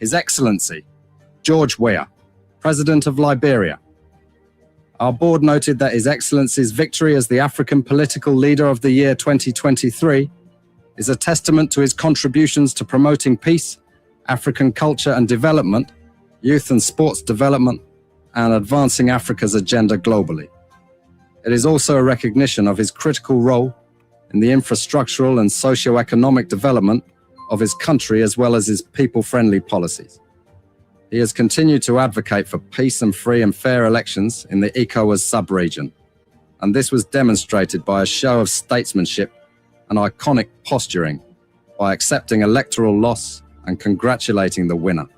His Excellency, George Weah, President of Liberia. Our board noted that His Excellency's victory as the African Political Leader of the Year 2023 is a testament to his contributions to promoting peace, African culture and development, youth and sports development, and advancing Africa's agenda globally. It is also a recognition of his critical role in the infrastructural and socio-economic development of his country as well as his people-friendly policies. He has continued to advocate for peace and free and fair elections in the ECOWAS sub-region, and this was demonstrated by a show of statesmanship and iconic posturing by accepting electoral loss and congratulating the winner.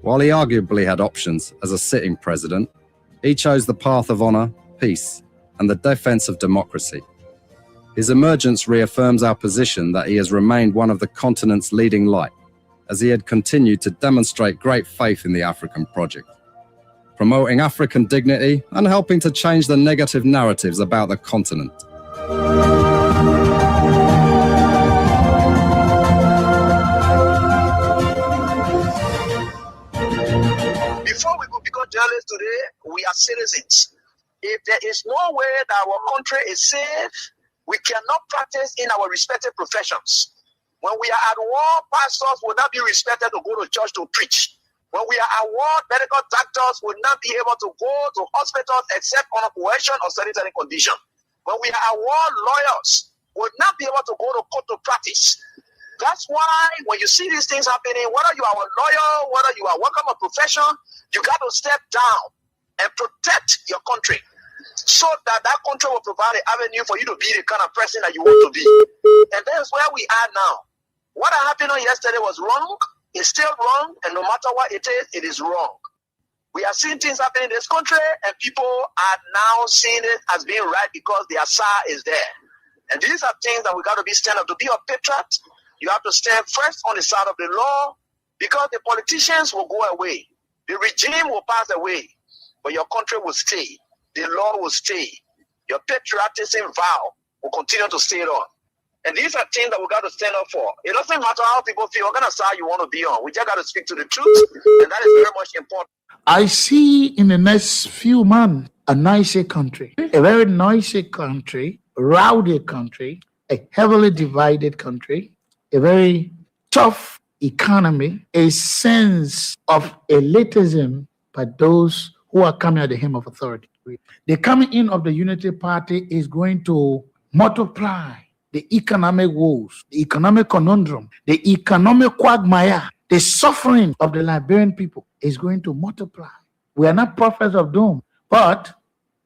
While he arguably had options as a sitting president, he chose the path of honor, peace, and the defense of democracy. His emergence reaffirms our position that he has remained one of the continent's leading light, as he had continued to demonstrate great faith in the African project, promoting African dignity and helping to change the negative narratives about the continent. Before we could become journalists today, we are citizens. If there is no way that our country is safe, we cannot practice in our respective professions. When we are at war, pastors will not be respected to go to church to preach. When we are at war, medical doctors will not be able to go to hospitals except on a coercion or sanitary condition. When we are at war, lawyers will not be able to go to court to practice. That's why when you see these things happening, whether you are a lawyer, whether you are working a profession, you got to step down and protect your country so that that country will provide an avenue for you to be the kind of person that you want to be. And that's where we are now. What happened on yesterday was wrong. It's still wrong. And no matter what it is wrong. We are seeing things happening in this country, and people are now seeing it as being right because the Asa is there. And these are things that we got to be stand up. To be a patriot, you have to stand first on the side of the law, because the politicians will go away. The regime will pass away, but your country will stay. The law will stay. Your patriotism vow will continue to stay on. And these are things that we got to stand up for. It doesn't matter how people feel, what kind of side you want to be on. We just got to speak to the truth, and that is very much important. I see in the next few months a nicer country, a very noisy country, rowdy country, a heavily divided country, a very tough economy, a sense of elitism by those who are coming at the hem of authority. The coming in of the Unity Party is going to multiply the economic woes, the economic conundrum, the economic quagmire, the suffering of the Liberian people is going to multiply. We are not prophets of doom, but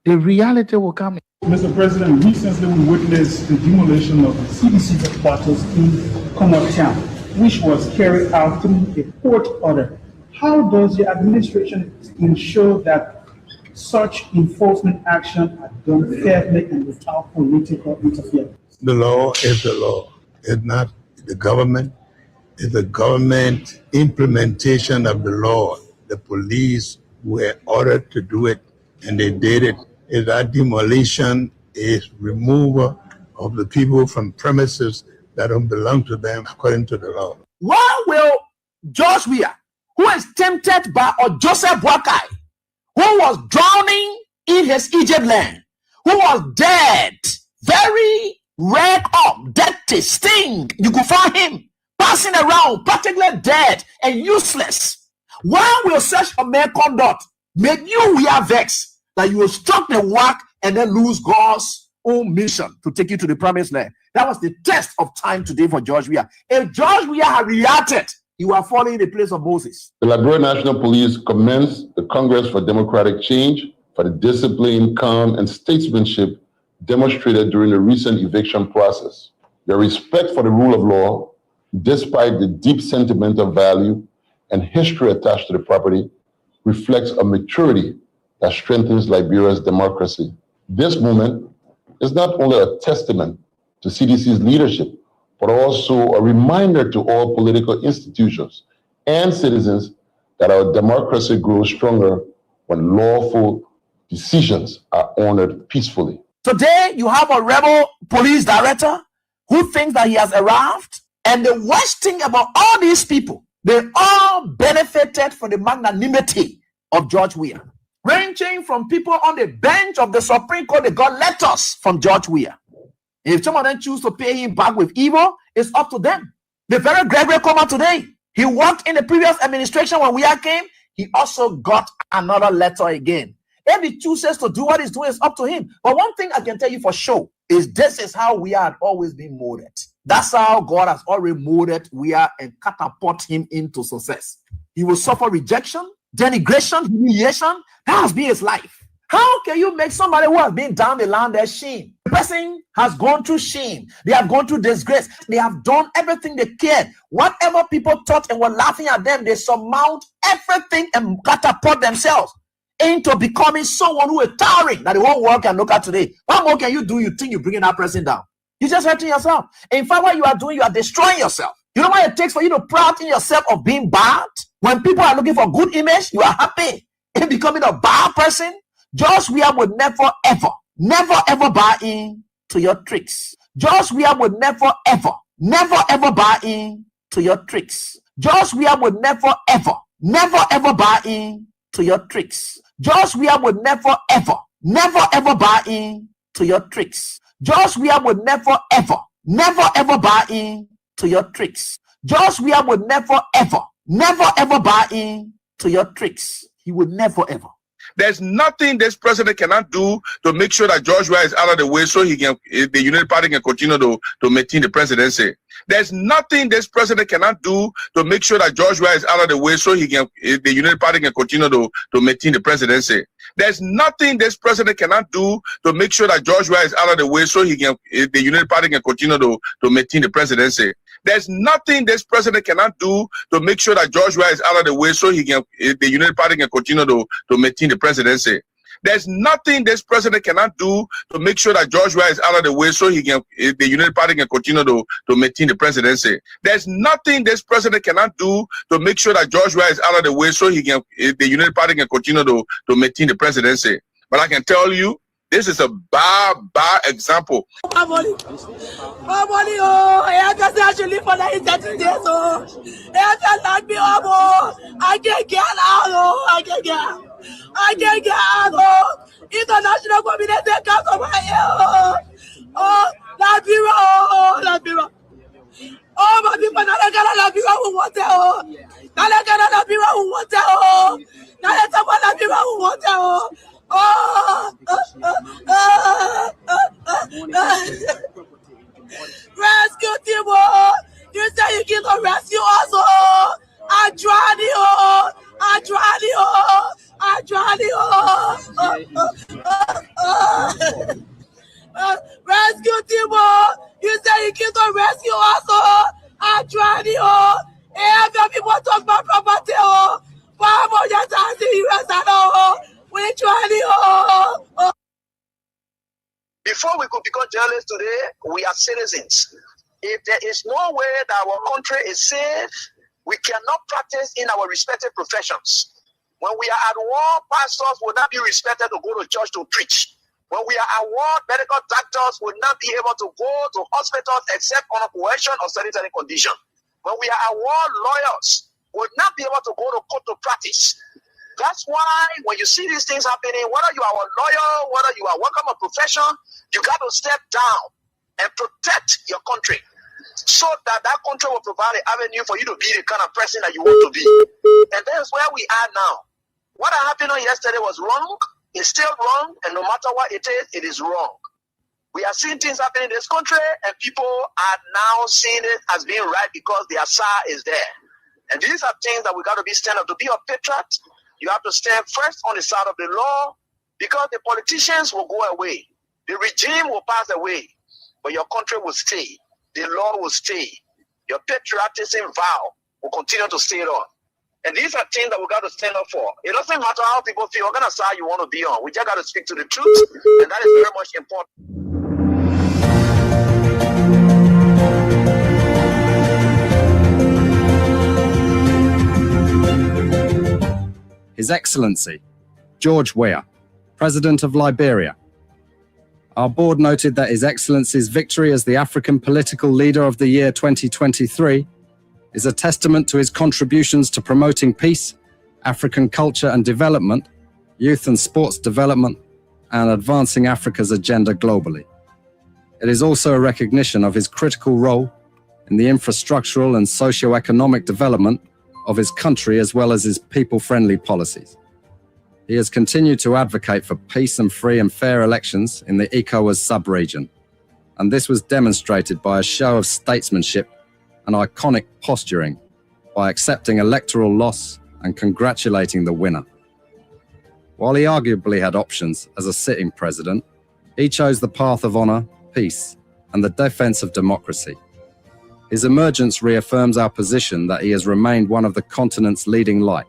the reality will come. Mr. President, recently we witnessed the demolition of the CDC headquarters in Comot Town, which was carried out through a court order. How does the administration ensure that such enforcement action are done fairly and without political interference? The law is the law. It's not the government. It's the government implementation of the law. The police were ordered to do it, and they did it. Is that demolition is removal of the people from premises that don't belong to them according to the law. Why will George Weah, who is tempted by Joseph Boakai, who was drowning in his Egypt land, who was dead, very red up, dirty, sting, you could find him passing around, practically dead and useless. Why will such a man conduct make you Weah vex that you will struck the work and then lose God's own mission to take you to the promised land? That was the test of time today for George Weah. If George Weah had reacted, you are falling in the place of Moses. The Liberia National Police commends the Congress for Democratic Change for the discipline, calm, and statesmanship demonstrated during the recent eviction process. Your respect for the rule of law, despite the deep sentimental value and history attached to the property, reflects a maturity that strengthens Liberia's democracy. This movement is not only a testament to CDC's leadership, but also a reminder to all political institutions and citizens that our democracy grows stronger when lawful decisions are honored peacefully. Today, you have a rebel police director who thinks that he has arrived. And the worst thing about all these people, They all benefited from the magnanimity of George Weah. Ranging from people on the bench of the Supreme Court, they got letters from George Weah. If some of them choose to pay him back with evil, it's up to them. The very Gregory Coma today, he worked in the previous administration when Weah came. He also got another letter again. If he chooses to do what he's doing, it's up to him. But one thing I can tell you for sure is this is how Weah had always been molded. That's how God has already molded Weah and catapult him into success. He will suffer rejection, denigration, humiliation. That has been his life. How can you make somebody who has been down the line their shame? The person has gone through shame. They have gone through disgrace. They have done everything they cared. Whatever people thought and were laughing at them, they surmount everything and catapult themselves into becoming someone who is towering that the whole world can look at today. What more can you do? You think you're bringing that person down? You're just hurting yourself. In fact, what you are doing, you are destroying yourself. You know what it takes for you to proud in yourself of being bad? When people are looking for good image, you are happy in becoming a bad person. George Weah would never, ever buy in to your tricks. George Weah would never, ever buy in to your tricks. George Weah would never, ever buy in to your tricks. George Weah would never, ever buy in to your tricks. George Weah would never, ever buy in to your tricks. George Weah would never, ever buy in to your tricks. He would never, ever. There's nothing this president cannot do to make sure that George Weah is out of the way so he can, the United Party can continue to maintain the presidency. There's nothing this president cannot do to make sure that George Weah is out of the way so he can, the United Party can continue to maintain the presidency. There's nothing this president cannot do to make sure that George Weah is out of the way so he can, the United Party can continue to maintain the presidency. There's nothing this president cannot do to make sure that George Weah is out of the way so he can, the United Party can continue to maintain the presidency. There's nothing this president cannot do to make sure that George Weah is out of the way so he can, the United Party can continue to maintain the presidency. There's nothing this president cannot do to make sure that George Weah is out of the way so he can, the United Party can continue to maintain the presidency. But I can tell you, this is a bad example. My money, oh, I just say I should live for 30 days, oh. I just like me, oh, I can't get out, oh, I can't get out, oh. International community can't come here, oh, La Bira. Oh, my people, now they got La Bira who want it, oh. Now they got La Bira who want it, oh. Now they talk about La Bira who want it, oh. Rescue team, oh. You say you get to rescue us, oh. I tried it. Rescue team, oh. You say you get to rescue us, oh. I tried it, oh. Every people talk about property, oh. But just asking you, oh. Before we could become journalists today, we are citizens. If there is no way that our country is safe, we cannot practice in our respective professions. When we are at war, pastors will not be respected to go to church to preach. When we are at war, medical doctors will not be able to go to hospitals except on a coercion or sanitary condition. When we are at war, lawyers will not be able to go to court to practice. That's why when you see these things happening, whether you are a lawyer, whether you are working a profession, you got to step down and protect your country so that that country will provide an avenue for you to be the kind of person that you want to be. And that's where we are now. What happened on yesterday was wrong. It's still wrong. And no matter what it is wrong. We are seeing things happening in this country and people are now seeing it as being right because their SAR is there. And these are things that we got to be stand up to be a patriot. You have to stand first on the side of the law because the politicians will go away. The regime will pass away, but your country will stay. The law will stay. Your patriotism vow will continue to stay on. And these are things that we got to stand up for. It doesn't matter how people feel, what kind of side you want to be on. We just got to speak to the truth, and that is very much important. His Excellency, George Weah, President of Liberia. Our board noted that His Excellency's victory as the African Political Leader of the Year 2023 is a testament to his contributions to promoting peace, African culture and development, youth and sports development, and advancing Africa's agenda globally. It is also a recognition of his critical role in the infrastructural and socio-economic development of his country as well as his people-friendly policies. He has continued to advocate for peace and free and fair elections in the ECOWAS sub-region, and this was demonstrated by a show of statesmanship and iconic posturing by accepting electoral loss and congratulating the winner. While he arguably had options as a sitting president, he chose the path of honor, peace, and the defense of democracy. His emergence reaffirms our position that he has remained one of the continent's leading light,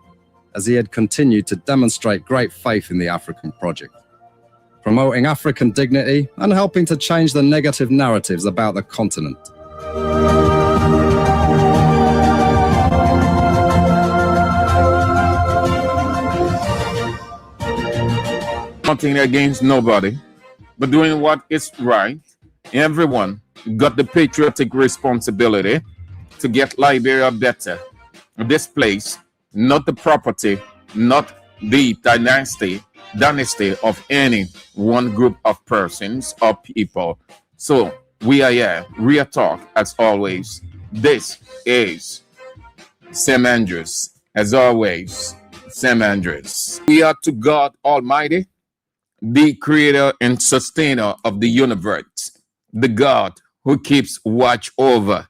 as he had continued to demonstrate great faith in the African project, promoting African dignity and helping to change the negative narratives about the continent. Nothing against nobody, but doing what is right. Everyone got the patriotic responsibility to get Liberia better. This place, not the property, not the dynasty of any one group of persons or people. So we are here, real talk as always. This is Sam Andrews, as always, Sam Andrews. We are to God Almighty, the creator and sustainer of the universe, the God who keeps watch over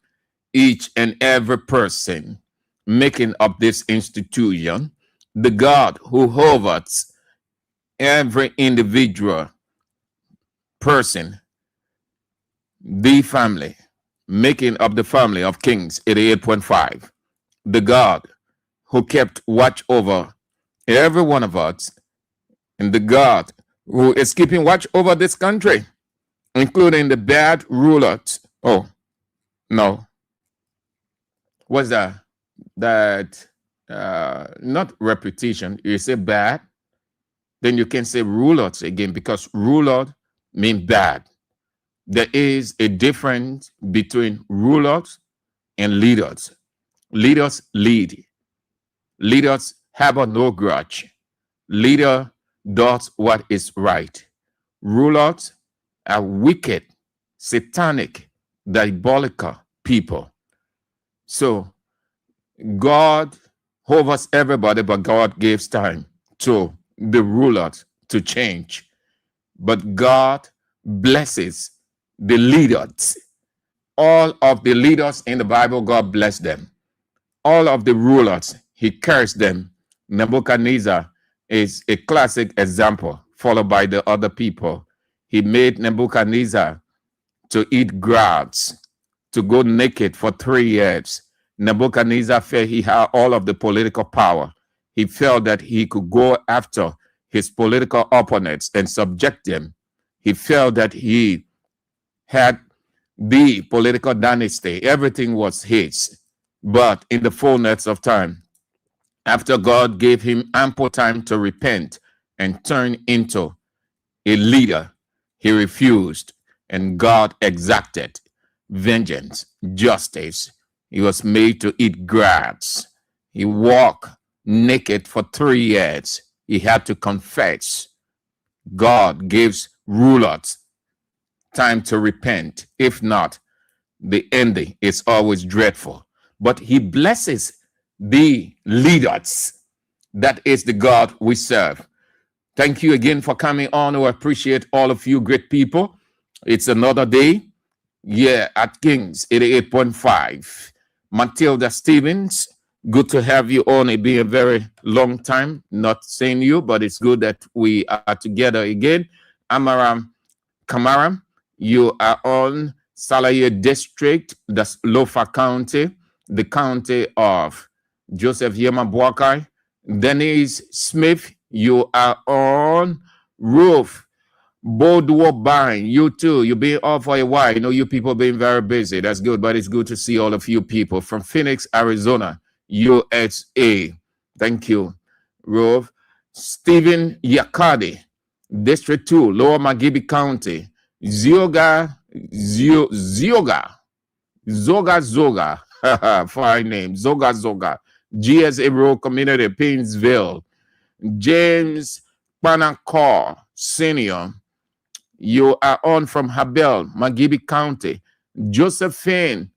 each and every person making up this institution, the God who hovers every individual person, the family, making up the family of Kings 88.5, the God who kept watch over every one of us, and the God who is keeping watch over this country, including the bad rulers. Oh, no. What's that? Not repetition. You say bad, then you can say rulers again, because ruler means bad. There is a difference between rulers and leaders. Leaders lead. Leaders have no grudge. Leader does what is right. Rulers are wicked, satanic, diabolical people. So God hovers everybody, but God gives time to the rulers to change. But God blesses the leaders. All of the leaders in the Bible, God bless them. All of the rulers, he cursed them. Nebuchadnezzar is a classic example, followed by the other people. He made Nebuchadnezzar to eat grass, to go naked for 3 years. Nebuchadnezzar felt he had all of the political power. He felt that he could go after his political opponents and subject them. He felt that he had the political dynasty. Everything was his. But in the fullness of time, after God gave him ample time to repent and turn into a leader, he refused, and God exacted vengeance, justice. He was made to eat grass. He walked naked for 3 years. He had to confess. God gives rulers time to repent. If not, the ending is always dreadful. But he blesses the leaders. That is the God we serve. Thank you again for coming on. I appreciate all of you great people. It's another day. Yeah, at Kings 88.5. Matilda Stevens, good to have you on. It's been a very long time not seeing you, but it's good that we are together again. Amaram Kamaram, you are on Salaye District, that's Lofa County, the county of Joseph Yema Boakai. Denise Smith, you are on Roof. Boduo Bine, you too. You've been off for a while. You know, you people been very busy. That's good, but it's good to see all of you people from Phoenix, Arizona, USA. Thank you, Rove. Stephen Yakadi, District 2, Lower Magibi County. Zoga. Fine name. Zoga Zoga. GSA Rural Community, Painesville. James Panacor Sr., you are on from Habel, Magibi County. Josephine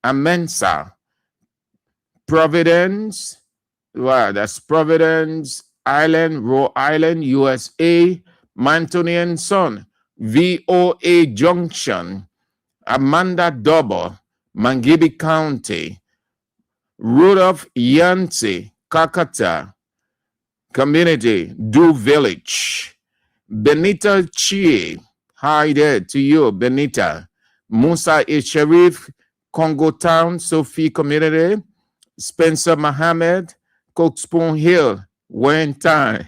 Amensa, Providence, well, that's Providence Island, Rhode Island, USA. Mantonian Son, VOA Junction. Amanda Double, Mangibi County. Rudolph Yancey, Kakata Community, Du Village. Benita Chie, hi there to you, Benita. Musa E. Sharif, Congo Town, Sophie Community. Spencer Mohammed, Cookspoon Hill, Wayne Town.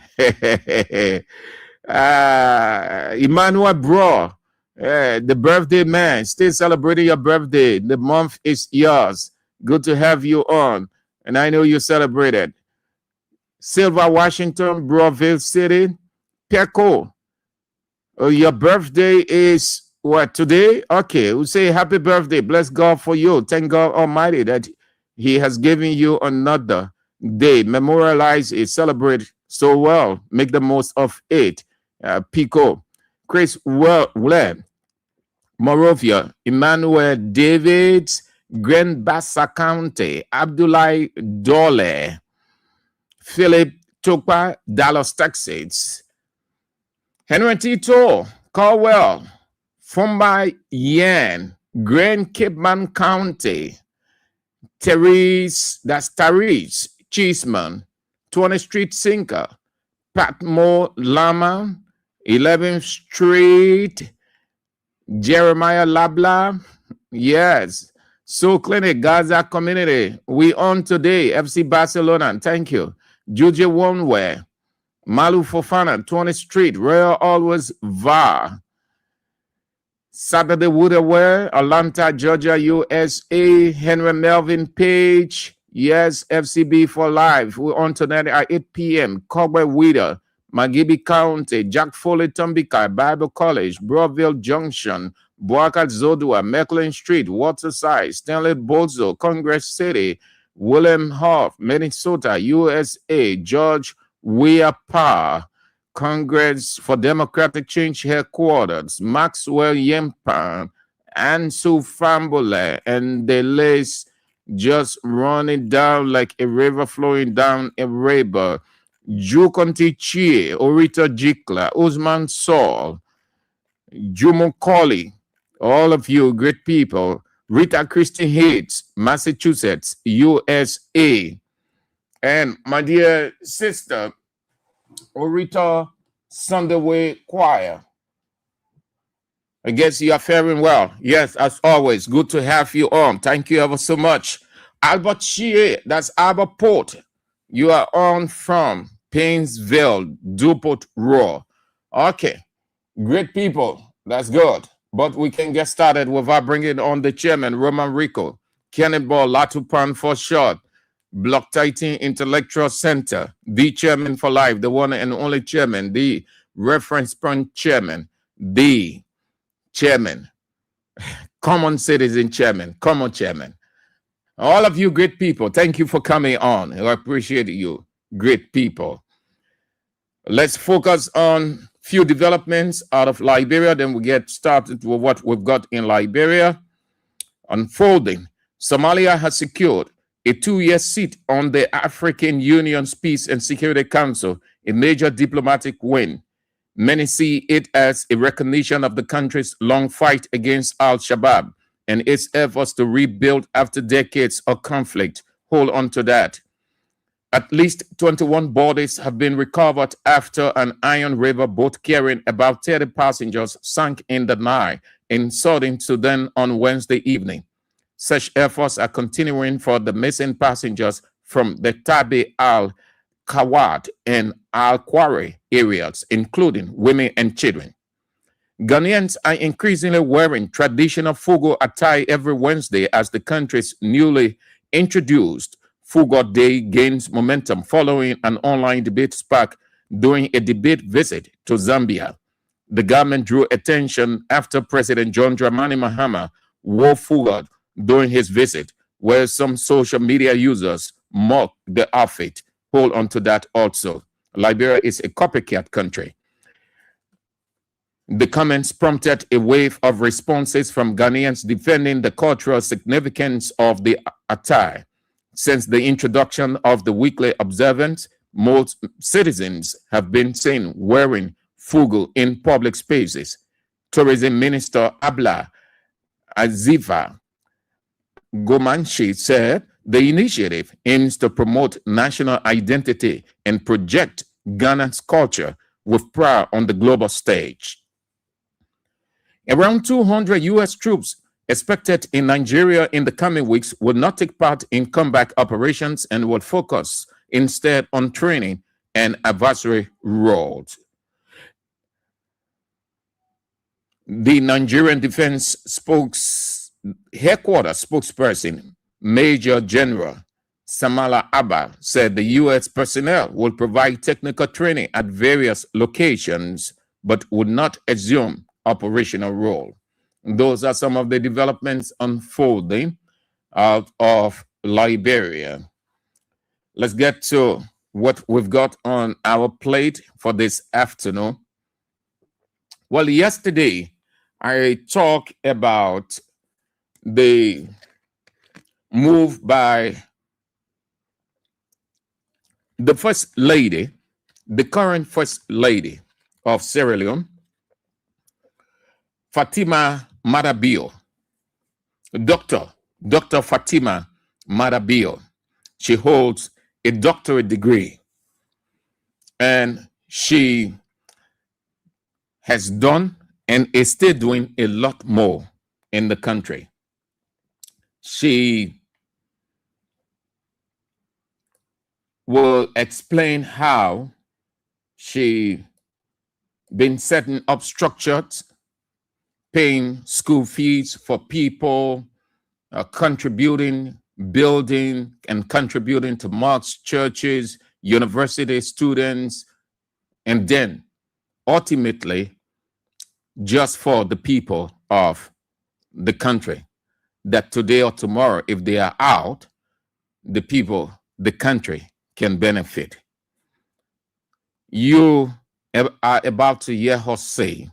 Emmanuel Bro, the birthday man, still celebrating your birthday. The month is yours. Good to have you on. And I know you celebrated. Silver Washington, Broville City, Peco. Your birthday is what, today? Okay, we'll say happy birthday. Bless God for you. Thank God Almighty that He has given you another day. Memorialize it, celebrate so well. Make the most of it. Pico, Chris Webb, Morovia, Emmanuel Davids, Grand Bassa County, Abdullah Dole, Philip Topa, Dallas, Texas, Henry Tito, Caldwell, Fumbai Yan, Grand Capeman County, Therese Cheeseman, 20th Street Sinker, Patmore Lama, 11th Street, Jeremiah Labla, yes. So Clinic, Gaza Community, we on today, FC Barcelona, thank you. Juju Wonwe, Malu Fofana, 20th Street, Royal Always VAR, Saturday Woodaware, Atlanta, Georgia, USA, Henry Melvin Page, yes, FCB for life. We're on tonight at 8 p.m. Cogbe Weeder, Magibi County, Jack Foley Tombika, Bible College, Broadville Junction, Boakat Zodua, Mecklin Street, Waterside, Stanley Bozo, Congress City, William Hoff, Minnesota, USA, George Weah Parr, Congress for Democratic Change Headquarters, Maxwell Yempan, Ansu Fambule, and the list just running down like a river flowing down a river. Jukonti Chie, Orita Jikla, Usman Saul, Jumo Colley, all of you great people. Rita Christie Hates, Massachusetts, USA. And my dear sister, Orita Sundayway Choir. I guess you are faring well. Yes, as always, good to have you on. Thank you ever so much. Albert Shea, that's Albert Port. You are on from Painesville, Dupont Raw. Okay, great people. That's good. But we can get started without bringing on the chairman, Roman Rico, Cannonball Latupan for short, Block Titan Intellectual Center, the chairman for life, the one and only chairman, the reference point chairman, the chairman, common citizen chairman, common chairman. All of you great people, thank you for coming on. I appreciate you, great people. Let's focus on few developments out of Liberia, then we get started with what we've got in Liberia. Unfolding, Somalia has secured a 2-year seat on the African Union's Peace and Security Council, a major diplomatic win. Many see it as a recognition of the country's long fight against Al-Shabaab and its efforts to rebuild after decades of conflict. Hold on to that. At least 21 bodies have been recovered after an Iron River boat carrying about 30 passengers sank in the Nile in southern Sudan on Wednesday evening. Such efforts are continuing for the missing passengers from the Tabi al-Kawad and al-Kwari areas, including women and children. Ghanaians are increasingly wearing traditional Fugo attire every Wednesday as the country's newly introduced Fugo Day gains momentum following an online debate spark during a debate visit to Zambia. The government drew attention after President John Dramani Mahama wore Fugo during his visit, where some social media users mock the outfit. Hold on to that also. Liberia is a copycat country. The comments prompted a wave of responses from Ghanaians defending the cultural significance of the attire. Since the introduction of the weekly observance, most citizens have been seen wearing fugu in public spaces. Tourism Minister Abla Azifa Gomanshi said the initiative aims to promote national identity and project Ghana's culture with pride on the global stage. Around 200 U.S. troops expected in Nigeria in the coming weeks will not take part in combat operations and will focus instead on training and adversary roles. The Nigerian Defense Headquarters spokesperson, Major General Samala Abba, said the U.S. personnel will provide technical training at various locations, but would not assume operational role. Those are some of the developments unfolding out of Liberia. Let's get to what we've got on our plate for this afternoon. Well, yesterday I talked about the move by the First Lady, the current First Lady of Sierra Leone, Fatima Marabio, Dr. Fatima Marabio. She holds a doctorate degree, and she has done and is still doing a lot more in the country. She will explain how she been setting up structures, paying school fees for people, contributing, building, and contributing to mosques, churches, university students, and then ultimately just for the people of the country, that today or tomorrow, if they are out, the people, the country can benefit. You are about to hear her say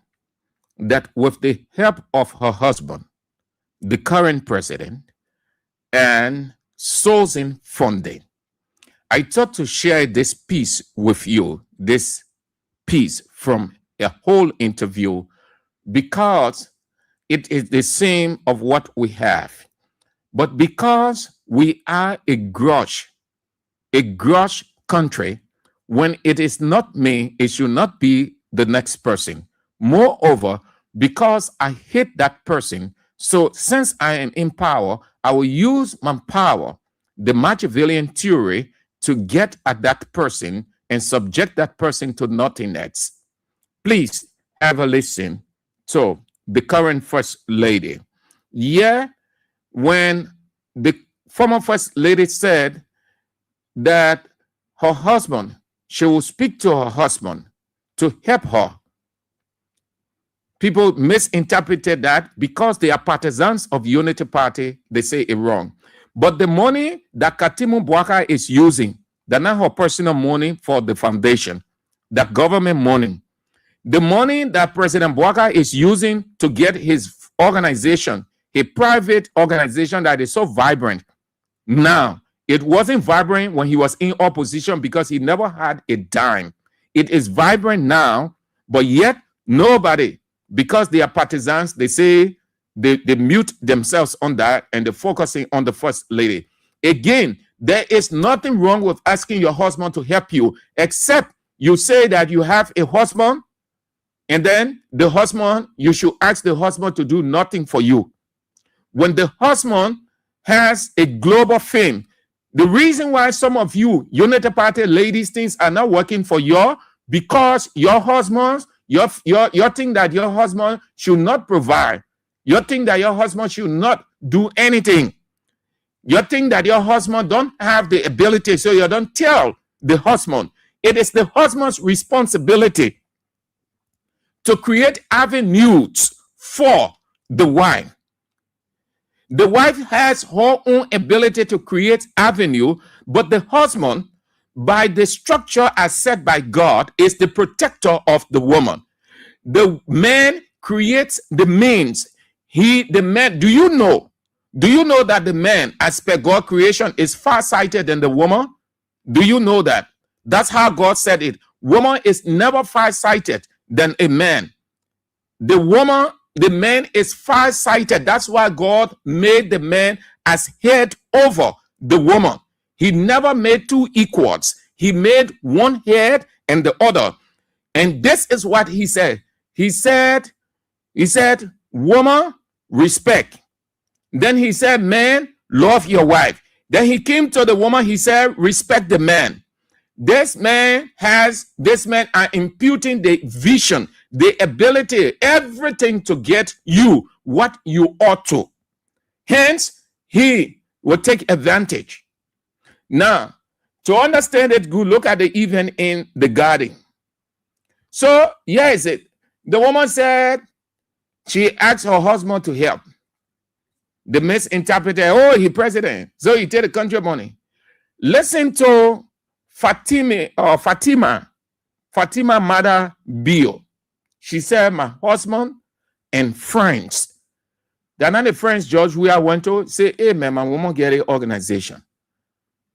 that with the help of her husband, the current president, and sourcing funding, I thought to share this piece with you, this piece from a whole interview, because it is the same of what we have. But because we are a grudge country, when it is not me, it should not be the next person. Moreover, because I hate that person, so since I am in power, I will use my power, the Machiavellian theory, to get at that person and subject that person to nothingness. Please have a listen to the current First Lady. Yeah, when the former First Lady said that her husband, she will speak to her husband to help her, people misinterpreted that because they are partisans of Unity Party, they say it wrong. But the money that Katimu Bwaka is using, that's not her personal money for the foundation, the government money. The money that President Bwaka is using to get his organization, a private organization that is so vibrant. Now, it wasn't vibrant when he was in opposition because he never had a dime. It is vibrant now, but yet nobody, because they are partisans, they say they mute themselves on that and they're focusing on the First Lady. Again, there is nothing wrong with asking your husband to help you, except you say that you have a husband, and then the husband, you should ask the husband to do nothing for you. When the husband has a global fame, the reason why some of you Unity Party ladies things are not working for you, because your husbands, you think that your husband should not provide. You think that your husband should not do anything. You think that your husband don't have the ability, so you don't tell the husband. It is the husband's responsibility to create avenues for the wife. The wife has her own ability to create avenue, but the husband, by the structure as set by God, is the protector of the woman. The man creates the means. The man, do you know that the man, as per God creation, is far-sighted than the woman? Do you know that? That's how God said it. Woman is never far-sighted than a man. The man is far-sighted. That's why God made the man as head over the woman. He never made two equals. He made one head and the other. And this is what he said. He said, woman, respect. Then he said, man, love your wife. Then he came to the woman, he said, respect the man. This man are imputing the vision, the ability, everything to get you what you ought to. Hence, he will take advantage. Now, to understand it good, look at the event in the garden. So, here is it. The woman said she asked her husband to help. The misinterpreted, oh, he president, so he take the country money. Listen to Fatima mother Bill. She said, my husband and friends. They're not the friends George Weah went to say, hey man, my woman get an organization.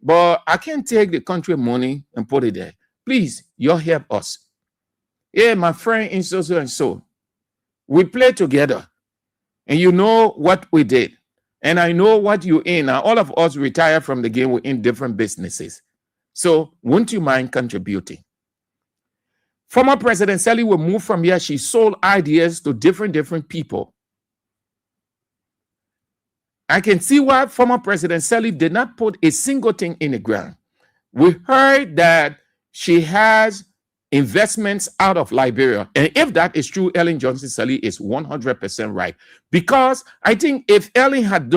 But I can't take the country money and put it there. Please, you help us. Hey, my friend in so and so. We play together. And you know what we did. And I know what you're in. Now, all of us retired from the game. We're in different businesses. So, wouldn't you mind contributing? Former President Sally will move from here. She sold ideas to different people. I can see why former President Sally did not put a single thing in the ground. We heard that she has investments out of Liberia. And if that is true, Ellen Johnson Sally is 100% right. Because I think if Ellen had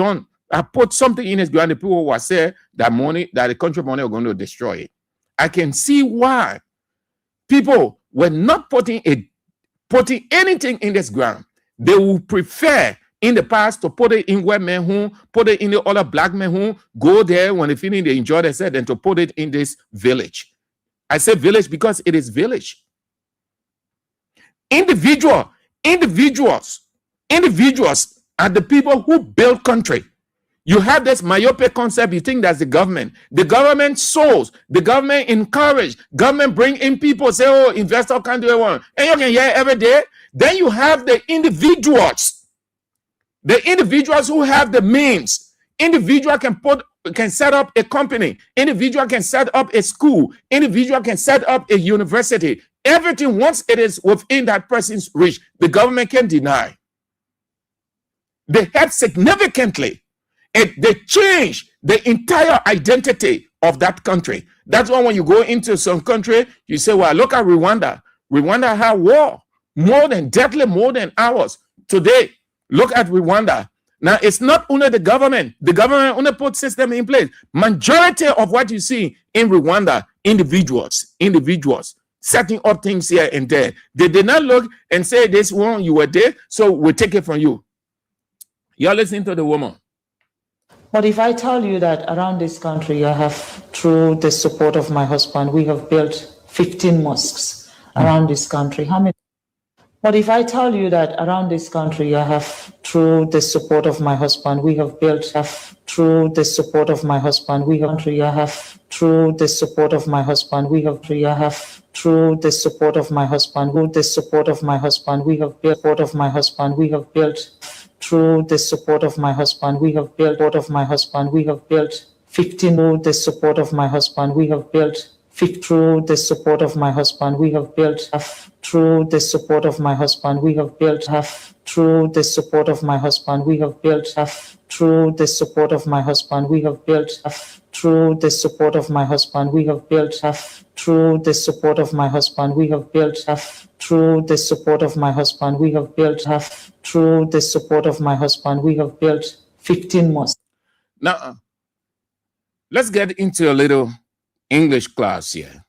put something in his ground, the people would say that the country money are going to destroy it. I can see why people were not putting anything in this ground. They would prefer in the past to put it in white men who put it in the other black men who go there when they finish, they enjoy themselves, than to put it in this village. I say village because it is village. Individuals are the people who build country. You have this myopic concept. You think that's the government. The government sows. The government encourage. Government bring in people, say, oh, investor can't do it. And you can hear every day. Then you have the individuals. The individuals who have the means. Individual can set up a company. Individual can set up a school. Individual can set up a university. Everything, once it is within that person's reach, the government can deny. They help significantly. They change the entire identity of that country. That's why when you go into some country, you say, well, look at Rwanda. Rwanda had war, deadly, more than ours. Today, look at Rwanda. Now, it's not only the government. The government only put system in place. Majority of what you see in Rwanda, individuals, setting up things here and there. They did not look and say, this one, you were there, so we'll take it from you. You're listening to the woman. But if I tell you that around this country, I have, through the support of my husband, we have built 15 mosques around this country. How many? But if I tell you that around this country, I have, through the support of my husband, we have built, through the support of my husband, we have, I have, through the support of my husband, we have, I have, through the support of my husband, with the support of my husband, we have built, support of my husband, we have built, through the support of my husband, we have built, support of my husband, we have built 15, through the support of my husband, we have built, through the support of my husband, we have built, through the support of my husband, we have built, through the support of my husband, we have built, through the support of my husband, we have built, through the support of my husband, we have built, through the support of my husband, we have built, through the support of my husband, we have built, through the support of my husband, we have built 15 mosques. Now, let's get into a little English class here.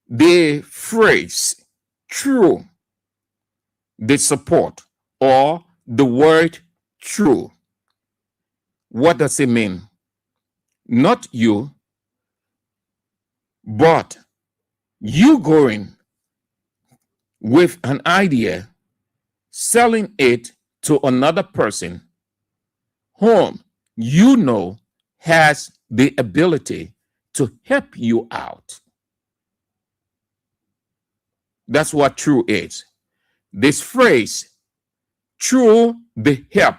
The phrase true, the support, or the word true, What does it mean? Not you, but you going with an idea, selling it to another person whom you know has the ability to help you out. That's what true is. This phrase, through the help,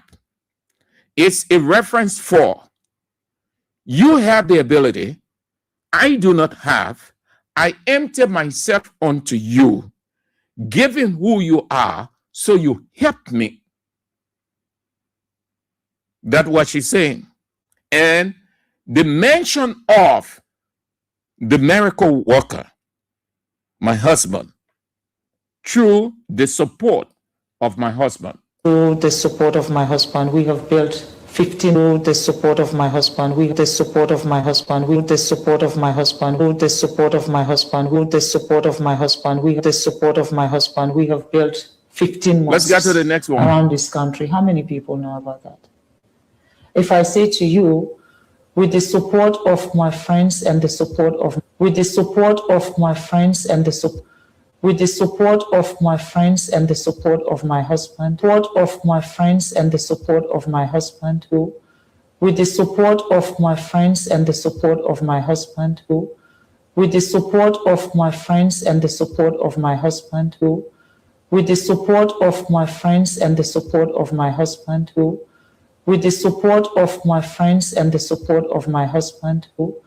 is a reference for you have the ability, I do not have, I empty myself unto you, given who you are, so you help me. That's what she's saying. And the mention of the miracle worker, my husband, through the support of my husband. Through the support of my husband, we have built 15. Through the support of my husband, with the support of my husband, with the support of my husband, with the support of my husband, with the support of my husband, with the support of my husband, we have built 15 mosques. Let's get to the next one. Around this country. How many people know about that? If I say to you, with the support of my friends and the support of, with the support of my friends and the support, with the support of my friends and the support of my husband, support of my friends and the support of my husband, who, with the support of my friends and the support of my husband, who, with the support of my friends and the support of my husband, who, with the support of my friends and the support of my husband, who, with the support of my friends and the support of my husband, who,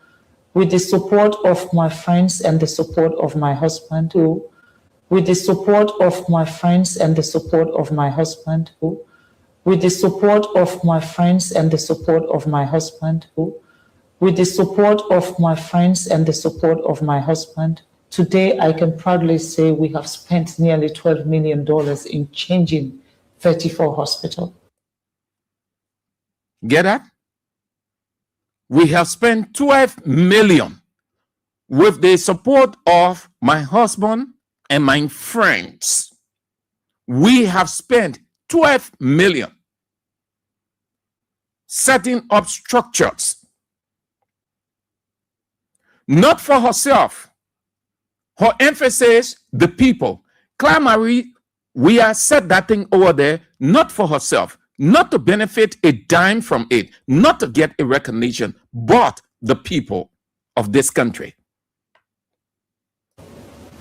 with the support of my friends and the support of my husband, who, with the support of my friends and the support of my husband, who, with the support of my friends and the support of my husband, who, with the support of my friends and the support of my husband, today I can proudly say we have spent nearly $12 million in changing 34 hospitals. Get that? We have spent 12 million with the support of my husband and my friends. We have spent 12 million setting up structures, not for herself. Her emphasis, the people. Claire Weah said that thing over there, not for herself, not to benefit a dime from it, not to get a recognition, but the people of this country.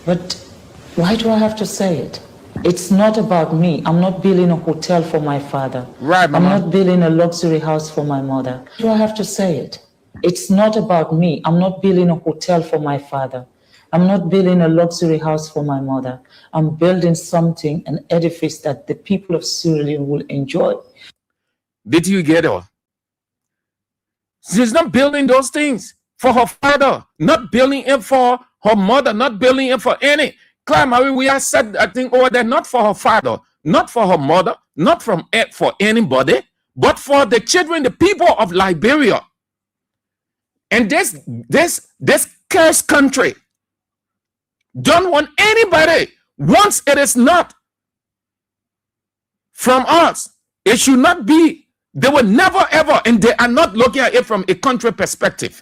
But why do I have to say it? It's not about me. I'm not building a hotel for my father. Right, Mama. I'm not building a luxury house for my mother. Why do I have to say it? It's not about me. I'm not building a hotel for my father. I'm not building a luxury house for my mother. I'm building something, an edifice that the people of Sierra Leone will enjoy. Did you get her? She's not building those things for her father, not building it for her mother, not building it for any. Claire Weah said, I think, over there, not for her father, not for her mother, not for anybody, but for the children, the people of Liberia. And this cursed country don't want anybody. Once it is not from us, it should not be. They will never ever, and they are not looking at it from a country perspective.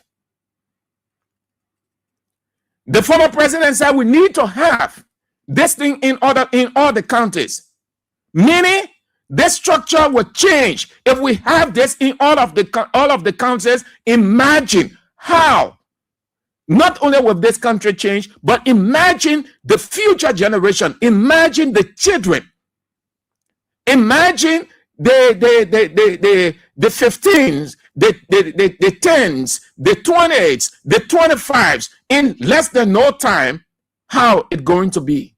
The former president said we need to have this thing in order in all the counties. Meaning, this structure will change if we have this in all of the counties. Imagine how, not only will this country change, but imagine the future generation. Imagine the children. Imagine the 15s, the 10s, the 20s, the 25s, in less than no time, how it's going to be.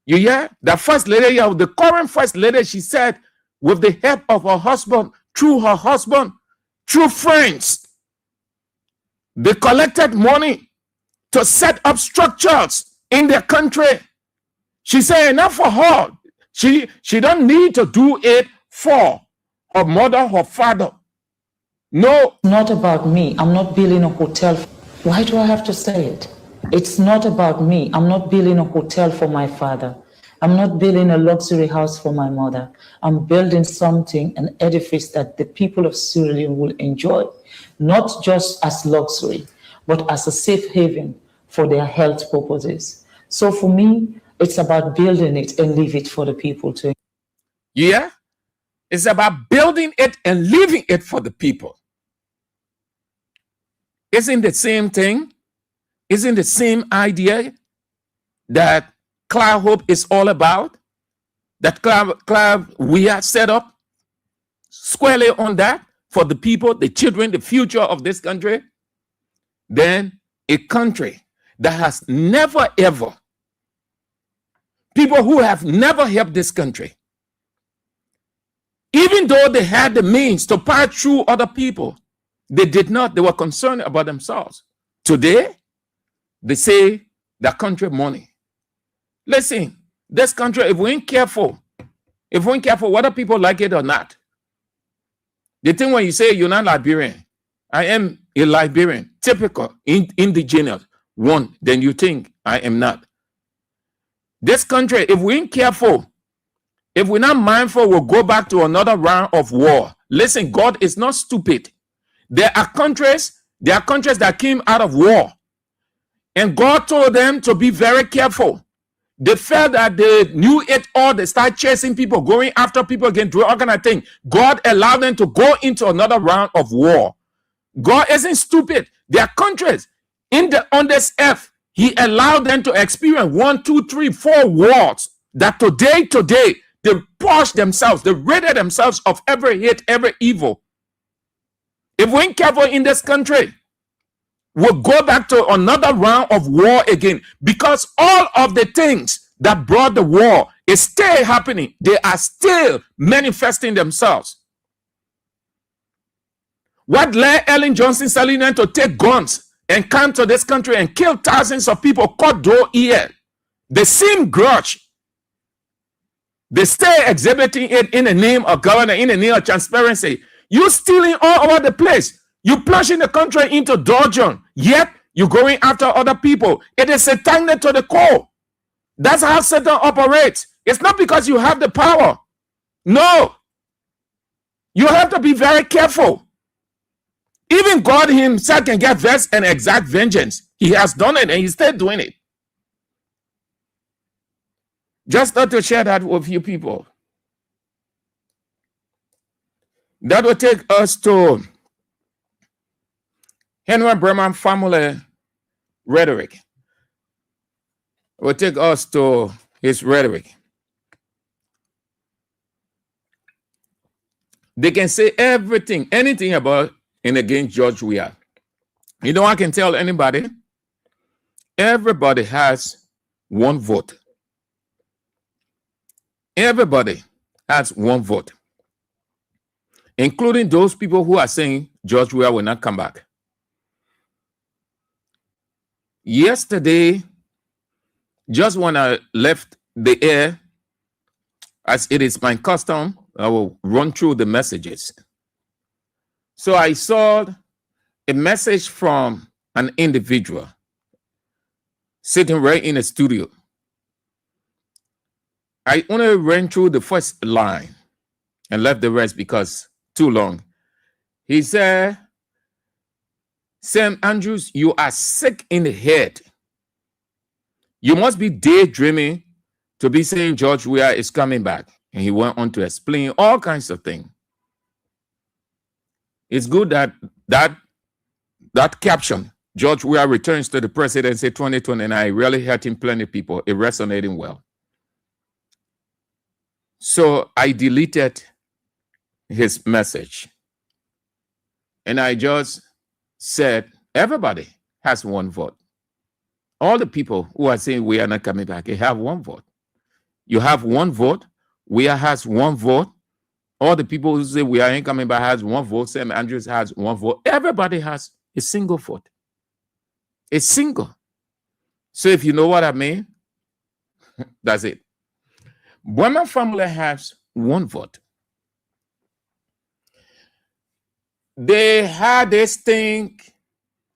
You hear? The first lady, the current first lady, she said, with the help of her husband, through friends, they collected money to set up structures in their country. She said, enough for her. She don't need to do it for her mother, her father. No. It's not about me. I'm not building a hotel. Why do I have to say it? It's not about me. I'm not building a hotel for my father. I'm not building a luxury house for my mother. I'm building something, an edifice that the people of Sierra Leone will enjoy, not just as luxury, but as a safe haven for their health purposes. So for me, it's about building it and leave it for the people to. Yeah, it's about building it and leaving it for the people. Isn't the same thing? Isn't the same idea that Cloud Hope is all about? That Cloud we are set up squarely on that for the people, the children, the future of this country? Then a country that has never ever, people who have never helped this country, even though they had the means to pass through other people, they did not. They were concerned about themselves. Today, they say the country money. Listen, this country, if we ain't careful, whether people like it or not, the thing when you say you're not Liberian, I am a Liberian, typical, indigenous one, then you think I am not. This country, if we ain't careful, if we're not mindful, we'll go back to another round of war. Listen, God is not stupid. There are countries that came out of war, and God told them to be very careful. They felt that they knew it all. They started chasing people, going after people again, doing all kind of thing. God allowed them to go into another round of war. God isn't stupid. There are countries on this earth, He allowed them to experience 1, 2, 3, 4 wars that today, they purged themselves, they ridded themselves of every hate, every evil. If we ain't careful in this country, we'll go back to another round of war again, because all of the things that brought the war is still happening. They are still manifesting themselves. What led Ellen Johnson Sirleaf to take guns and come to this country and kill thousands of people, cut their ear? The same grudge. They stay exhibiting it in the name of government, in the name of transparency. You stealing all over the place. You plunging the country into dungeon, yet you're going after other people. It is satanic to the core. That's how Satan operates. It's not because you have the power. No. You have to be very careful. Even God himself can get vexed and exact vengeance. He has done it and he's still doing it. Just not to share that with you people. That will take us to Henry Breman family rhetoric. It will take us to his rhetoric. They can say everything, anything about and against George Weah. You know, I can tell anybody, everybody has one vote. Everybody has one vote, including those people who are saying George Weah will not come back. Yesterday, just when I left the air, as it is my custom, I will run through the messages. So I saw a message from an individual sitting right in the studio. I only ran through the first line and left the rest because too long. He said, Sam Andrews, you are sick in the head. You must be daydreaming to be saying George Weah is coming back. And he went on to explain all kinds of things. It's good that caption, George Weah returns to the presidency 2029, really hurting plenty of people. It resonating well. So I deleted his message. And I just said, everybody has one vote. All the people who are saying we are not coming back, they have one vote. You have one vote. Weah has one vote. All the people who say we ain't coming back has one vote. Sam Andrews has one vote. Everybody has a single vote. A single. So if you know what I mean, that's it. Breman family has one vote. They had this thing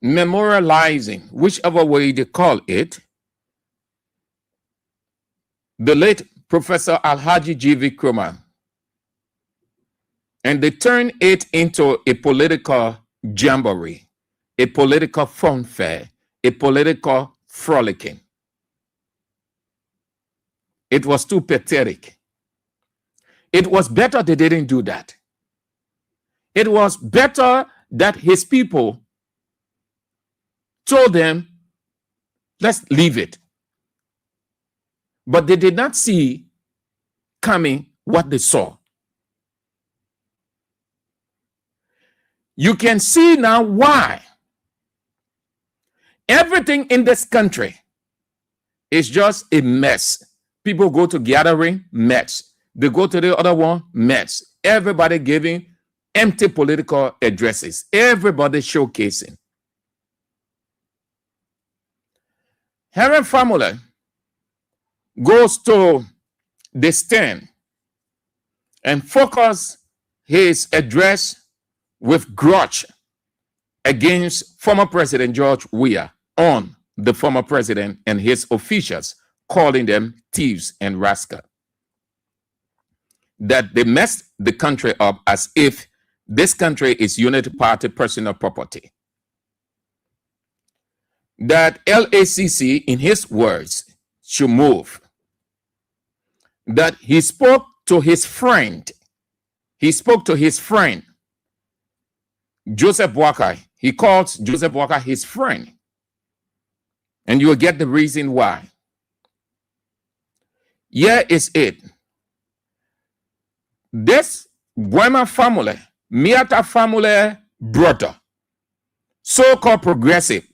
memorializing, whichever way they call it, the late Professor Alhaji G.V. Krumah, and they turned it into a political jamboree, a political funfair, a political frolicking. It was too pathetic. It was better they didn't do that. It was better that his people told them, let's leave it. But they did not see coming what they saw. You can see now why everything in this country is just a mess. People go to gathering, mess. They go to the other one, mess. Everybody giving empty political addresses. Everybody showcasing. Harry Famula goes to the stand and focus his address with grudge against former President George Weah on the former president and his officials, calling them thieves and rascals. That they messed the country up as if this country is Unity Party personal property. That LACC, in his words, should move. That he spoke to his friend. He spoke to his friend, Joseph Boakai. He calls Joseph Boakai his friend. And you will get the reason why. Here is it. This Weah family, Miata family brother, so-called progressive,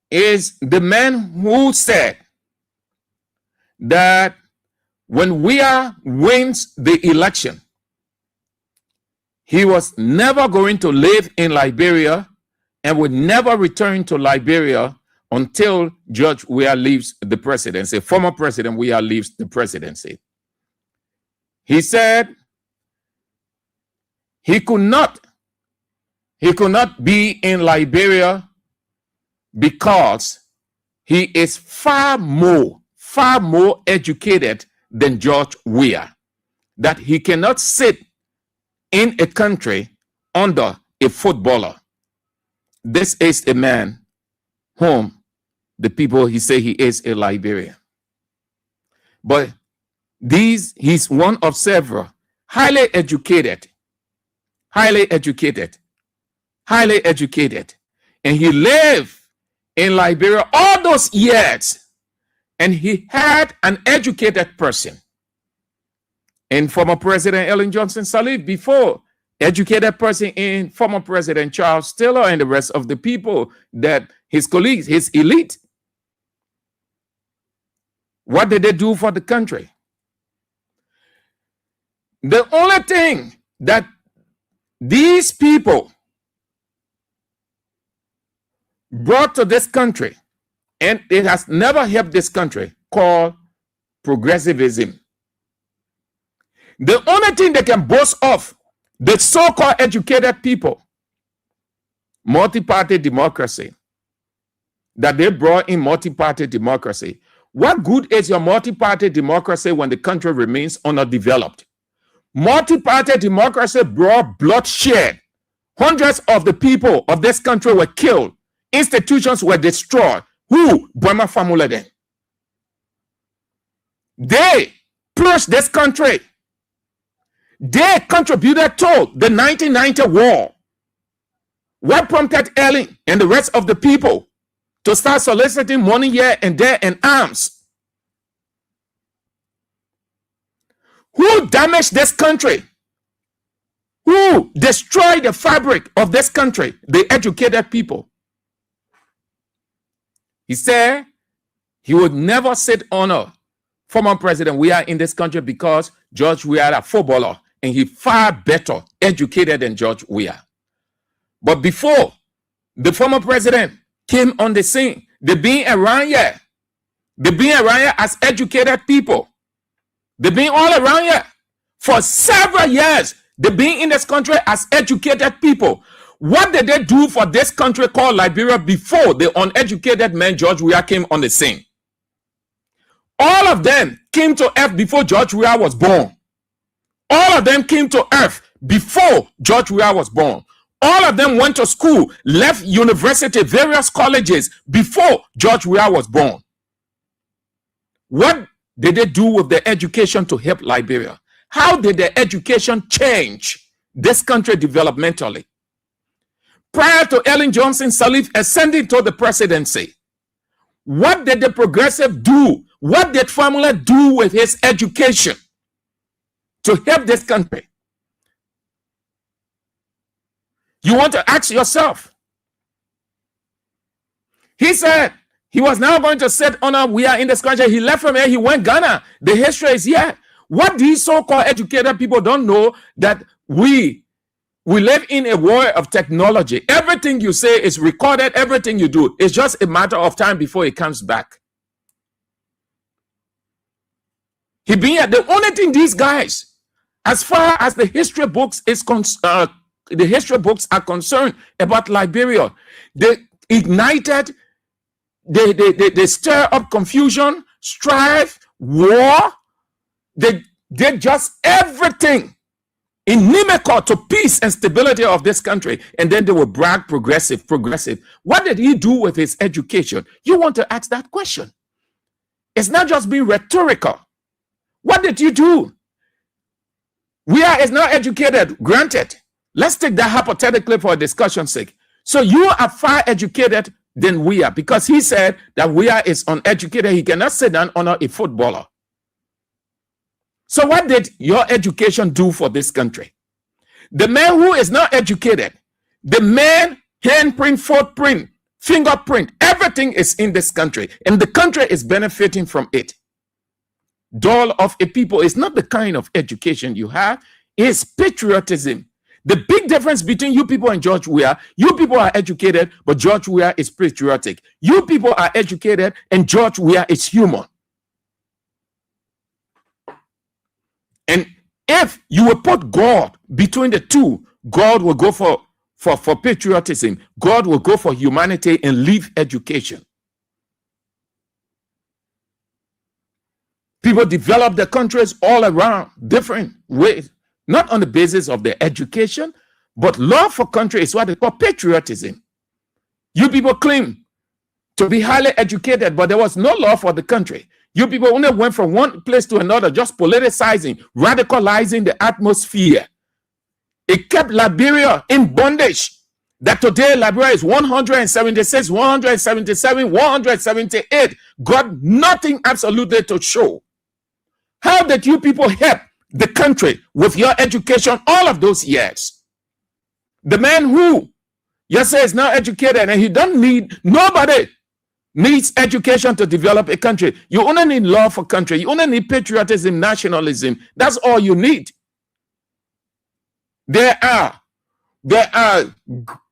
is the man who said that when Weah wins the election, he was never going to live in Liberia and would never return to Liberia until George Weah leaves the presidency, former President Weah leaves the presidency. He said he could not be in Liberia because he is far more educated than George Weah, that he cannot sit in a country under a footballer. This is a man whom the people, he say he is a Liberian. But he's one of several highly educated, and he lived in Liberia all those years, and he had an educated person. And former President Ellen Johnson Sirleaf before, educated person in former President Charles Taylor and the rest of the people, that his colleagues, his elite. What did they do for the country? The only thing that these people brought to this country, and it has never helped this country, called progressivism. The only thing they can boast of, the so-called educated people, multi-party democracy, that they brought in multi-party democracy. What good is your multi-party democracy when the country remains underdeveloped? Multi-party democracy brought bloodshed. Hundreds of the people of this country were killed. Institutions were destroyed. Who? Weah family then. They purged this country. They contributed to the 1990 war. What prompted Ellen and the rest of the people to start soliciting money here and there and arms? Who damaged this country? Who destroyed the fabric of this country? The educated people. He said he would never sit honor former President Weah in this country because George Weah a footballer and he far better educated than George Weah. But before the former president came on the scene, they've been around here. They've been around here as educated people. They've been all around here for several years. They've been in this country as educated people. What did they do for this country called Liberia before the uneducated man George Weah came on the scene? All of them came to earth before George Weah was born. All of them came to earth before George Weah was born. All of them went to school, left university, various colleges before George Weah was born. What did they do with their education to help Liberia? How did their education change this country developmentally? Prior to Ellen Johnson Sirleaf ascending to the presidency, what did the progressive do? What did Famula do with his education to help this country? You want to ask yourself. He said he was now going to set honor. We are in this country. He left from here. He went Ghana. The history is here. What these so-called educated people don't know, that we live in a world of technology. Everything you say is recorded. Everything you do. It's just a matter of time before it comes back. He being here. The only thing these guys, as far as the history books are concerned about Liberia, they ignited, they stir up confusion, strife, war. They did just everything inimical to peace and stability of this country, and then they will brag progressive. What did he do with his education? You want to ask that question. It's not just being rhetorical. What did you do? Weah is not educated, granted. Let's take that hypothetically for a discussion's sake. So you are far educated than Weah, because he said that Weah is uneducated. He cannot sit down under a footballer. So what did your education do for this country? The man who is not educated, the man handprint, footprint, fingerprint, everything is in this country, and the country is benefiting from it. Dull of a people is not the kind of education you have. It's patriotism. The big difference between you people and George Weah, you people are educated, but George Weah is patriotic. You people are educated, and George Weah is human. And if you will put God between the two, God will go for patriotism. God will go for humanity and leave education. People develop their countries all around different ways, not on the basis of their education, but love for country is what they call patriotism. You people claim to be highly educated, but there was no love for the country. You people only went from one place to another, just politicizing, radicalizing the atmosphere. It kept Liberia in bondage. That today Liberia is 176, 177, 178. Got nothing absolutely to show. How did you people help the country with your education all of those years? The man who you say is not educated, and he don't need, nobody needs education to develop a country. You only need love for country. You only need patriotism, nationalism. That's all you need. There are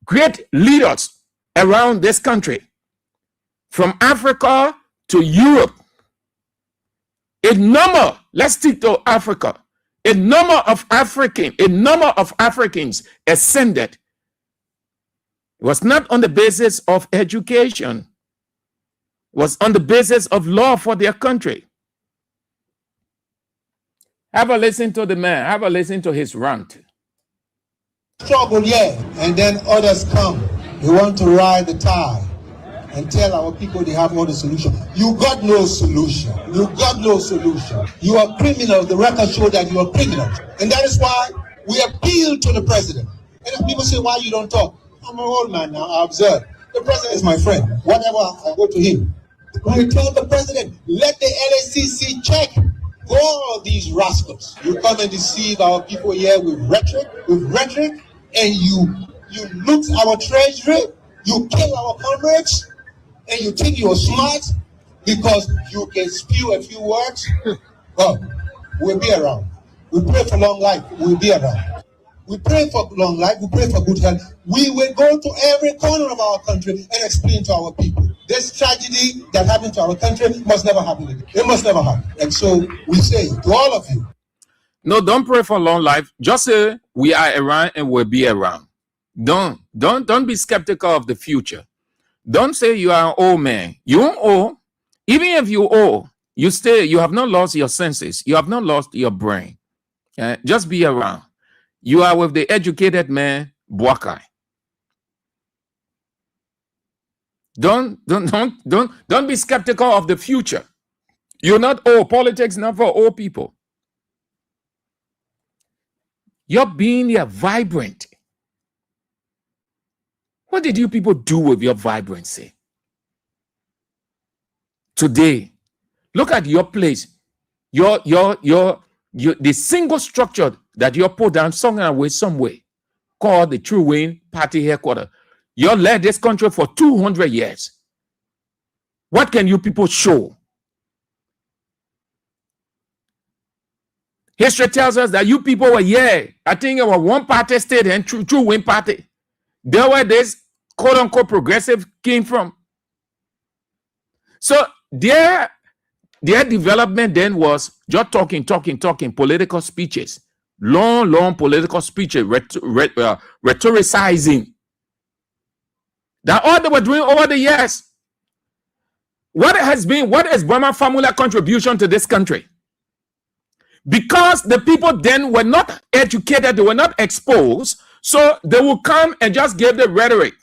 great leaders around this country, from Africa to Europe. A number, let's stick to Africa. A number of Africans ascended. It was not on the basis of education. It was on the basis of love for their country. Have a listen to the man. Have a listen to his rant. Struggle, yeah, and then others come. They want to ride the tide and tell our people they have all the solution. You got no solution. You got no solution. You are criminals. The record shows that you are criminals. And that is why we appeal to the president. And if people say, why you don't talk? I'm an old man now, I observe. The president is my friend. Whatever, I go to him. I tell the president, let the LACC check all these rascals. You come and deceive our people here with rhetoric, and you loot our treasury, you kill our comrades, and you think you're smart because you can spew a few words. Well, we'll be around. We pray for long life, we'll be around. We pray for long life, we pray for good health. We will go to every corner of our country and explain to our people. This tragedy that happened to our country must never happen again. It must never happen. And so we say to all of you. No, don't pray for long life. Just say we are around and we'll be around. Don't be skeptical of the future. Don't say you are an old man. You don't owe. Even if you owe, you have not lost your senses. You have not lost your brain. Just be around. You are with the educated man, Boakai. Don't be skeptical of the future. You're not old. Politics not for old people. You're being here vibrant. What did you people do with your vibrancy? Today, look at your place. The single structure that you put down somewhere called the True Win Party headquarters. You led this country for 200 years. What can you people show? History tells us that you people were here. I think it was one party state and True Win Party. There where this quote-unquote progressive came from. So their development then was just talking, political speeches, long political speeches, rhetoricizing. That's all they were doing over the years. What is Burma Formula contribution to this country? Because the people then were not educated, they were not exposed, so they will come and just give the rhetoric,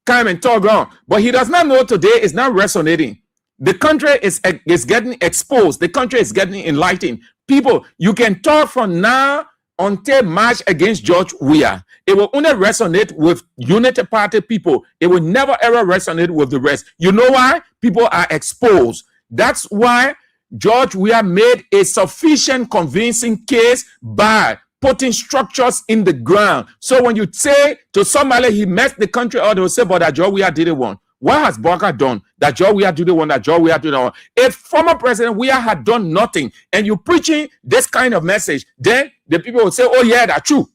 come and talk on. But he does not know today is not resonating. The country is getting exposed. The country is getting enlightened. People, you can talk from now until March against George Weah. It will only resonate with Unity Party people. It will never ever resonate with the rest. You know why? People are exposed. That's why George Weah made a sufficient convincing case by putting structures in the ground. So when you say to somebody he messed the country up, they will say, but that George Weah did it one. What has Boakai done that George Weah did the one, that George Weah did the one? If former President Weah had done nothing and you preaching this kind of message, then the people will say, oh yeah, that's true.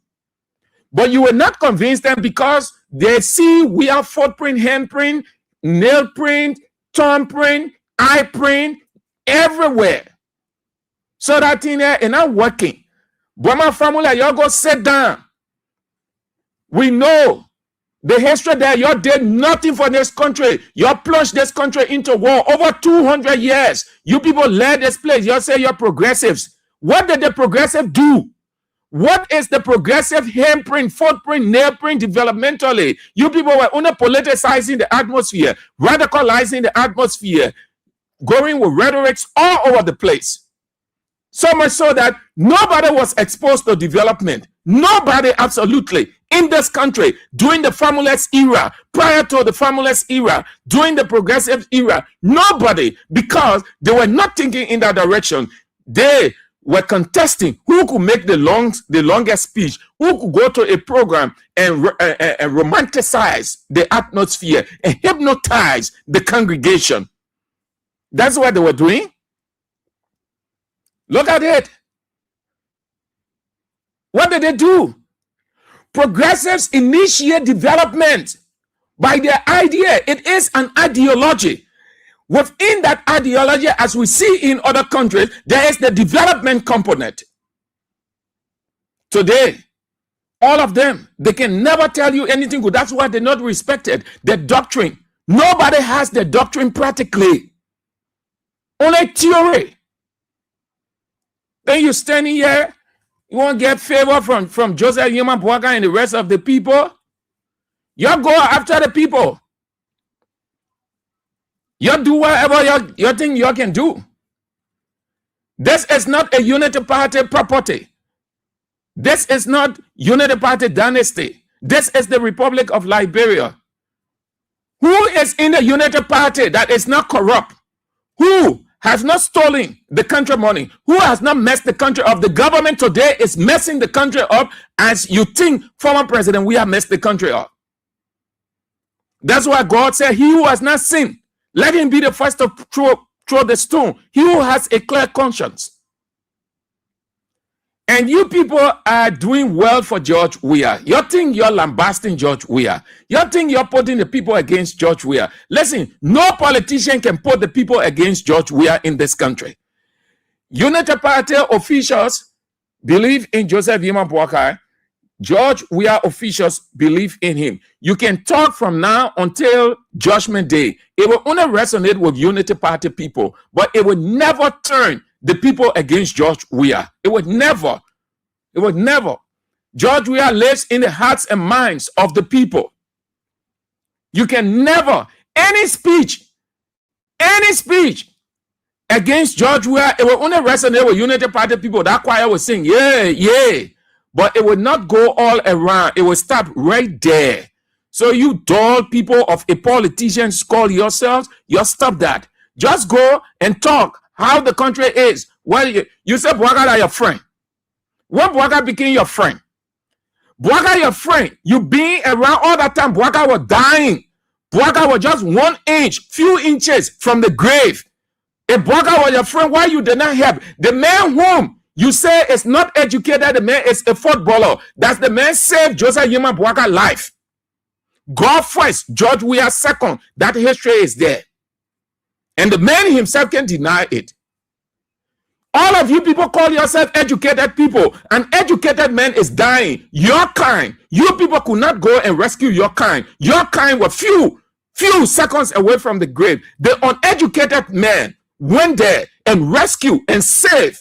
But you will not convince them because they see Weah footprint, handprint, nail print, thumb print, eye print, everywhere. So that thing there is not working. Burma Formula, y'all go sit down. We know the history there. You did nothing for this country. You plunged this country into war over 200 years. You people led this place. You say you're progressives. What did the progressive do? What is the progressive handprint, footprint, nail print developmentally? You people were only politicizing the atmosphere, radicalizing the atmosphere, going with rhetorics all over the place. So much so that nobody was exposed to development. Nobody, absolutely, in this country during the formulist era, prior to the formulist era, during the progressive era, nobody, because they were not thinking in that direction. They were contesting who could make the longest speech, who could go to a program and romanticize the atmosphere and hypnotize the congregation. That's what they were doing. Look at it. What did they do? Progressives initiate development by their idea. It is an ideology. Within that ideology, as we see in other countries, there is the development component. Today, all of them, they can never tell you anything good. That's why they're not respected. The doctrine. Nobody has the doctrine practically. Only theory. Then you're standing here, you won't get favor from Joseph Yuma Boakai and the rest of the people. You go after the people. You do whatever you think you can do. This is not a Unity Party property. This is not Unity Party dynasty. This is the Republic of Liberia. Who is in the Unity Party that is not corrupt? Who has not stolen the country money? Who has not messed the country up? The government today is messing the country up as you think former President Weah messed the country up. That's why God said, he who has not sinned, let him be the first to throw the stone. He who has a clear conscience. And you people are doing well for George Weah. You think you're lambasting George Weah. You think you're putting the people against George Weah. Listen, no politician can put the people against George Weah in this country. Unity Party officials believe in Joseph Yuma Boakai. George Weah officials believe in him. You can talk from now until Judgment Day. It will only resonate with Unity Party people, but it will never turn the people against George Weah. It would never. It would never. George Weah lives in the hearts and minds of the people. You can never, any speech against George Weah, it will only resonate with Unity Party people. That choir will sing, yeah, yeah. But it will not go all around. It will stop right there. So you dull people of a politicians call yourselves, you stop that. Just go and talk how the country is. Well, you say Bouaga is your friend. When Bouaga became your friend, Bouaga your friend, you being around all that time, Bouaga was dying. Bouaga was just 1 inch, few inches from the grave. If Bouaga was your friend, why you did not help? The man whom you say is not educated, the man is a footballer. That's the man saved Joseph Yuma Bouaga's life. God first, George Weah second. That history is there. And the man himself can deny it. All of you people call yourself educated people. An educated man is dying. Your kind. You people could not go and rescue your kind. Your kind were few seconds away from the grave. The uneducated man went there and rescued and saved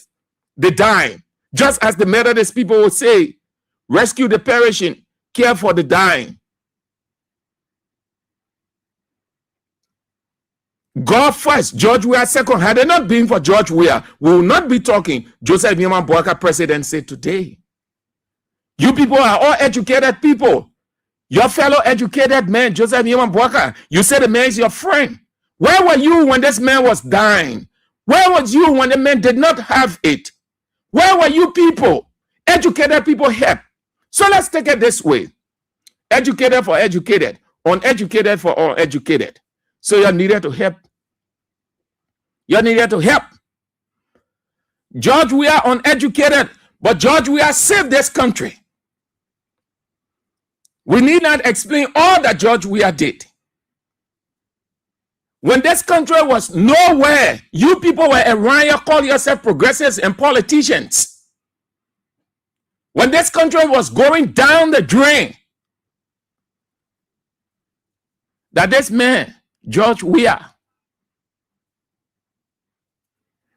the dying. Just as the Methodist people would say, rescue the perishing, care for the dying. God first, George Weah second. Had it not been for George Weah, we will not be talking Joseph Yuma Bouaga presidency today. You people are all educated people. Your fellow educated man, Joseph Yuma Bouaga, you said the man is your friend. Where were you when this man was dying? Where was you when the man did not have it? Where were you people? Educated people help. So let's take it this way. Educated for educated, uneducated for uneducated. So you needed to help. You needed to help. George Weah uneducated, but George Weah saved this country. We need not explain all that George Weah did. When this country was nowhere, you people were around here, call yourself progressives and politicians. When this country was going down the drain, that this man, George Weah,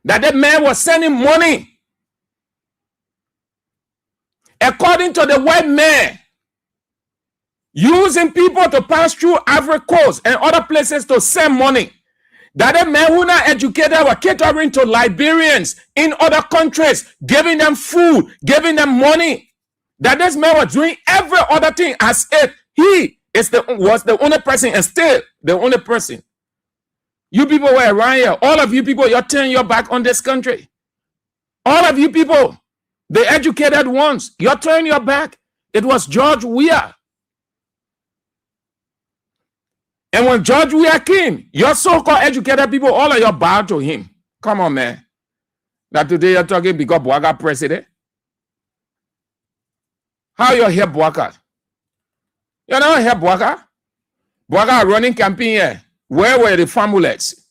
that man was sending money according to the white man, using people to pass through Ivory Coast and other places to send money. That man who not educated were catering to Liberians in other countries, giving them food, giving them money. That this man was doing every other thing as if he was the only person and still the only person. You people were around here. All of you people, you're turning your back on this country. All of you people, the educated ones, you're turning your back. It was George Weah. And when George Weah came, your so-called educated people, all of you bowed to him. Come on, man. Now today you're talking because Bouaga president. How you help Bouaga? You know help Bouaga? Bouaga running campaign here. Where were the families?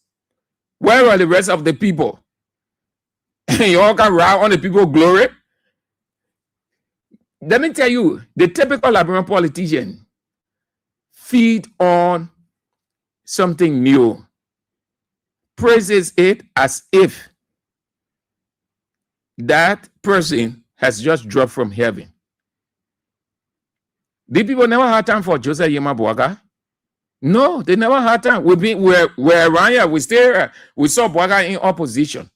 Where were the rest of the people? You all can ride on the people's glory. Let me tell you, the typical Liberian politician feed on something new, praises it as if that person has just dropped from heaven. The people never had time for Joseph Yuma Bouaga. No, they never had time. We're around here. We saw Bouaga in opposition.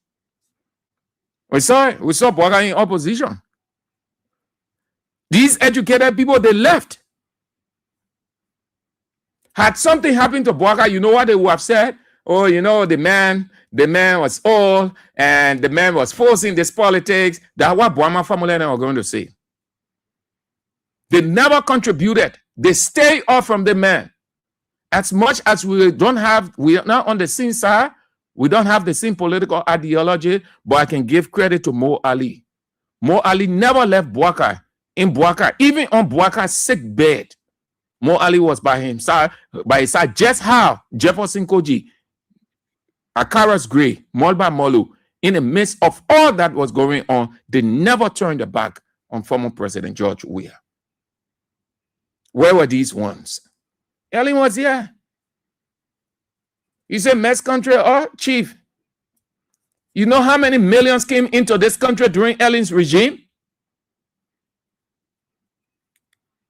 We saw Bouaga in opposition. These educated people, they left. Had something happened to Bouaga, you know what they would have said? Oh, you know, the man was old and the man was forcing this politics. That's what Bouaga family were going to say. They never contributed. They stay off from the man. As much as we are not on the same side, we don't have the same political ideology, but I can give credit to Mo Ali. Mo Ali never left Bouaga. In Bouaga, even on Bouaga's sick bed, Mo Ali was by his side, just how Jefferson Koji, Akaras Gray, Molba Molu, in the midst of all that was going on, they never turned their back on former President George Weah. Where were these ones? Ellen was here. You say mess country or chief? You know how many millions came into this country during Ellen's regime?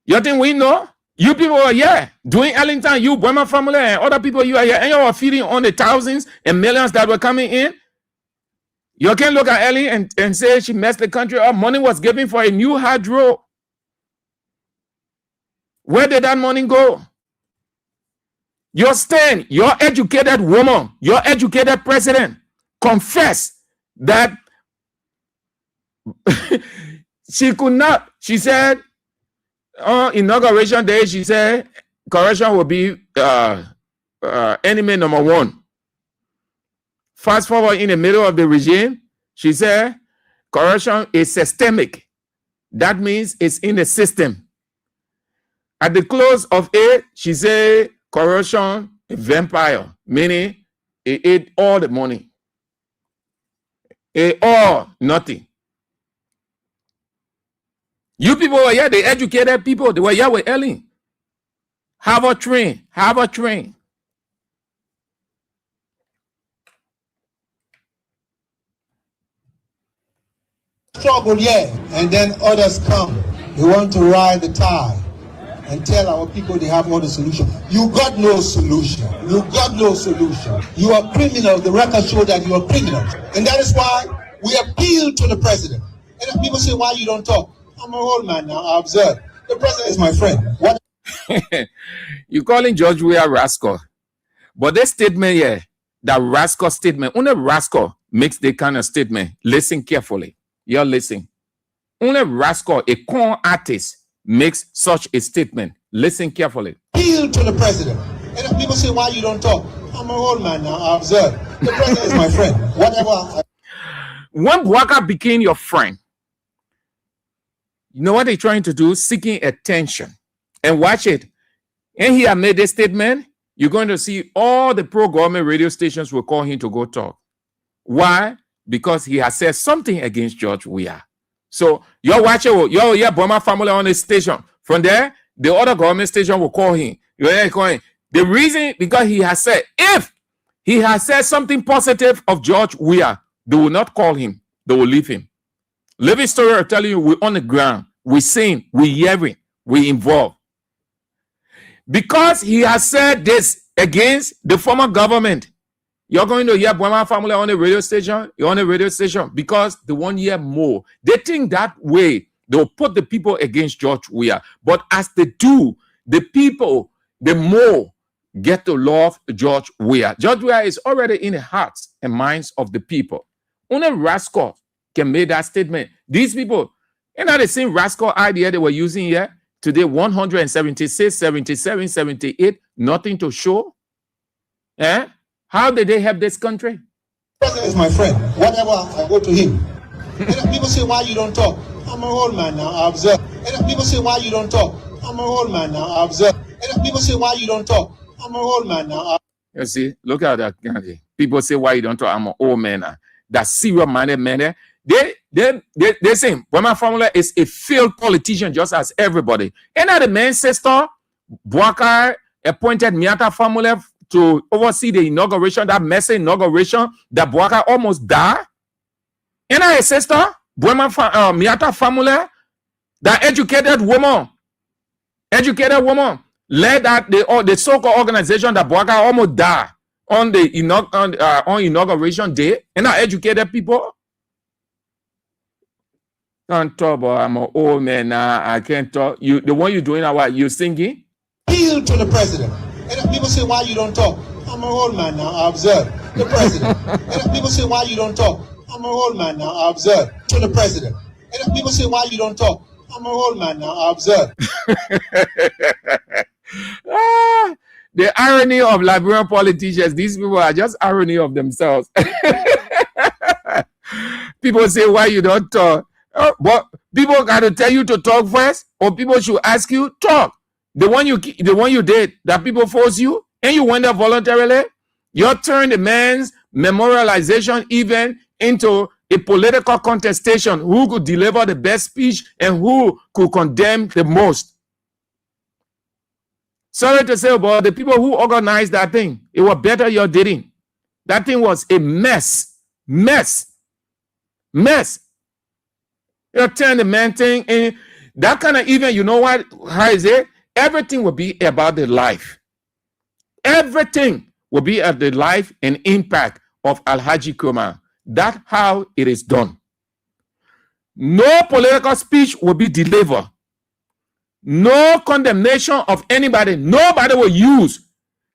You think we know? You people are here during Ellen time. You, Weah family, and other people, you are here, and you are feeding on the thousands and millions that were coming in. You can look at Ellen and say she messed the country up. Money was given for a new hydro. Where did that money go? Your stand, your educated woman, your educated president, confess that she could not. She said on inauguration day, she said corruption will be enemy number one. Fast forward in the middle of the regime, she said corruption is systemic. That means it's in the system. At the close of it, she said corruption, a vampire, meaning it ate all the money. It all nothing. You people were here, the educated people, they were here with Ellen. Harvard train. Struggle, yeah, and then others come. They want to ride the tide and tell our people they have all the solution. You got no solution. You got no solution. You are criminals. The records show that you are criminals. And that is why we appeal to the president. And if people say, why you don't talk? I'm an old man now. I observe. The president is my friend. What? You calling George Weah rascal. But this statement here, that rascal statement, only rascal makes the kind of statement. Listen carefully. You're listening. Only rascal, a con artist, makes such a statement. Listen carefully. Appeal to the president. And if people say, why you don't talk? I'm an old man now. I observe. The president is my friend. Whatever. When Bwaka became your friend, you know what they're trying to do? Seeking attention. And watch it. And he had made this statement. You're going to see all the pro-government radio stations will call him to go talk. Why? Because he has said something against George Weah. So you're watching, you're Weah family on the station. From there, the other government station will call him. You're calling. The reason, because he has said, if he has said something positive of George Weah, they will not call him. They will leave him. Living story, I'm telling you, we're on the ground. We're seeing, we're hearing, we're involved. Because he has said this against the former government, you're going to hear Weah family on the radio station. You're on the radio station because they want to hear more. They think that way they'll put the people against George Weah. But as they do, the people, the more get to love George Weah. George Weah is already in the hearts and minds of the people. Only rascal can make that statement. These people, you know, the same rascal idea they were using here today, 176, 77, 78, nothing to show. Eh? How did they help this country? The president is my friend. Whatever, I go to him. And if people say, why you don't talk? I'm an old man now. I observe. And if people say, why you don't talk? I'm an old man now. I observe. And if people say, why you don't talk? I'm an old man now. You see, look at that. People say, why you don't talk? I'm an old man now. That serious-minded man. They say, Weah family is a failed politician just as everybody. And the main sister, Bwaka appointed Miata family to oversee the inauguration, that messy inauguration that Bwaka almost died. And a sister, Miata family, that educated woman, led that the so-called organization that Bwaka almost died on the on inauguration day. And our educated people. Can't talk, but I'm an old man now. I can't talk. You, the one you're doing now, what you singing? Appeal to the president. And if people say, why you don't talk? I'm an old man now. I observe. The president. And if people say, why you don't talk? I'm an old man now. I observe. To the president. And if people say, why you don't talk? I'm an old man now. I observe. The irony of Liberian politicians. These people are just irony of themselves. People say, why you don't talk? But people got to tell you to talk first, or people should ask you talk. The one you did that people force you, and you went there voluntarily. You turned the man's memorialization event into a political contestation. Who could deliver the best speech and who could condemn the most? Sorry to say, but the people who organized that thing, it was better you didn't. That thing was a mess. Mess. You turn the man thing in. That kind of event, you know what? How is it? Everything will be about the life. Everything will be at the life and impact of Alhaji Kurma. That's how it is done. No political speech will be delivered. No condemnation of anybody. Nobody will use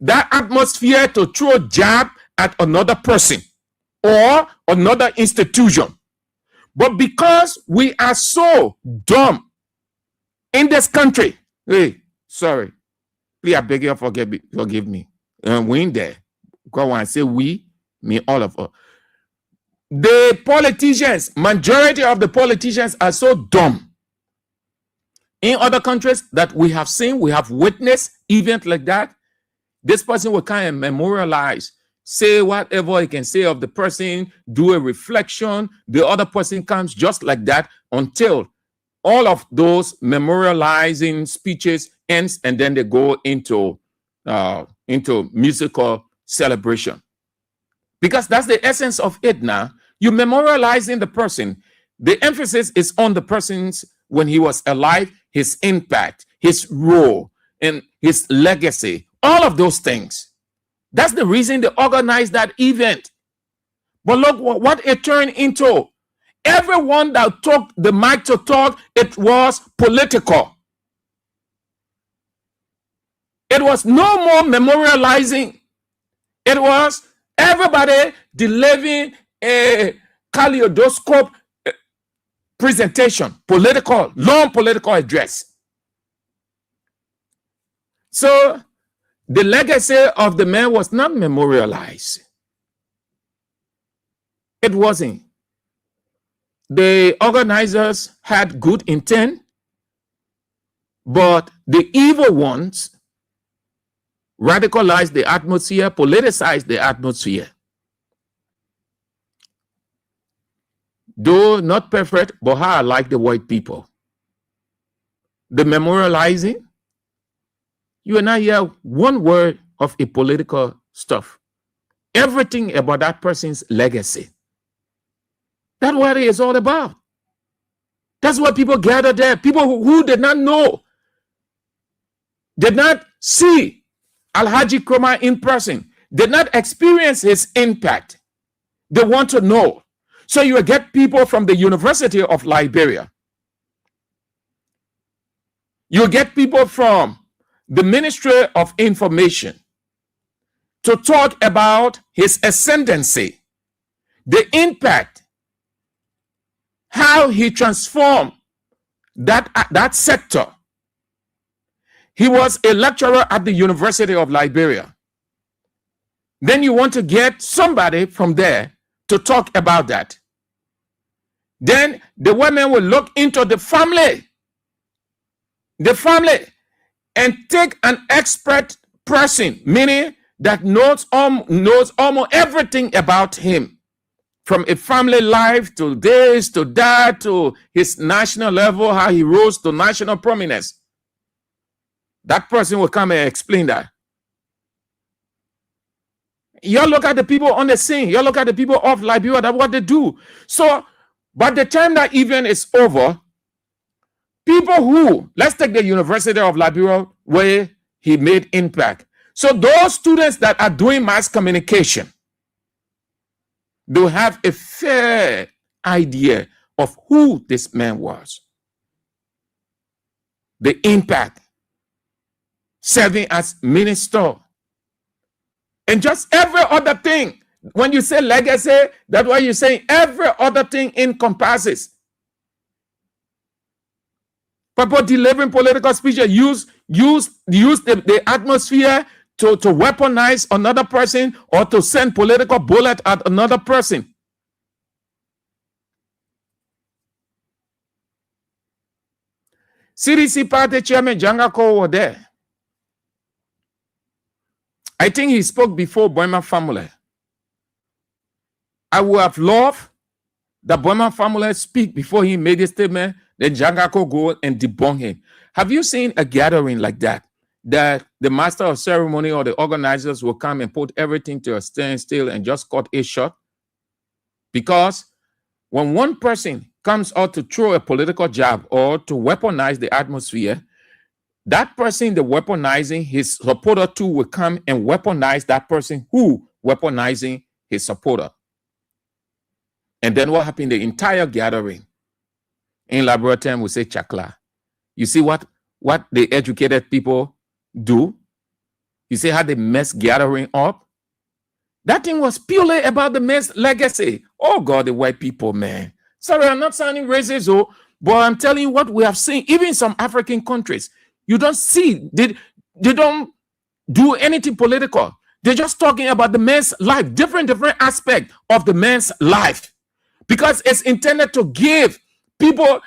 that atmosphere to throw a jab at another person or another institution. But because we are so dumb in this country, hey, sorry, please, I beg you, forgive me. And we in there, go on and say we, me, all of us. The politicians, majority of the politicians are so dumb. In other countries that we have seen, we have witnessed events like that. This person will kind of memorialize, say whatever he can say of the person, do a reflection. The other person comes just like that until all of those memorializing speeches ends, and then they go into musical celebration. Because that's the essence of it now. You memorializing the person. The emphasis is on the person's when he was alive, his impact, his role, and his legacy, all of those things. That's the reason they organized that event. But look what it turned into. Everyone that took the mic to talk, it was political. It was no more memorializing. It was everybody delivering a kaleidoscope presentation, long political address. So the legacy of the man was not memorialized. It wasn't. The organizers had good intent, but the evil ones radicalized the atmosphere, politicized the atmosphere. Though not perfect, but how I like the white people. The memorializing, you will not hear one word of a political stuff. Everything about that person's legacy. That's what it is all about. That's what people gather there. People who did not know, did not see Alhaji Kurma in person, did not experience his impact. They want to know. So you will get people from the University of Liberia. You get people from the Ministry of Information to talk about his ascendancy, the impact, how he transformed that sector. He was a lecturer at the University of Liberia. Then you want to get somebody from there to talk about that. Then the women will look into the family, and take an expert person, meaning that knows almost everything about him, from a family life to this, to that, to his national level, how he rose to national prominence. That person will come and explain that. You look at the people on the scene. You look at the people of Liberia, that's what they do. So by the time that event is over, people who, let's take the University of Liberia where he made impact. So those students that are doing mass communication, they'll have a fair idea of who this man was. The impact, serving as minister, and just every other thing. When you say legacy, that's what you're saying. Every other thing encompasses. People delivering political speeches use the atmosphere to weaponize another person or to send political bullet at another person. CDC party chairman Jangako was there. I think he spoke before Boima family. I would have loved the Boima family speak before he made a statement, then Jangako go and debunk him. Have you seen a gathering like that? that the master of ceremony or the organizers will come and put everything to a standstill and just cut it short? Because when one person comes out to throw a political jab or to weaponize the atmosphere, that person, the weaponizing, his supporter too will come and weaponize that person who weaponizing his supporter. And then what happened? The entire gathering in laboratory will say chakla. You see what the educated people do? You see how they mess gathering up? That thing was purely about the man's legacy. Oh God, the white people, man. Sorry, I'm not sounding racist, but I'm telling you what we have seen, even in some African countries. You don't see, they don't do anything political. They're just talking about the man's life, different aspect of the man's life, because it's intended to give people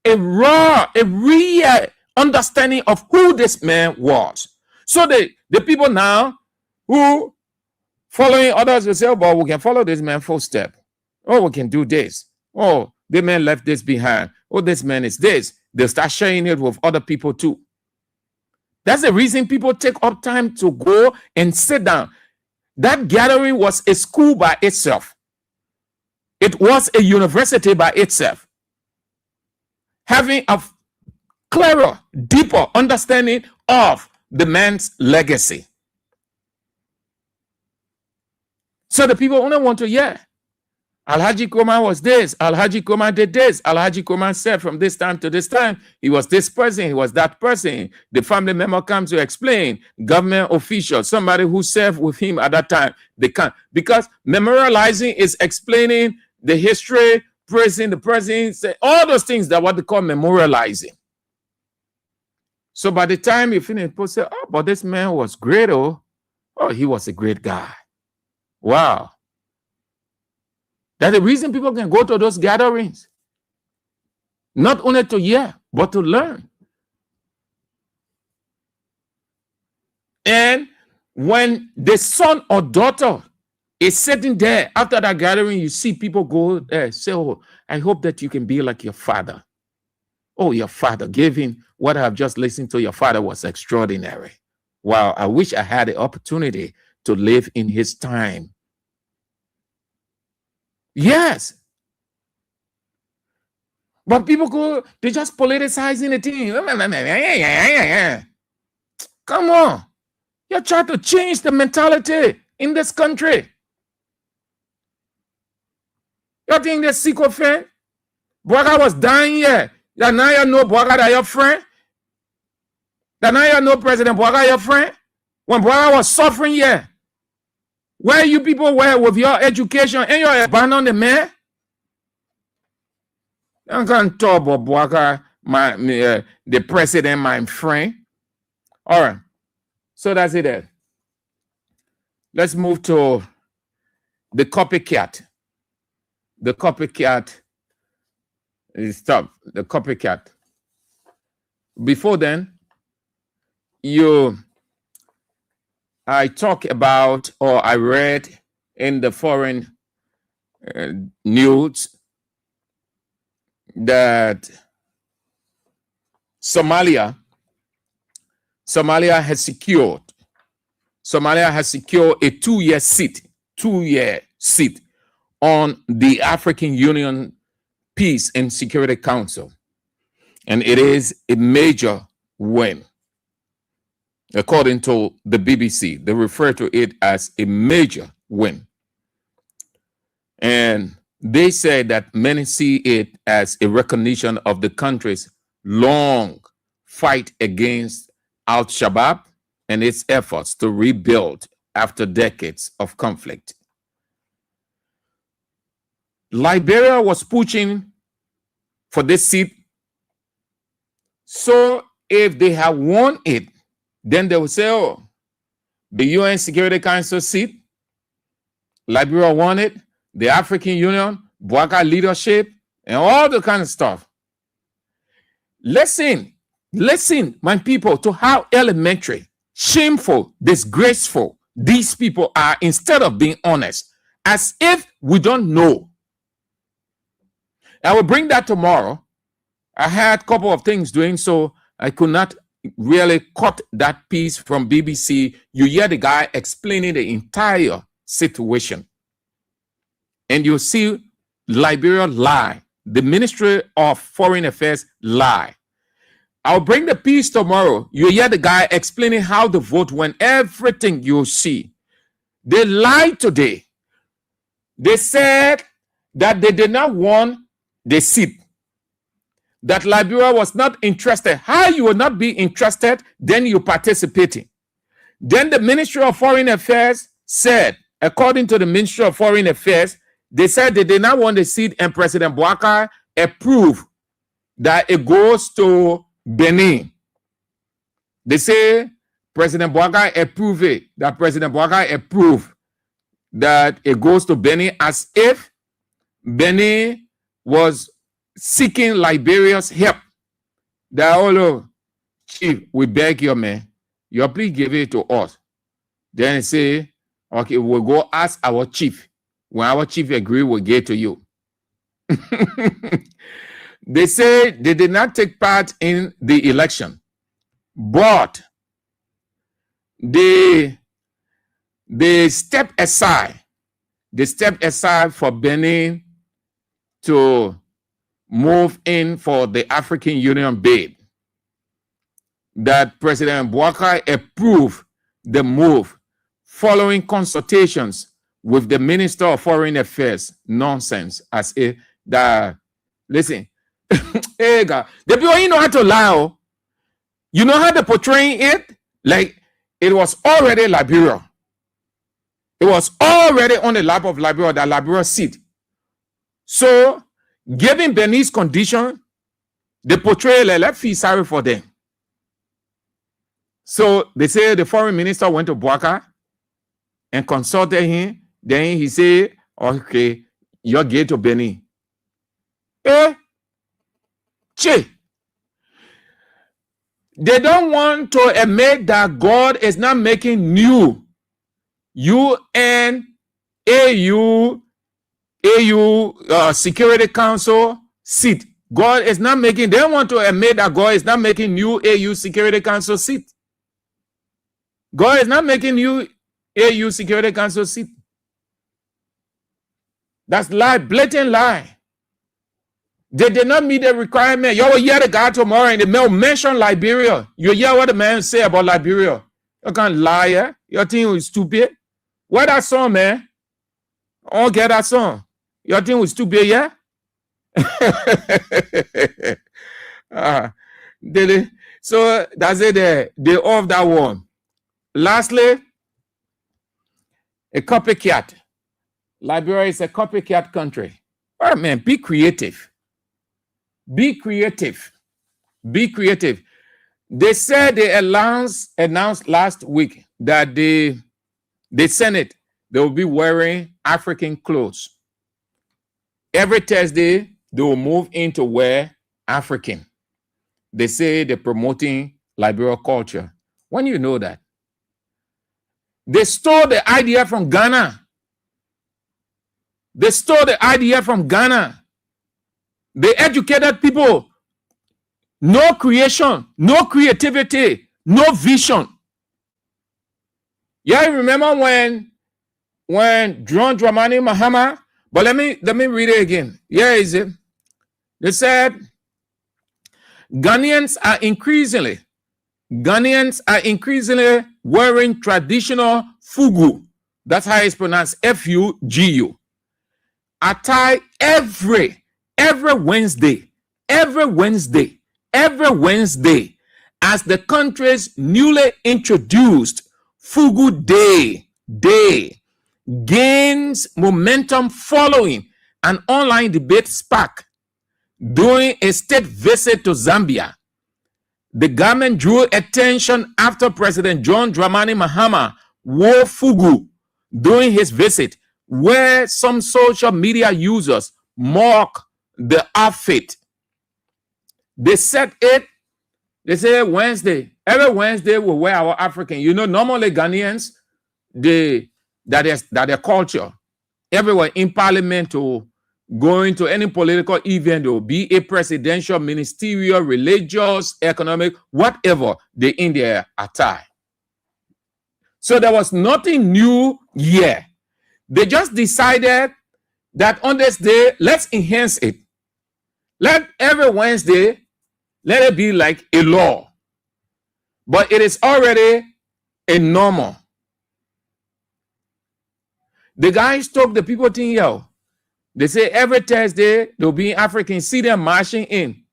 a real understanding of who this man was. So the people now who following others will say, oh, but we can follow this man full step. Oh, we can do this. Oh, the man left this behind. Oh, this man is this. They'll start sharing it with other people too. That's the reason people take up time to go and sit down. That gathering was a school by itself. It was a university by itself. Having a clearer, deeper understanding of the man's legacy. So the people only want to hear, Alhaji Kuma was this, Alhaji Kuma did this, Alhaji Kuma said from this time to this time, he was this person, he was that person. The family member comes to explain, government official, somebody who served with him at that time, they can't. Because memorializing is explaining the history, praising the president, all those things that what they call memorializing. So by the time you finish, people say, oh, but this man was great, oh, he was a great guy. Wow. That's the reason people can go to those gatherings. Not only to hear, but to learn. And when the son or daughter is sitting there after that gathering, you see people go there, say, oh, I hope that you can be like your father. Oh, your father gave him what I've just listened to. Your father was extraordinary. Wow, I wish I had the opportunity to live in his time. Yes. But people go, they just politicizing the thing. Come on. You're trying to change the mentality in this country. You think the secret friend? Bwaga was dying here. That now you know Bwaga that your friend? That now you know President Bwaga your friend? When Bwaga was suffering here, where you people were with your education and your abandon the man? I'm going to talk about Bwaga, the president, my friend. All right. So that's it there. Let's move to the copycat. The copycat is stop. The copycat. Before then, I talk about, or I read in the foreign news that Somalia has secured a 2-year seat on the African Union Peace and Security Council. And it is a major win. According to the BBC, they refer to it as a major win. And they say that many see it as a recognition of the country's long fight against Al-Shabaab and its efforts to rebuild after decades of conflict. Liberia was pushing for this seat. So if they have won it, then they will say, oh, the UN Security Council seat, Liberia won it, the African Union, Bwaga leadership, and all the kind of stuff. Listen, my people, to how elementary, shameful, disgraceful these people are, instead of being honest, as if we don't know. I will bring that tomorrow. I had a couple of things doing, so I could not really cut that piece from BBC, you hear the guy explaining the entire situation. And you see Liberia lie. The Ministry of Foreign Affairs lie. I'll bring the piece tomorrow. You hear the guy explaining how the vote went, everything you see. They lied today. They said that they did not want the seat, that Liberia was not interested. How you will not be interested, then you participating. Then the Ministry of Foreign Affairs said, according to the Ministry of Foreign Affairs, they said they did not want the seat, and President Bouaka approved that it goes to Benin. They say President Bouaka approved it, that President Bouaka approved that it goes to Benin, as if Benin was seeking Liberia's help. That, oh, chief, we beg you, man, you please give it to us. Then they say, okay, we'll go ask our chief. When our chief agree, we'll get to you. They say they did not take part in the election, but they stepped aside. They stepped aside for Benin to move in for the African Union bid. That President Bouaka approved the move following consultations with the Minister of Foreign Affairs. Nonsense. As a that listen, hey God, the people, you know how to lie. You know how to portray it like it was already Liberia. It was already on the lap of Liberia, that Liberia seat. So, given Benin's condition, they portray let's feel sorry for them. So they say the foreign minister went to Bouaka and consulted him. Then he said, okay, you're going to Benin. Che. They don't want to admit that God is not making new UN, AU, Security Council seat. God is not making, they don't want to admit that God is not making new AU Security Council seat. God is not making new AU Security Council seat. That's lie, blatant lie. They did not meet the requirement. You will hear the guy tomorrow and the man mention Liberia. You hear what the man say about Liberia. You can't lie, yeah? Your thing is stupid. Where that song, man? I don't get that song. Your thing was stupid, yeah? So that's it. They off that one. Lastly, a copycat. Liberia is a copycat country. All right, man, be creative. Be creative. Be creative. They said they announced last week that the Senate, they will be wearing African clothes. Every Thursday, they will move in to wear African. They say they're promoting Liberia culture. When you know that? They stole the idea from Ghana. They stole the idea from Ghana. They educated people. No creation, no creativity, no vision. Yeah, you remember when John Dramani Mahama, but let me read it again. Yeah, is it? They said Ghanaians are increasingly wearing traditional fugu. That's how it's pronounced, F-U-G-U. Attire every Wednesday, as the country's newly introduced Fugu Day gains momentum following an online debate spark. During a state visit to Zambia, the government drew attention after President John Dramani Mahama wore Fugu during his visit, where some social media users mock the outfit. They said it. They say Wednesday. Every Wednesday we wear our African. You know, normally Ghanaians, that is their culture. Everywhere in parliament, going to any political event, or be a presidential, ministerial, religious, economic, whatever, they in their attire. So there was nothing new here. They just decided that on this day, let's enhance it. Let every Wednesday, let it be like a law. But it is already a normal. The guys took the people thing here. They say every Thursday, they'll be African, see them marching in.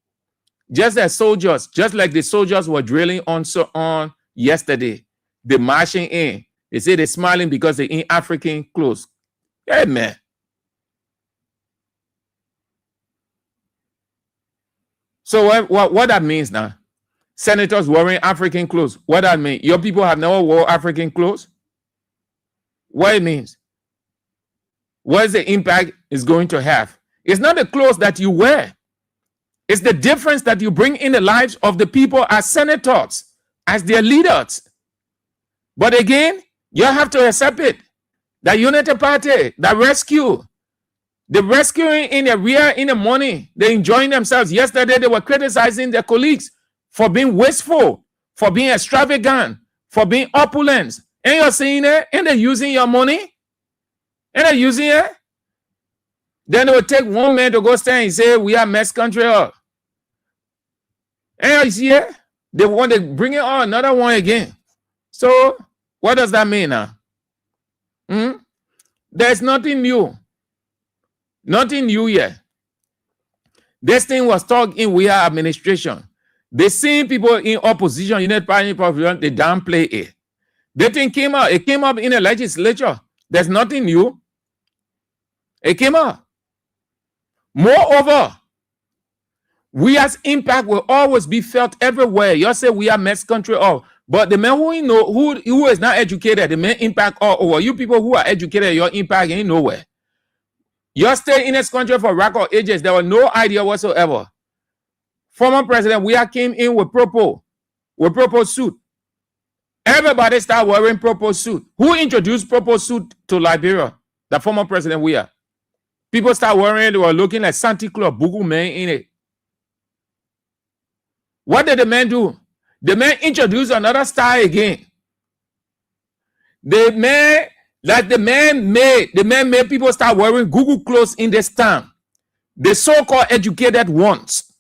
Just as soldiers, just like the soldiers were drilling on yesterday. They're marching in. They say they're smiling because they're in African clothes. Hey, man. So what that means now? Senators wearing African clothes. What that mean? Your people have never wore African clothes? What it means? What is the impact it's going to have? It's not the clothes that you wear. It's the difference that you bring in the lives of the people as senators, as their leaders. But again, you have to accept it. The Unity Party, the rescue, the rescuing in the rear in the morning, they're enjoying themselves. Yesterday, they were criticizing their colleagues for being wasteful, for being extravagant, for being opulent. And you're seeing it, and they're using your money, and they're using it. Then they will take one man to go stand and say, we are mess country up. And you see it, they want to bring it on another one again. So what does that mean now? There's nothing new. Nothing new yet. This thing was talked in Weah administration. The same people in opposition, United Party, they downplay it. The thing came out. It came up in the legislature. There's nothing new. It came out. Moreover, Weah's impact will always be felt everywhere. You say we are mess country all, but the man who is not educated, the main impact all over. You people who are educated, your impact ain't nowhere. You stay in this country for record ages. There was no idea whatsoever. Former President Weah came in with purple suit. Everybody started wearing purple suit. Who introduced purple suit to Liberia? The former President Weah. People start wearing it. They were looking like Santa Claus, Bugu man in it. What did the man do? The man introduced another style again. The man made people start wearing Google clothes in this town. The so-called educated ones.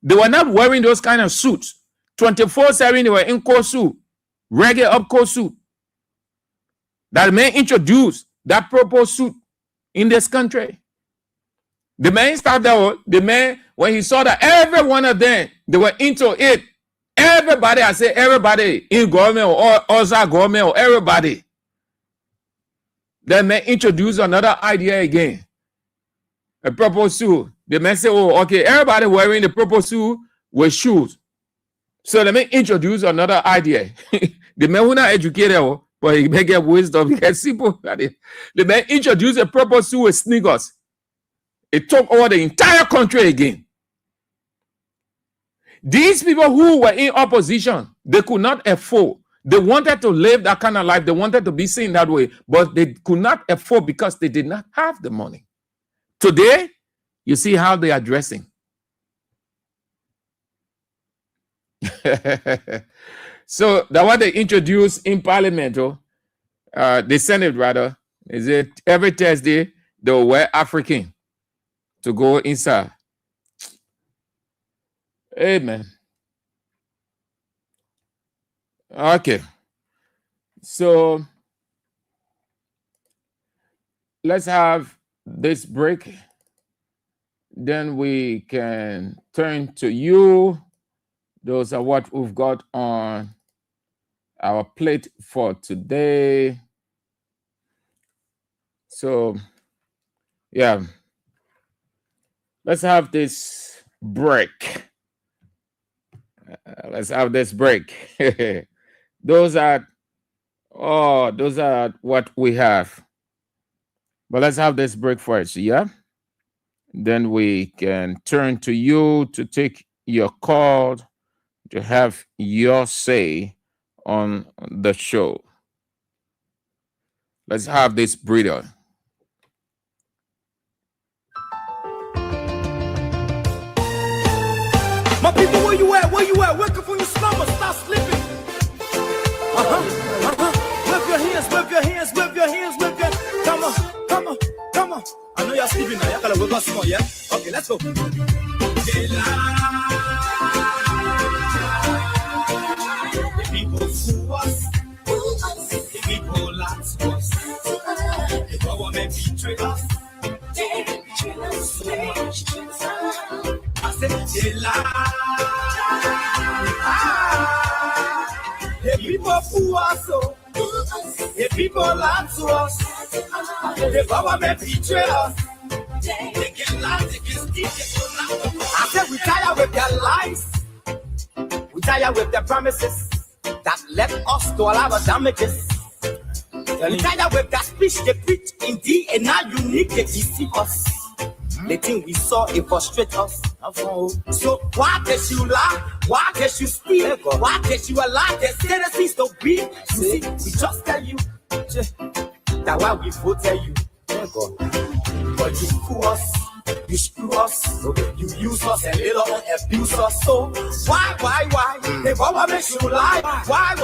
They were not wearing those kind of suits. 24/7 they were in coat suit, reggae up coat suit. That man introduced that purple suit in this country. The man started, the man, when he saw that every one of them, they were into it. Everybody, I say everybody in government or outside government or everybody. The man introduced another idea again. A purple suit. The man said, oh, okay, everybody wearing the purple suit with shoes. So the man introduced another idea. The man who not educated, but he may get wisdom, he get simple. The man introduced a purple suit with sneakers. It took over the entire country again. These people who were in opposition, they could not afford. They wanted to live that kind of life. They wanted to be seen that way, but they could not afford because they did not have the money. Today, you see how they are dressing. So that what they introduced in Parliament, the Senate rather, is it every Thursday they will wear African to go inside. Amen. Okay. So let's have this break. Then we can turn to you. Those are what we've got on our plate for today. So, yeah. Let's have this break. Let's have this break. Those are what we have. But let's have this break first, yeah? Then we can turn to you to take your call, to have your say on the show. Let's have this breather. Where you at? Where you at? Wake up from your slumber. Stop sleeping. Whip your hands, whip your hands, whip your hands, whip your. Come on, come on, come on. I know y'all sleeping now. Y'all gotta wake up small, yeah? Okay, let's go. The people fool us. The people lie to us. The government betray us. They betray us so much. I said they lie. The people fool us, so the people lie to us. The government betray us. They can lie, they can steal, they can lie. I said we tired with their lies. We tired with their promises that led us to all our damages. We tired with that speech they preach indeed and now unique they deceive us. The thing we saw it frustrate us. So why did you lie? Why did you steal? Why did you allow the citizens to be? You see, we just tell you that why we voted you. But you fool us, you screw us, you use us and later on abuse us. So why? The government should lie. Why?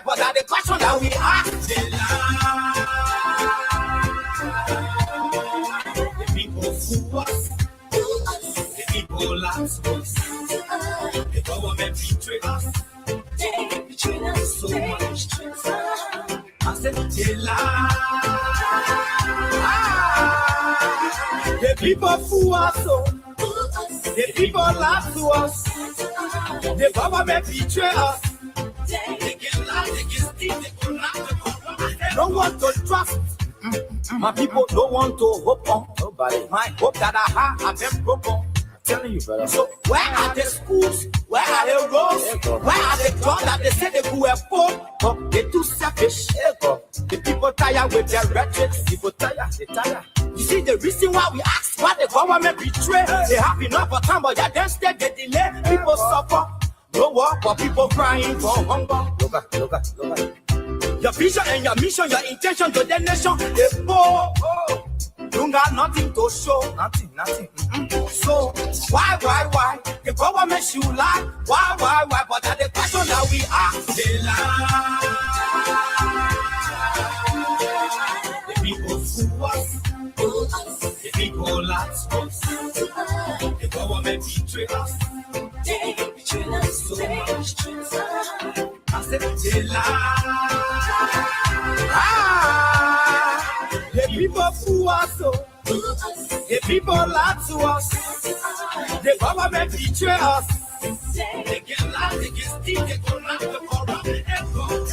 But that's the question that we ask. They lie. The people fool us. The people lie to us. The government betray us. They betray us so much. I said they lie. The people fool us, so the people lie to us. The government betray us. They can lie, they can steal, they can lie. Don't want to trust. My people don't want to hope on nobody. My hope that I have been broken. Telling you, brother. So where are the schools? Where are the roads? Where are the jobs that they say they could afford? But they too selfish. The people tired with their rhetoric. People tired, they tired. You see the reason why we ask why the government betray. They have enough of time, but they instead they delay. People suffer. No work, but people crying for hunger. Look at. Your vision and your mission, your intention to the nation, they poor. You got nothing to show. Nothing. So why? The government should lie. Why? But that's the question that we ask. They lie. The people fool us. The people lie to us. The government betray us. They betray us so much. I said they lie. The people fool us, so the people lie to us. The government betray us. They can lie, they can steal, they can lie, they can corrupt.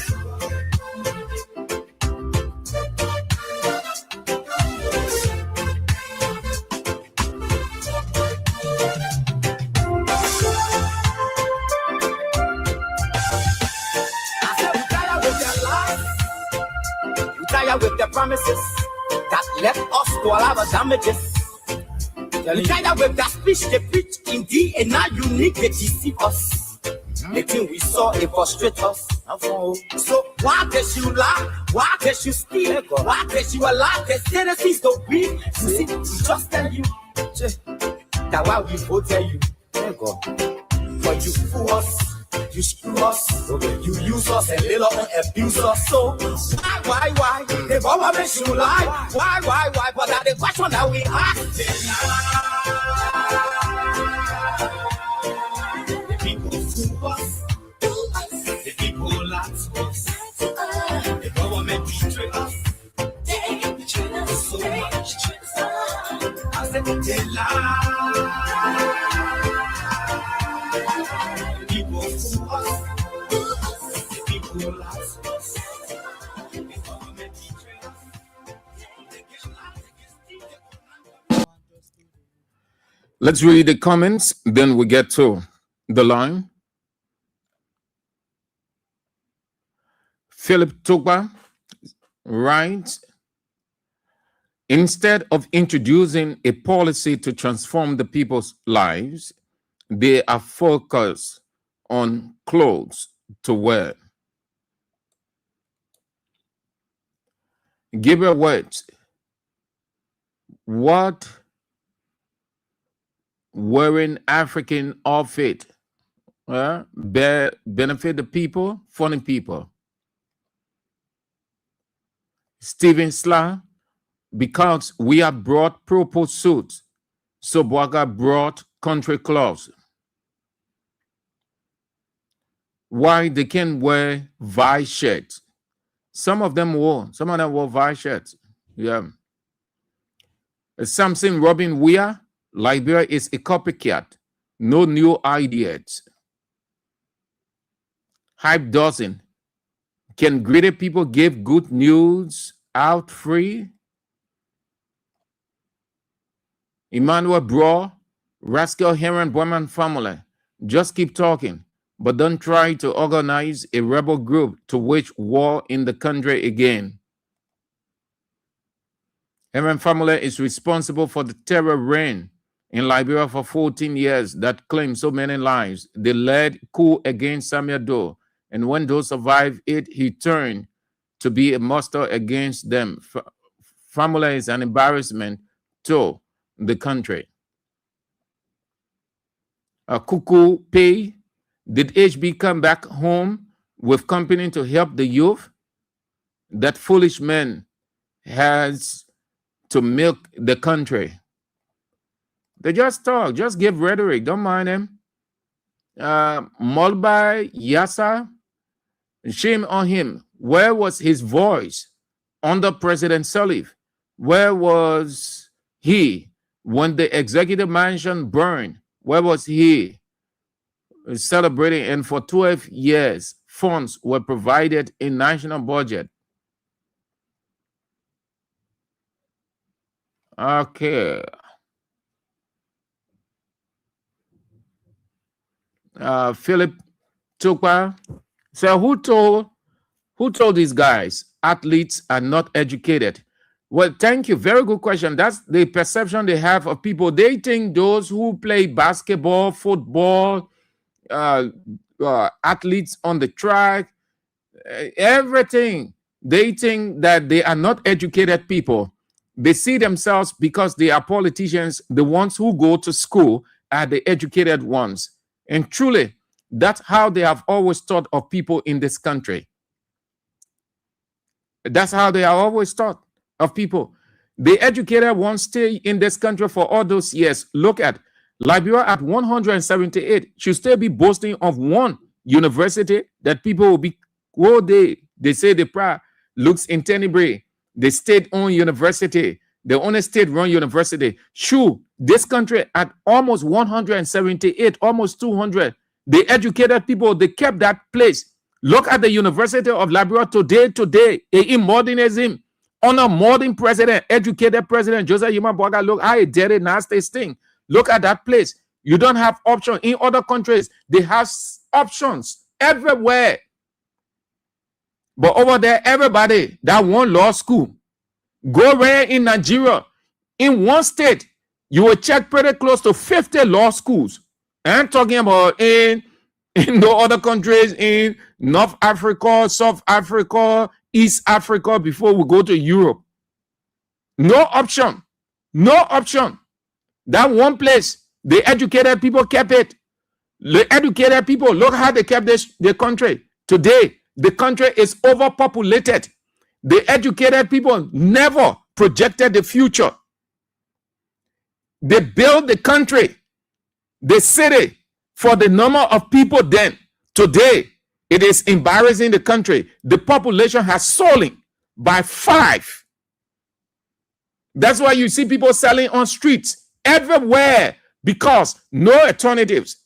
With the promises that left us to all our damages. We tired with that speech they preach indeed and now unique they deceive us. The thing we saw it frustrate us. So why did you lie? Why did you steal? Why did you allow the citizens to be? You see, we just tell you that why we voted you. But you fool us. You screw us, you use us and later on abuse us. So why? The government should lie. Why? But that's the question that we ask. The people fool us. The people lie to us. The government betray us. They betray us so much. I said they lie. Let's read the comments, then we get to the line. Philip Tugba writes, instead of introducing a policy to transform the people's lives, they are focused on clothes to wear. Gabriel words, what wearing African outfit benefit the people, funny people. Stephen Sla, because we have brought purple suits, so Boaga brought country clubs. Why they can wear vice shirts? Some of them wore vice shirts. Yeah. Something Robin Weah, Liberia is a copycat. No new ideas. Hype dozen. Can greedy people give good news out free? Emmanuel Bro, Rascal Heron Boyman family. Just keep talking, but don't try to organize a rebel group to wage war in the country again. Heron family is responsible for the terror reign in Liberia for 14 years that claimed so many lives. They led coup against Samuel Doe, and when Doe survived it, he turned to be a monster against them. Family is an embarrassment to the country. Cuckoo Pay, did HB come back home with company to help the youth? That foolish man has to milk the country. They just talk, just give rhetoric, don't mind him. Molbai Yasa, shame on him. Where was his voice under President Salif? Where was he when the executive mansion burned? Where was he celebrating? And for 12 years, funds were provided in national budget. Okay. Philip Tukwa. So who told these guys athletes are not educated? Well, thank you. Very good question. That's the perception they have of people. They think those who play basketball, football, athletes on the track, everything, they think that they are not educated people. They see themselves, because they are politicians, the ones who go to school are the educated ones. And truly, that's how they have always thought of people in this country. That's how they are always thought of people. The educated ones stay in this country for all those years. Look at Liberia at 178 should still be boasting of one university that people will be, they say the pride looks in Tenebrae, the state-owned university, the only state-run university. Sure, this country at almost 178, almost 200, the educated people, they kept that place. Look at the University of Liberia today, in modernism, on a modern president, educated president, Joseph Yuma Boaga. Look how a dirty, nasty thing. Look at that place. You don't have options. In other countries, they have options everywhere. But over there, everybody that want law school, go where in Nigeria, in one state, you will check pretty close to 50 law schools. I'm talking about in no other countries, in North Africa, South Africa, East Africa, before we go to Europe. No option. No option. That one place, the educated people kept it. The educated people, look how they kept the country. Today, the country is overpopulated. The educated people never projected the future. They built the country, the city, for the number of people then. Today, it is embarrassing the country. The population has fallen by 5. That's why you see people selling on streets everywhere, because no alternatives.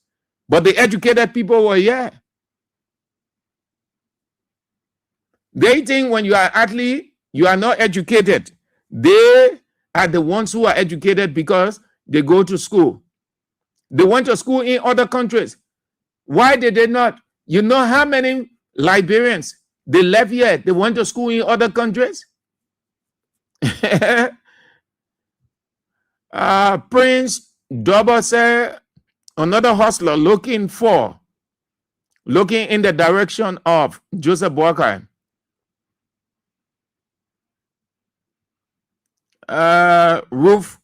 But the educated people were here. They think when you are athlete, you are not educated. They are the ones who are educated because they go to school. They went to school in other countries. Why did they not? You know how many Liberians they left here? They went to school in other countries. Prince Double said another hustler looking in the direction of Joseph Boakai. Ruth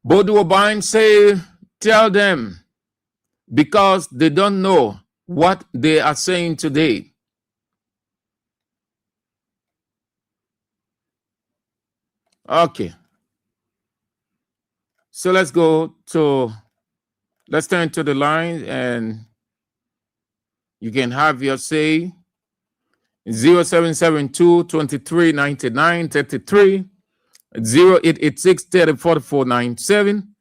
Boduobine say, tell them because they don't know what they are saying today. Okay. So let's turn to the line and you can have your say. 0772 23 99 33, 0886 30 44 97,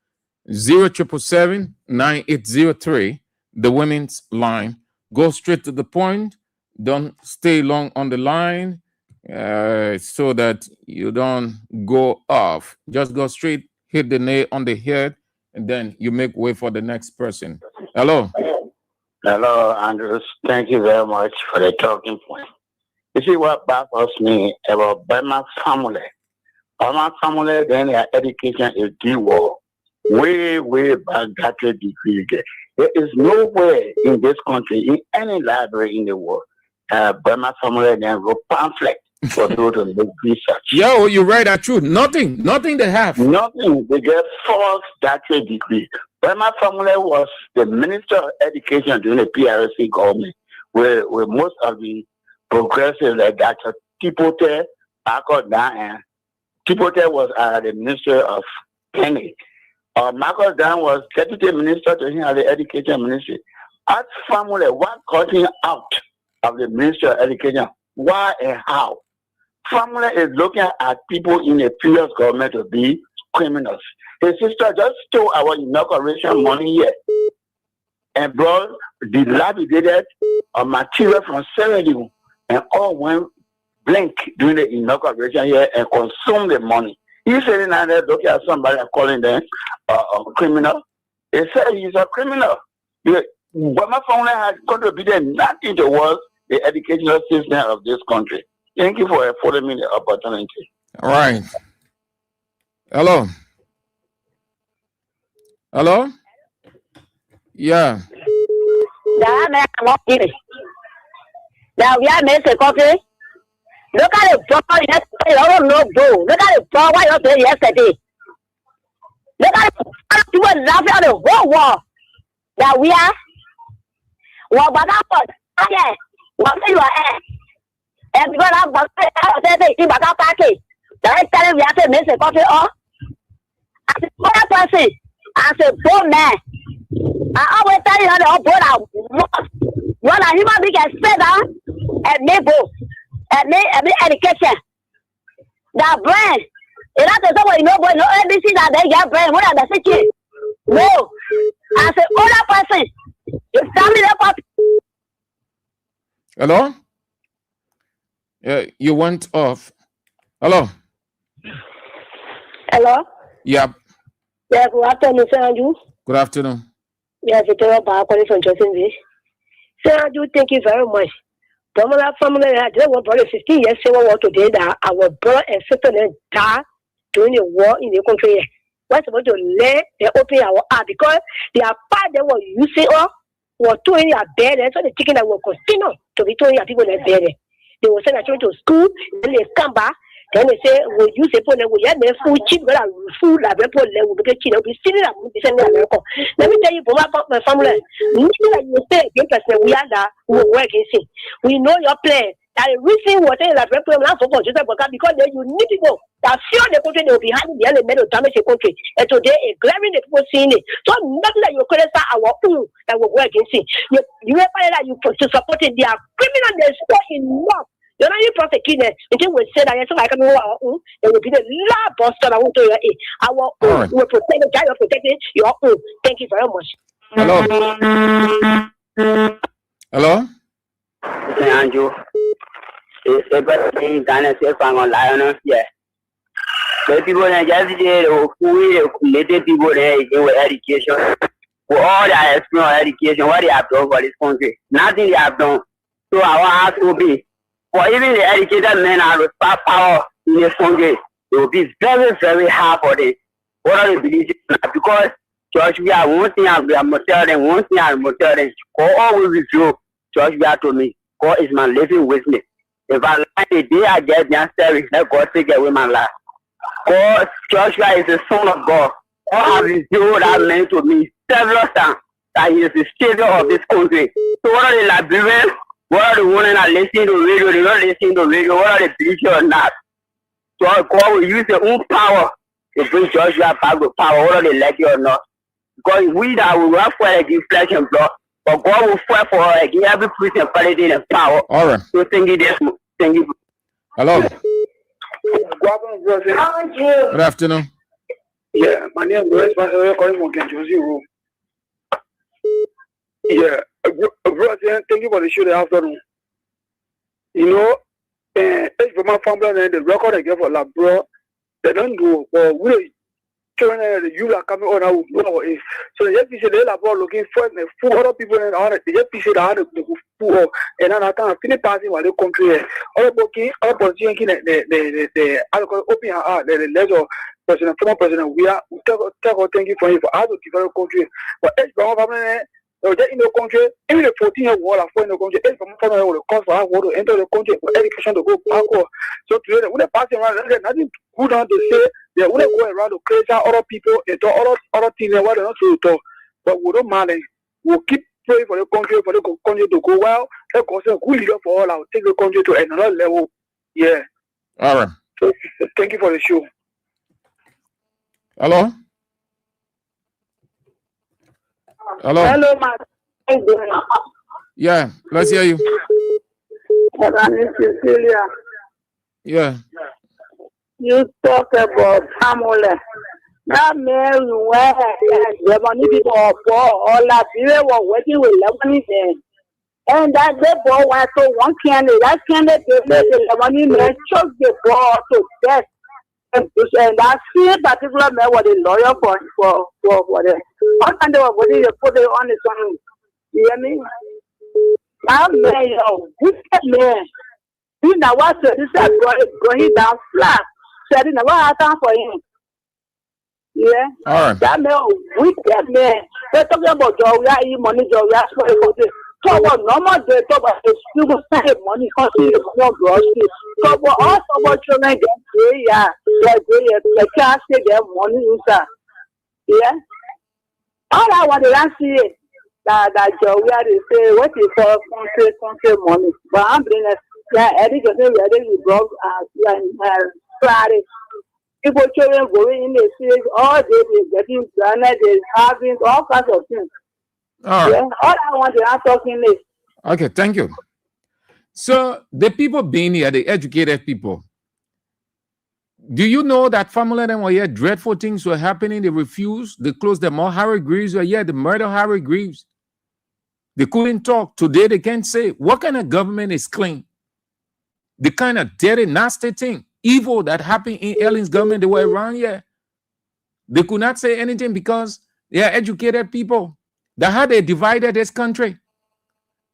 0777 9803, the women's line. Go straight to the point. Don't stay long on the line so that you don't go off. Just go straight, hit the nail on the head, and then you make way for the next person. Hello. Hello, Andrews. Thank you very much for the talking point. You see what baffles me about Burma family. Burma family, then their education is D-War. Way back graduate degree. There is nowhere in this country, in any library in the world, Burma family then wrote pamphlet for people to make research. Yo, you right, that's true. Nothing they have. Nothing. They get false graduate degree. Burma family was the Minister of Education during the PRC government, where most of the progressive like Dr. Tipote, Marco Dan, and Tipote was the Minister of Penny. Marco Dan was Deputy Minister to him at the Education Ministry. As family, what got him out of the Minister of Education? Why and how? Family is looking at people in the previous government to be criminals. His sister just stole our inauguration money here and brought dilapidated material from Sierra Leone and all went blank during the inauguration here and consumed the money. He's sitting out there looking at somebody and calling them a criminal. They said he's a criminal. But my family has contributed nothing towards the educational system of this country. Thank you for affording me the opportunity. All right. Hello. Hello? Yeah. Now we are made a copy. Look at the ball yesterday. Oh no, bro. Look at the ball what you played yesterday. Look at the people laughing at the whole wall. Now we are. What about that? Okay. What do you are? And because I'm going to say, about package. That time we have to make a copy of. As a poor person, as a poor man, I always tell you how to put out. What a human being can spend on and make both. And make education. That brain. It has to someone you know, but no ABC that they get brain. What are the city? No. As an older person, you tell me that. Hello? Yeah, you went off. Hello? Hello? Yeah. Yeah, good afternoon, Sir Andrew. Good afternoon. Yes, it's all about calling from Johnson. Sir Andrew, thank you very much. Pamela family, I didn't want probably 15 years ago today that our brother and sister died during the war in the country. We're supposed to let them open our heart because they are part they were using or were doing their bed, so the chicken that will continue to be doing people that bed. They will send their children to school, then they come back. Then they say, we'll use a phone, we have their food cheap, but food like people will be cheap, will be sitting up, will be sending America. Let me tell you, my family, nothing that you say against us, we are that we work in see. We know your plan. That the reason we're saying that people are for just because they you need people that fear the country, they will be having the element of damage the country. And today, a glaring the people seeing it. So nothing that you could start our own that will work in see. You have that you to support it, they are criminal, they're still enough. You're not even prosecuted. Until we say that so I can our own, there will be the law Boston. I want to your our own will protect the guy of protecting your own. Thank you very much. Hello. Hello? Andrew. It's a better thing than a safe on lion. Yeah. The people in yesterday who related people in education. For all that experience education, what they have done for this country. Nothing they have done. So our ask will be for even the educated men are with power in this country, it will be very, very hard for them. What are they believing? Because George, we are one thing we are tell them, one thing I will tell them. God always with you. George, we are to me. God is my living with me. If I lie the day I get the service, let God take away my life. God, Joshua is the son of God. God has revealed that man to me several times. that he is the savior of this country. So what are the Liberians? What are the women that listen to radio? They don't listen to radio. What are they believing or not? So God will use their own power to bring Joshua back to power, whether they like it or not. Because we that will run for against flesh and blood, but God will fight for against every principality and power. All right. So thank you, thank you. Hello. Good afternoon. Yeah, my name is Grace Pastor, calling from Kentucky Room. Yeah, bro, thank you for the show the afternoon. You know, it's for my family and the record I get for la bro, they don't do, but we children the you are coming on our is so the FPC they are looking for the full other people and all the FPC that are the full and then I can't finish passing while they come here. All working, all position the alcohol open her heart, the letter president, former president, we are thank you for him for other different country. But it's from family. In the country, even the 14-year war for in the country, it's from family will cost for our to enter the country for education to go backward. So today, when they passing around, there's nothing good on to say. They wouldn't go around to crazy other people and other things and what they're not to talk. But we don't mind. We'll keep praying for the country to go well. Let's go say good leader for all. I'll take the country to another level. Yeah. All right. So thank you for the show. Hello. Hello. Hello, ma. How you doing? Yeah, let's hear you. Cecilia. Yeah. You talk about family. That man, where the money people are poor, all that people were working with money then. And that the boy went to one candidate. That candidate made the money man choke the ball to death. And that same particular man was a lawyer for the. What kind of what they put it on his own? You hear me? That man, wicked man. You know what? This is going down flat. Said, you know what happened for him? Yeah. All right. That man, wicked man. They're talking about Joya, money, Joya, for the. Talk about normal day, talk about the student money, because it's not grocery. Talk about all about children get prayer, they can't say their money inside. Yeah. All I want to see is that Joya, they say, what is for country money? But I'm bringing a education ready to go Friday. People children going in the cities all day, they're getting granted, they're having all kinds of things. All right. Yeah, all I want to ask talking is. Okay, thank you. So the people being here, the educated people, do you know that family them were here, dreadful things were happening? They refused. They closed them all. Harry Greaves were here. They murdered Harry Greaves. They couldn't talk. Today they can't say what kind of government is clean. The kind of dirty, nasty thing, evil that happened in Ellen's government, they were around here. They could not say anything because they are educated people. That's how they divided this country.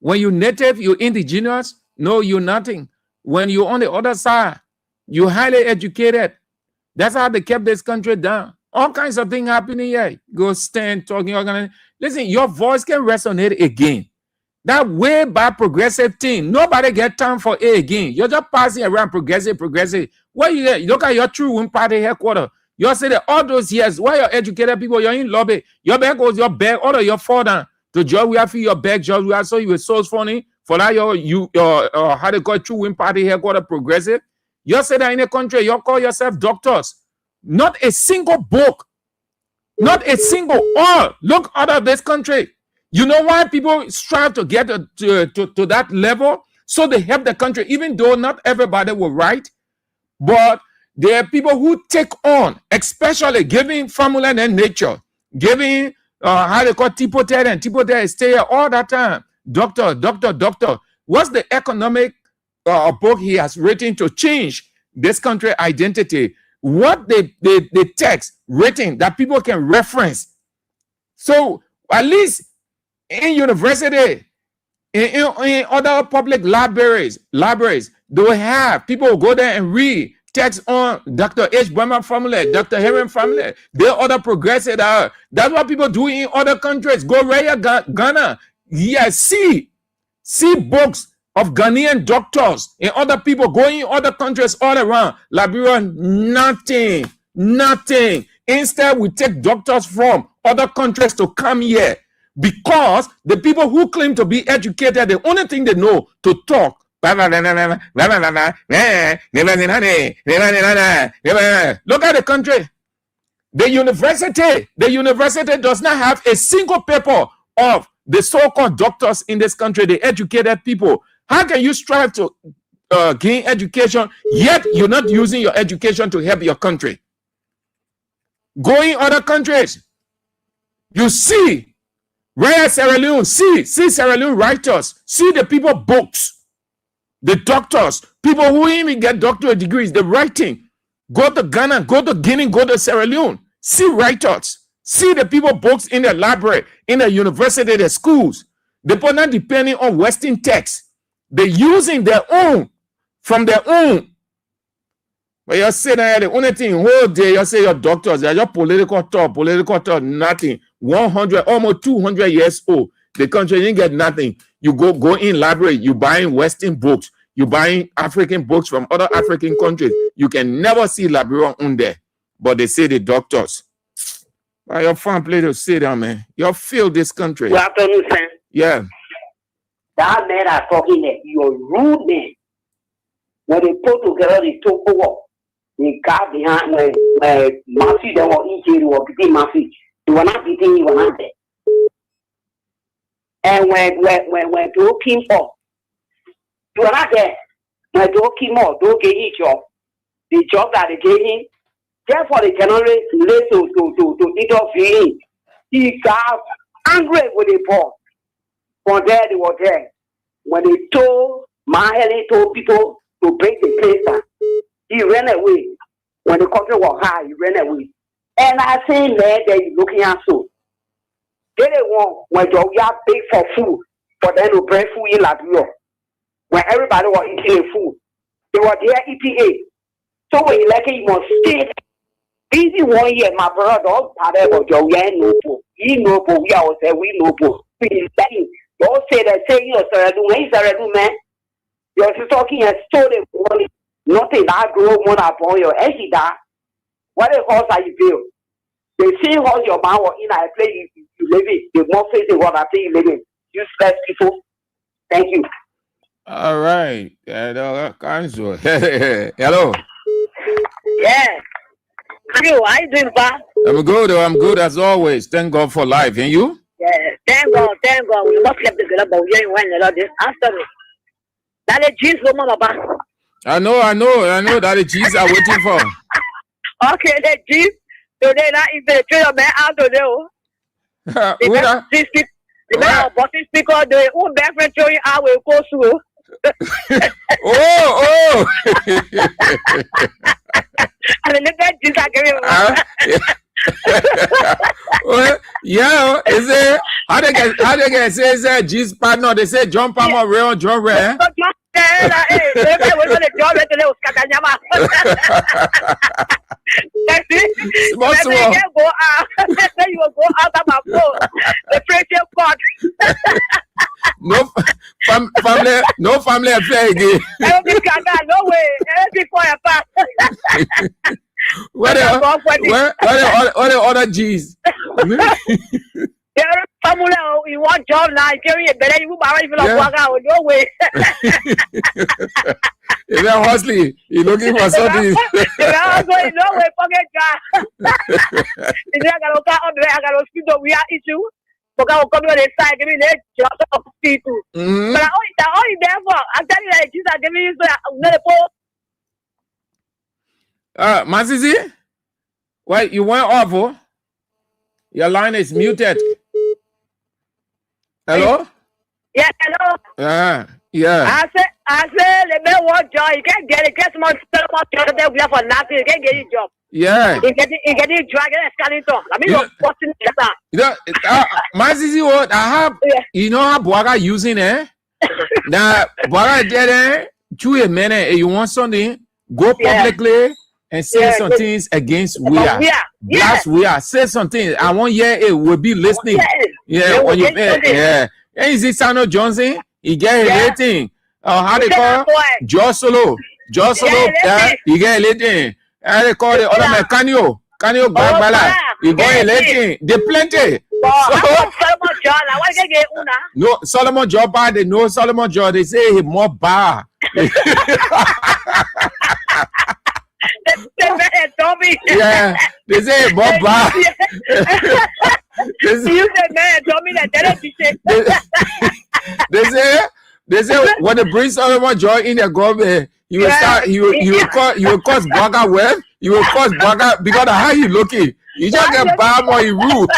When you're native, you're indigenous. No, you're nothing. When you're on the other side, you're highly educated. That's how they kept this country down. All kinds of things happening here. Go stand, talking, organizing. Listen, your voice can resonate again. That way back progressive thing. Nobody get time for it again. You're just passing around progressive. What you get? Look at your true win party headquarters. You say that all those years, why your educated people, you're in lobby, your bag goes your bag, all of your fall down. To George, we have for your bag, George, we have so you were so funny for that your how they call true win party headquarters progressive. You say that in a country, you call yourself doctors. Not a single book, not a single all. Look out of this country. You know why people strive to get to that level? So they help the country, even though not everybody will write, but there are people who take on, especially giving formula and nature, giving how they call Tipotet, and Tipotet stay here all that time. Doctor. What's the economic book he has written to change this country identity? What the text written that people can reference. So at least in university, in other public libraries, they will have people who go there and read text on Dr. H. Burman formula, Dr. Heron formula. They other progressive. That's what people do in other countries. Go right Ghana. Yeah, see books of Ghanaian doctors and other people going in other countries all around. Liberia, nothing. Instead, we take doctors from other countries to come here. because the people who claim to be educated, the only thing they know to talk. Look at the country. The university does not have a single paper of the so-called doctors in this country, the educated people. How can you strive to gain education, yet you're not using your education to help your country? Go in other countries. You see, where Sierra Leone, see Sierra Leone writers, see the people books, the doctors, people who even get doctorate degrees, the writing. Go to Ghana, go to Guinea, go to Sierra Leone. See writers, see the people books in the library, in the university, the schools. They're not depending on Western texts. They're using their own, from their own. But you say that the only thing whole day, you say your doctors, they're just political talk, nothing. 100, almost 200 years old. The country didn't get nothing. You go in library, you buying Western books, you buying African books from other African countries. You can never see librarian on there. But they say the doctors. Well, your family to sit down, man. You feel this country. Good afternoon, sir. Yeah. That man are talking there. You're rude, man. When they put together the Toko, they got behind my Murphy, they were eating, they were beating Murphy. You were not beating, you were not there. And when they came up, you were not there. When they came up, they gave each job. The job that they gave him, therefore they cannot relate to intervene. He got angry with the poor. From there, they were there. When they told people to break the place down, he ran away. When the country was high, he ran away. And I say, man, that you looking at so. They didn't want when you are big for food, for them to bring food in Liberia. When everybody was eating the food, they were there EPA. So when you like it, you must stay. Busy 1 year, my brother, don't about your no poor. We know poor, we are say we know poor. Don't say that, say you're Sarah, man. You're talking and stole the money. Nothing that grow more upon your head. What a horse are you feel? They see how your man was in a place you live in. The more face what I think you live in. Useless people. Thank you. All right. Hello. Yeah. How you doing, Pa? I'm good as always. Thank God for life. And you? Yeah, thank God. We must get the girl, but we ain't when a lot this after. That is Jesus, Mama. I know that the G's are waiting for. Okay, the G's today not even the trail man out today. The man bossy speaker the own best showing I will go through. Oh. And the little Jesus are giving well, yeah, is it how they get say G's partner? They say John Palmer real John Ray. No family affair again. No way. What the other G's? Family, you want job now? Carry it, better you buy even walk out. No way. If you're hustling, you're looking for something. No way, forget that. If I got to speak to we are issue. Because I'll come on the side, give me that job of people. But I only therefore, I'm telling you that Jesus are giving you another post. Masisi, wait, you went off, oh? Your line is muted. Hello? Yeah, hello. Yeah. I said, the man want job. You can't get it. Get some job there. We have for nothing. You can't get a job. Yeah. You get it, drag it, scanning top. I mean, you're posting that. Masisi, what I have, you know how Boaga using it? Now, Boaga did chew a minute. You want something? Go publicly. And say some things against Weah. Blast Weah. Say something. I want it will be listening. Yeah, when you and is it Sano Johnson? He get a rating. How they call Joe Solo. He get a rating. How they call the other man Canio Gbala. He get a rating. They plenty. Solomon John, I want to get una. No, Solomon Joe bar, they know Solomon Joe, they say he more bar. Yeah, they say more bar. They say when they bring Solomon Joe in the government, he will start. He will cause burger well. He will cause burger because of how he looking. You just get bar more he rule.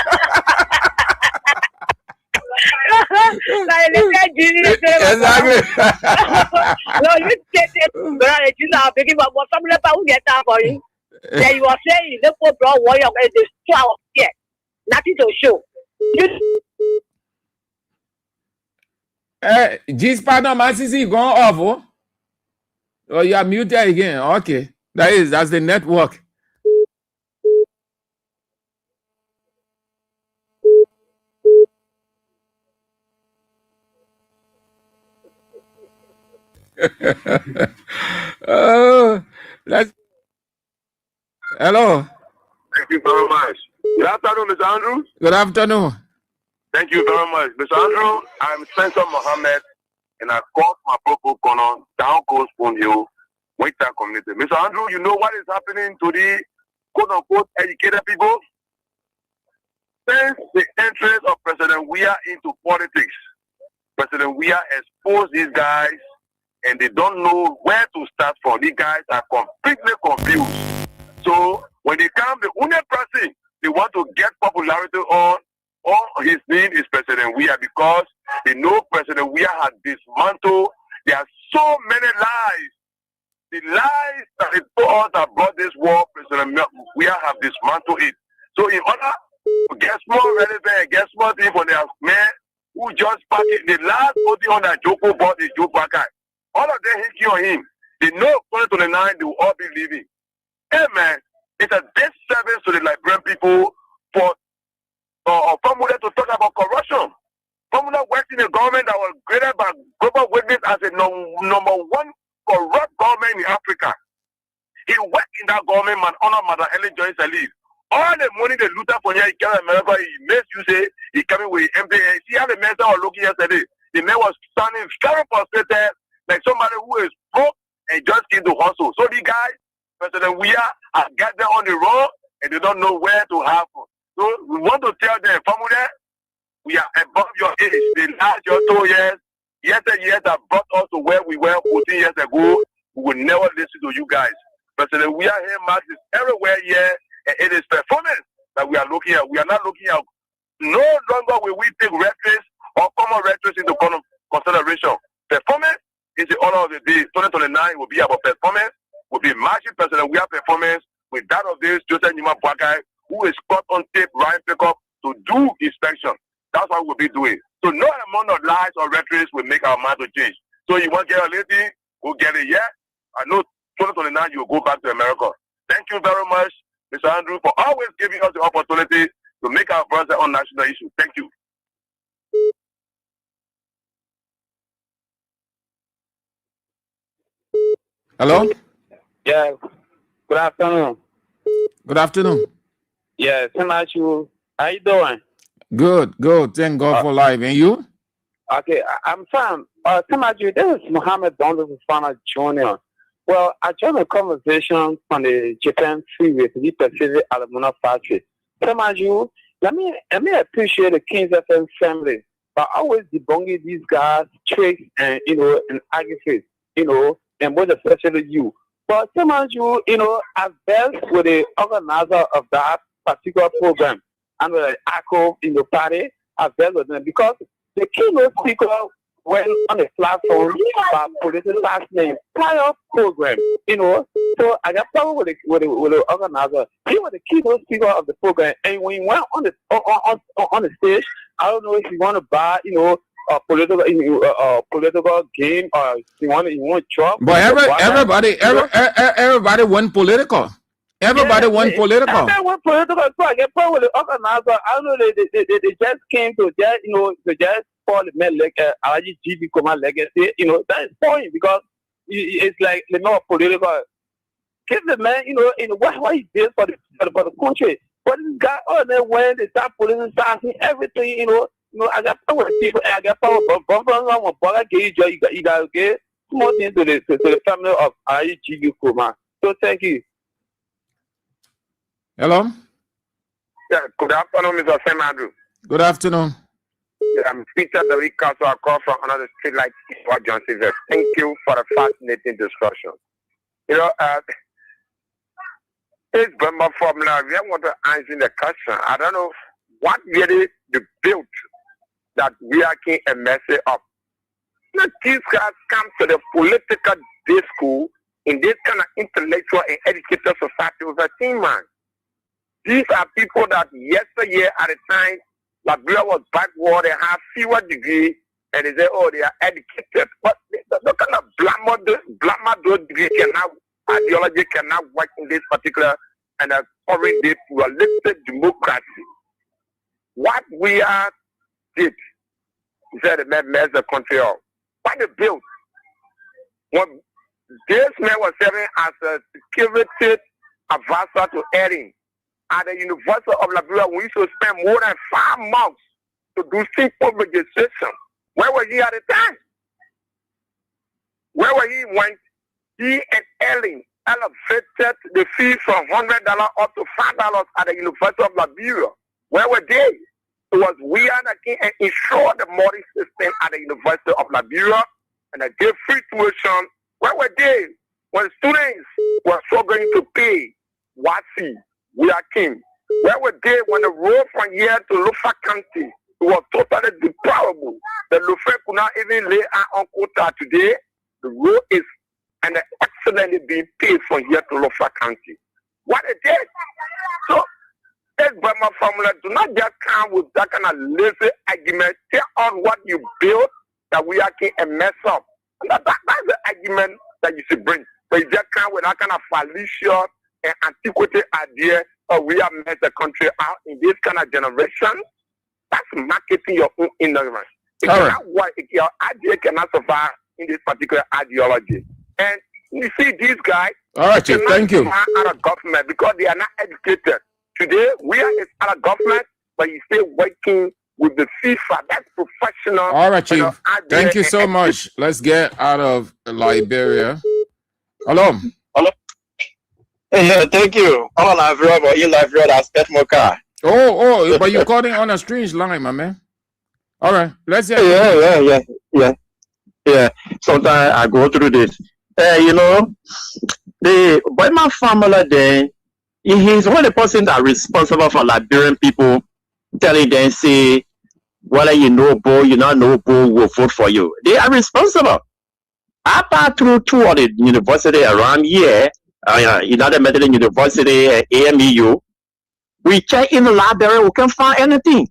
Exactly. No, you take it. But you are picking up what some leper will get out for you. Then you are saying the poor bro warrior is this 12 yet. Nothing to show. G's partner, my CC gone off. Oh, you are muted again. Okay, that's the network. Let's. Hello. Thank you very much. Good afternoon, Mr. Andrew. Good afternoon. Thank you very much, Mr. Andrew. I'm Spencer Mohammed, and I called my Popo Konon, Down Coast Spoon Hill, Weah community. Mr. Andrew, you know what is happening to the quote-unquote educated people? Since the entrance of President Weah into politics, President Weah exposed these guys, and they don't know where to start from. These guys are completely confused. So when they come, the only person they want to get popularity on his name is President Weah, because they know President Weah has dismantled. There are so many lies. The lies that they told us that brought this war, President Weah have dismantled it. So in order to get more relevant, get more things for their men who just pack it, the last voting on that Joko bought is Joe Parker. All of them hit on him. They know 2029 they will all be leaving. Hey man, it's a disservice to the Liberian people for Formula to talk about corruption. Formula worked in a government that was graded by Global Witness as a number one corrupt government in Africa. He worked in that government, man, honor Madam Ellen Joyce Elise. All the money they looted for here, he came to America, he makes you say he coming with empty hands. See how the man was looking yesterday. The man was standing very frustrated, like somebody who is broke and just came to hustle. So the guy, President Weah, has got them on the road and they don't know where to have them. So we want to tell them, Family, we are above your age. The last your 2 years, years that brought us to where we were 14 years ago. We will never listen to you guys. President Weah here marks is everywhere here, and it is performance that we are looking at. We are not looking at. No longer will we take rhetoric or common rhetoric into consideration. Performance is the order of the day. 2029 will be about performance. Will be matching President Weah performance with that of this Joseph Nima Boakai, who is caught on tape, Ryan Pickup, to do inspection. That's what we'll be doing. So no amount of lies or rhetoric will make our mind to change. So you want to get a lady, go get it, yeah? I know 2029 you will go back to America. Thank you very much, Mr. Andrew, for always giving us the opportunity to make our voice on national issues. Thank you. Hello? Yeah. Good afternoon. Good afternoon. Yeah, Semachu. How you doing? Good. Thank God for life. And you? Okay, I'm fine. Semachu, this is Mohammed Donald Fana Jr. Well, I joined a conversation on the Japan Freeway to the Pacific Aluminum Factory. Semachu, let me appreciate the Kings FM family, but always debunking these guys, tricks and and aggregates, and most especially you. But Semachu, I've dealt with the organizer of that particular program and with the ACO in the party. I've dealt with them because the keynote speaker went on the platform by political last name prior program, So I got problem with the organizer. He was the keynote speaker of the program, and when he went on the stage, I don't know if you want to buy, a political game or you want Trump. But everybody went political. Everybody went political. Everybody went political. So I get problem with the organizer. I don't know they just came to just to just call the man like RGB command legacy. That is point because it's like the more political. Give the man, what he did for the country. But this guy, oh, then when they start pulling and starting everything, I got power with people, I got power, but you got okay, small thing to the family of IGU Kuma. So thank you. Hello? Yeah, good afternoon, Mr. Sam Andrew. Good afternoon. Yeah, I'm Peter the Week Council. I call from another street like Johnson. Thank you for the fascinating discussion. It's Burma formula. We want to answer the question. I don't know what really the built that we are getting a message of. These guys come to the political discourse in this kind of intellectual and educated society with a team, man. These are people that yesterday at the time, Liberia was backward, they have fewer degrees, and they say, oh, they are educated. But the kind of those degrees cannot, ideology cannot work in this particular and a foreign day pluralistic democracy. What we are did, he said, it messed the country up. What they built, when this man was serving as a security advisor to Erin at the University of Liberia, we used to spend more than 5 months to do simple registration. Where was he at the time? Where was he when he and Ellen elevated the fee from $100 up to $5 at the University of Liberia? Where were they? It was Weah that came and ensured the money system at the University of Liberia and they gave free tuition. Where were they when students were struggling to pay WASI? Weah came. Where were they when the road from here to Lufa County was totally deplorable? The Lufa could not even lay on quota today. The road is and excellently being paid from here to Lufa County. What they did? So this Burma formula do not just come with that kind of lazy argument. Tell us what you built that we are getting a mess up. And that's the argument that you should bring. But you just come with that kind of fallacious and antiquated idea of we have messed the country out in this kind of generation. That's marketing your own ignorance. It cannot work. Your idea cannot survive in this particular ideology. And you see these guys, all right, Chief, thank you. Out of government because they are not educated. Today, we are out of government, but you still working with the FIFA. That's professional. All right, Chief. Thank you so much. Let's get out of Liberia. Hello. Hello. Yeah, thank you. All Liberia, but in Liberia, that's Petmoka. Oh, but you're calling on a strange line, my man. All right, let's get. Yeah. Sometimes I go through this. The Burma family there, he's one of the person that responsible for Liberian people telling them, say, whether you know Bo, you not know Bo, will vote for you. They are responsible. I passed through 2 of the university around here, United Methodist University, AMEU. We check in the library, we can't find anything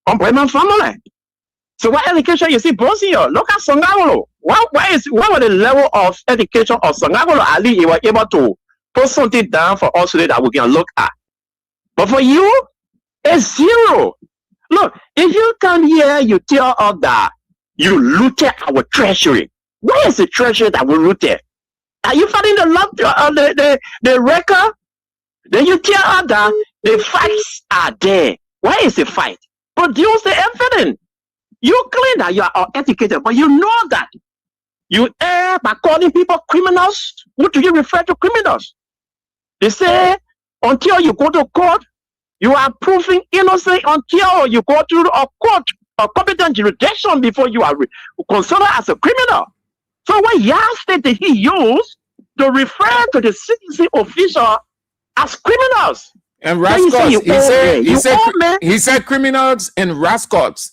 on Burma family. So what education you see both here? Look at Songagolo. What was the level of education of Songagolo? At least you were able to put something down for us today that we can look at. But for you, it's 0. Look, if you come here, you tell us that you looted our treasury. Where is the treasury that we looted? Are you finding the record? Then you tell us that the facts are there. Where is the fight? Produce the evidence. You claim that you are educated, but you know that you err by calling people criminals. What do you refer to criminals? They say until you go to court, you are proven innocent until you go to a court or competent jurisdiction before you are considered as a criminal. So what State did he use to refer to the citizen official as criminals? And rascals. He said criminals and rascals.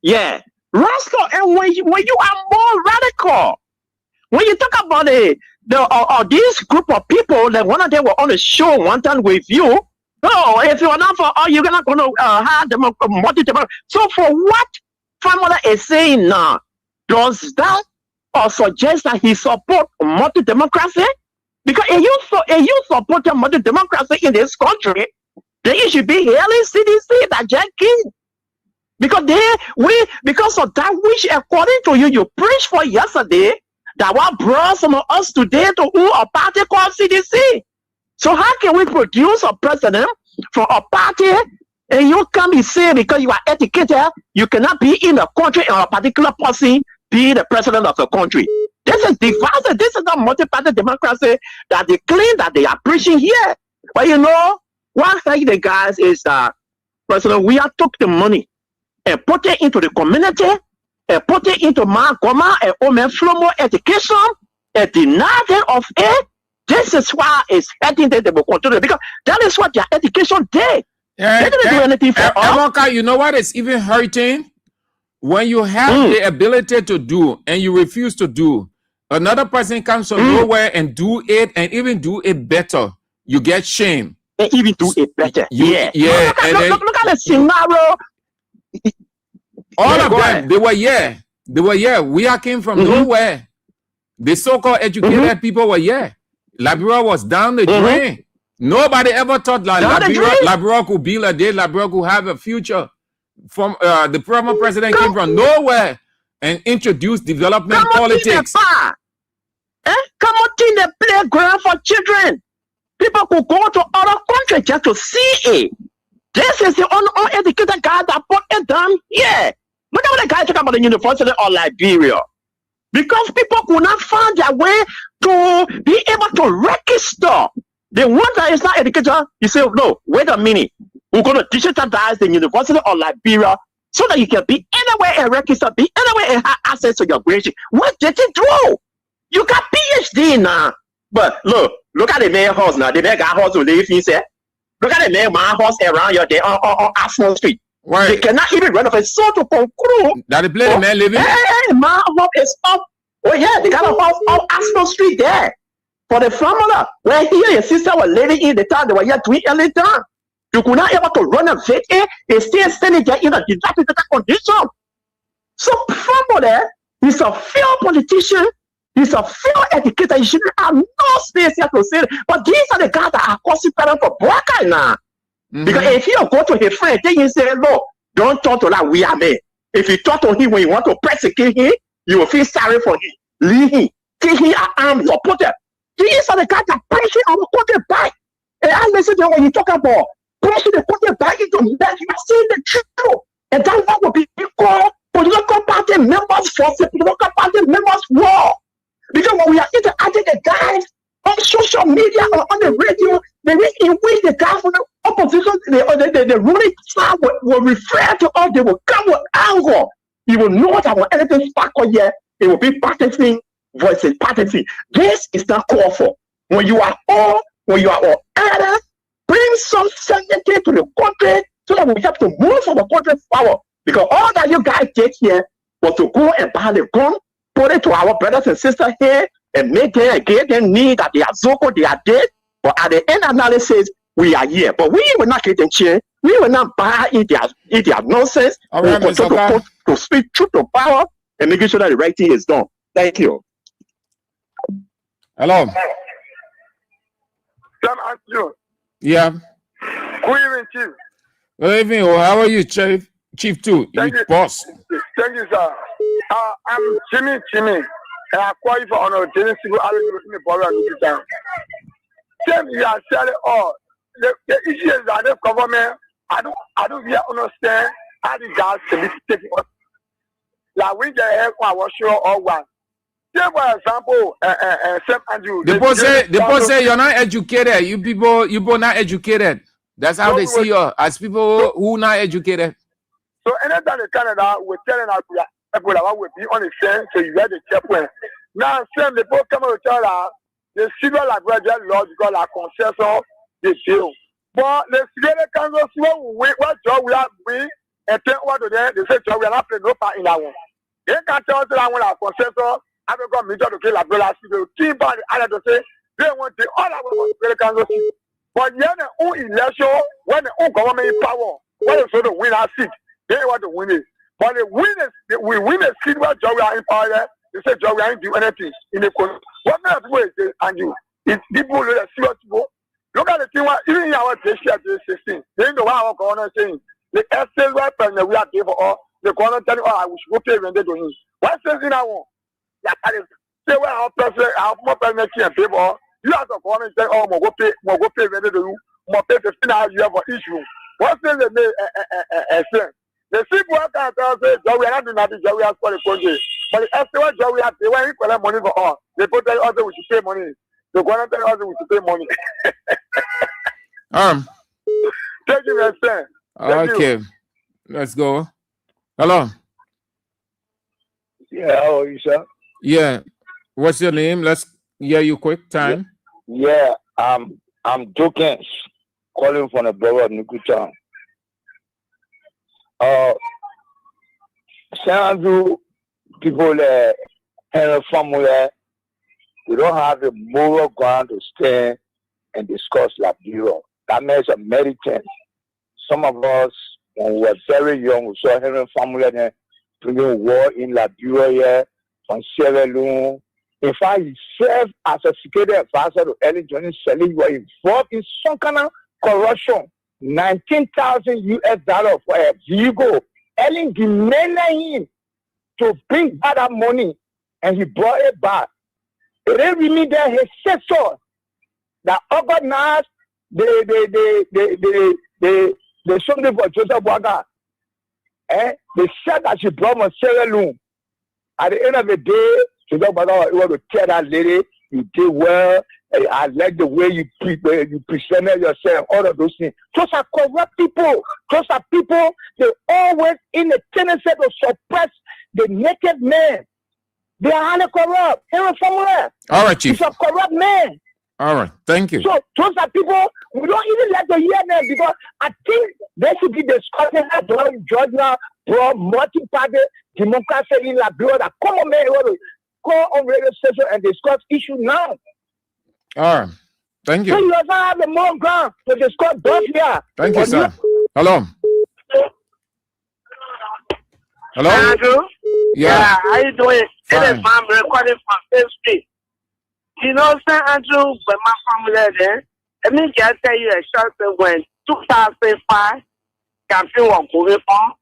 Yeah, rascal. And when you are more radical, when you talk about this group of people, that one of them were on a show one time with you. No, if you are not for, you're not going to have them multi-democracy. So for what Famula is saying now, does that or suggest that he support multi-democracy? Because if you support multi-democracy in this country, then you should be hailing CDC that Jack King. Because because of that which according to you preached for yesterday, that what brought some of us today to who a party called CDC. So how can we produce a president from a party and you come and say because you are educated, you cannot be in the country and a particular person be the president of the country? This is divided. This is not multi-party democracy that they claim that they are preaching here. But you know, one thing the guys is that President Weah took the money and put it into the community and put it into Goma and Omen Flomo education and deny them of it. This is why it's heading that they will continue because that is what their education did. They didn't do anything for us. You know what is even hurting? When you have the ability to do and you refuse to do, another person comes from nowhere and do it and even do it better. You get shame. And even do it better. Yeah. Look at the scenario. All of them, they were here. We came from nowhere. The so-called educated people were here. Liberia was down the drain. Nobody ever thought like Liberia could be like this. Liberia could have a future. From the former president came from nowhere and introduced development politics. Come on in the playground for children. People could go to other countries just to see it. This is the uneducated guy that put it down here. Look at what the guy talking about the University of Liberia. Because people could not find their way to be able to register. The one that is not educated, you say, no, wait a minute. We're going to digitalize the University of Liberia so that you can be anywhere and register, be anywhere and have access to your graduation. What did it do? You got PhD now. But look at the main house now. The main house to live in there. Look at the main house around your day on Arsenal Street. Right. They cannot even renovate. So to conclude, that the place the man living? Hey, my house is up. Oh yeah, they got a house on Arsenal Street there. For the formula, where he and his sister were living in the town, they were here doing early time. You could not able to renovate it and still standing there in a dilapidated condition. So formula, he's a fair politician. He's a fair educator. He shouldn't have no space here to say it. But these are the guys that are causing parents for black guy now. Because if you go to his friend, then you say, no, don't talk to that Weah man. If you talk to him when you want to persecute him, you will feel sorry for him. Leave him. Give him an arm supporter. These are the guys that pressure our country back. And I listen to when you talk about pressure the country back into that. You are saying the truth. And that's what will be called political party members for political party members war. Because when we are interacting the guys on social media or on the radio, the way in which the guys from the opposition, the ruling side will refer to us, they will come with anger. You will know that when anything spark on here, it will be practicing voices, practicing. This is not called for. When you are all elders, bring some sanity to the country so that we have to move from the country forward. Because all that you guys did here was to go and buy the gun, put it to our brothers and sisters here, and make them and give them need that they are Zoko, they are dead. But at the end analysis, we are here. But we will not get them change. We will not buy in their nonsense. All right, we will to speak truth to power and making sure that the right thing is done. Thank you. Hello. Yeah. Good evening, Chief. Good evening. How are you, Chief? Chief too. You boss. Thank you, sir. I'm Jimmy, and I call you for honor. Jimmy, civil alliance in the border and the town. Same, you are selling all. The issue is that the government, I don't really understand how the guys can be taking us. Like when they have I was sure all one. Take for example, St. Andrew. The people say you're not educated. You people not educated. That's how they see you as people who not educated. So anytime in Canada, we're telling us people that will be on the same, so you get the checkpoint. Now, same the people come and tell us the civil liberal law because our concession they deal. But the civil council what job we have we and then what do they say job we are not playing no part in that one. They can't tell us that when our concession I don't got major to kill like brother civil team by the other to say they want the all our civil council. But yeah, the own election when the own government in power, when they sort of win our seat, they want to win it. But the winners, we win a seat where job we are in power there. They say job we are do anything in the country. What kind of way is and you? It's people that see what you go. Look at the thing. Even in our this year, 2016, they know what our governor saying. The excess weapon that we are giving for all. The governor telling us, we should go pay when they do it. What says in our one? That is say where our president, our former president can pay for. You as a foreign say, oh, mo go pay ready to you, mo pay 15 years for each room. What's the explain? The people can say, Joe, we are not doing that, Joe, we are for the country. But the extra Joe, we have to when you collect money for all. They put tell us we should pay money. They go and tell us we should pay money. Thank you, my friend. Okay, let's go. Hello. Yeah, how are you, sir? Yeah. What's your name? Let's hear you quick time. Yeah, I'm Jokens, calling from the borough of Nukutown. Some people and family, we don't have the moral ground to stand and discuss Liberia. That makes a meditant. Some of us, when we were very young, we saw Henry family then bringing war in Liberia from Sierra Leone. In fact, he served as a security advisor to Ellen Johnson Sirleaf. He was involved in some kind of corruption. $19,000 for a vehicle. Ellen demanded him to bring back that money, and he brought it back. It didn't really that he said so. That organized they something for Joseph Waga. They said that she brought my Sierra Leone. At the end of the day, Joseph Waga was able to tell that lady, you did well. I like the way you presented yourself, all of those things. Those are corrupt people. Those are people, they always in the tendency to suppress the naked man. They are highly corrupt. Here somewhere. All right, Chief. He's a corrupt man. All right, thank you. So those are people, we don't even like to hear them because I think they should be discussing that Georgia, multi-party democracy in Liberia. That come on, man, go on radio station and discuss issue now. All right, thank you. So you also have the more ground to discuss those here. Thank you, sir. Hello. Hello. Andrew? Yeah. How you doing? Fine. It is mom recording from 5th Street. You know, St. Andrew, when my family there, let me just tell you a short thing. When 2005 campaign was going on,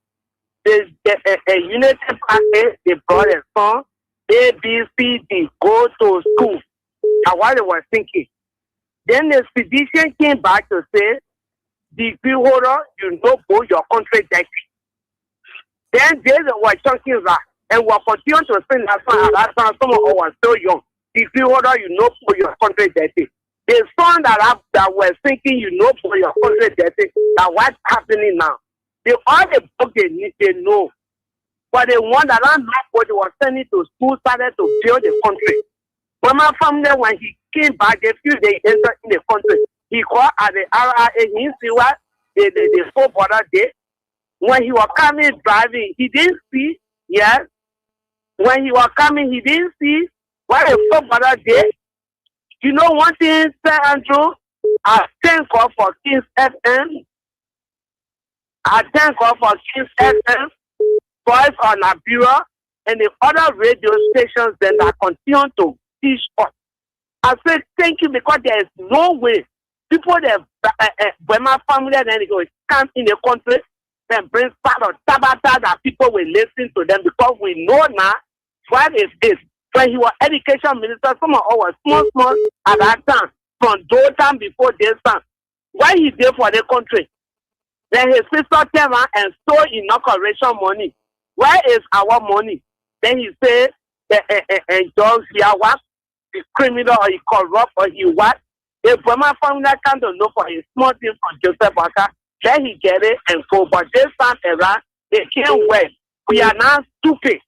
a United Party, they brought a song, A, B, C, D, go to school. And what they were thinking. Then the expedition came back to say, degree holder, you know, go your country dirty. Then they were talking that, and we continue to sing that song. At that time, some of us were still young. Degree holder, you know, go your country dirty. The song that were thinking, you know, go your country dirty, that what's happening now. They all the book they need, they know. But the one that I know what they were sending to school started to build the country. When my family, when he came back, a few days entered in the country, he called at the RRA, he see what the 4 border day. When he was coming driving, he didn't see, yes. When he was coming, he didn't see what the 4 border day. You know one thing, Sir Andrew, I thank God for King's FM. I thank God for King's FM, Voice on Liberia, and the other radio stations that continue to teach us. I say thank you because there is no way people that when my family then they go come in the country and bring part of tabata that people will listen to them because we know now what is this. When he was education minister, some of us were small at that time, from those time before this time. Why he did for the country? Then his sister came out and stole inauguration money. Where is our money? Then he said, George Weah what? He criminal or he corrupt or he what? If my family can't know for his small thing from Joseph Walker, then he get it and go. But this time around, they can't wait. We are now stupid.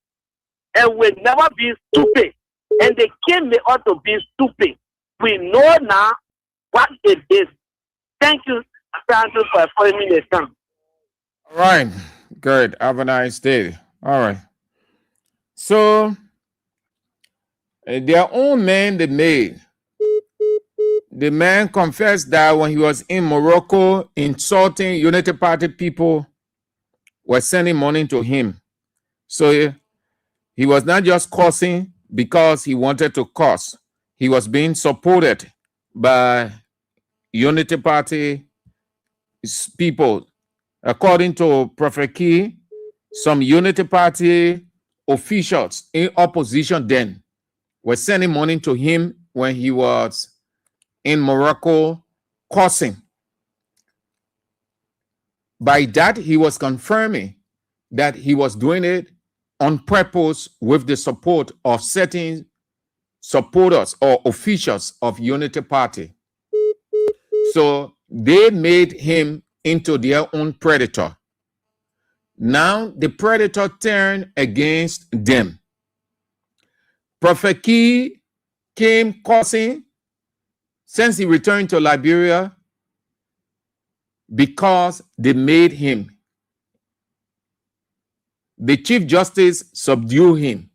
And we'll never be stupid. And they came me out to be stupid. We know now what it is. Thank you, Andrew, for following me the time. All right. Good. Have a nice day. All right. So, their own man they made. The man confessed that when he was in Morocco, insulting United Party people were sending money to him. So he was not just cursing because he wanted to curse. He was being supported by Unity Party people. According to Prophet Key, some Unity Party officials in opposition then were sending money to him when he was in Morocco causing. By that, he was confirming that he was doing it on purpose with the support of certain supporters or officials of Unity Party. So they made him into their own predator. Now the predator turned against them. Prophet Key came causing since he returned to Liberia because they made him. The Chief Justice subdued him.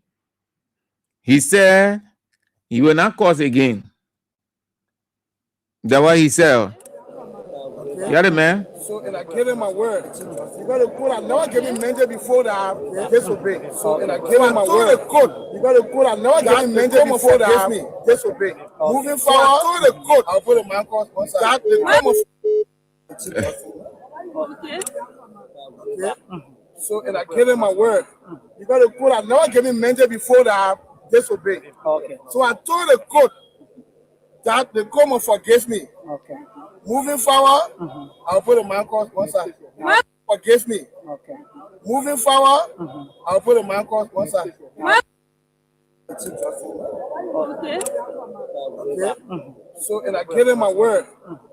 He said he will not cause again. That's what he said. Okay. Yeah, man. So, and I gave him my word. You got to put, I never gave him mandate before that I disobey. So, and I gave him my word. You got to put, I never gave him mandate before that I disobey. Moving forward, I told the court, I'll put a man cause that the okay. So, and I gave him my word. You got to put, I never gave him mandate before that I disobey. Okay. So I told the court that the court must forgive me. Okay. Moving forward, I'll put a man cause once I forgive me. Okay. Moving forward, I'll put a man cause once I. Okay. So, and I gave him my word.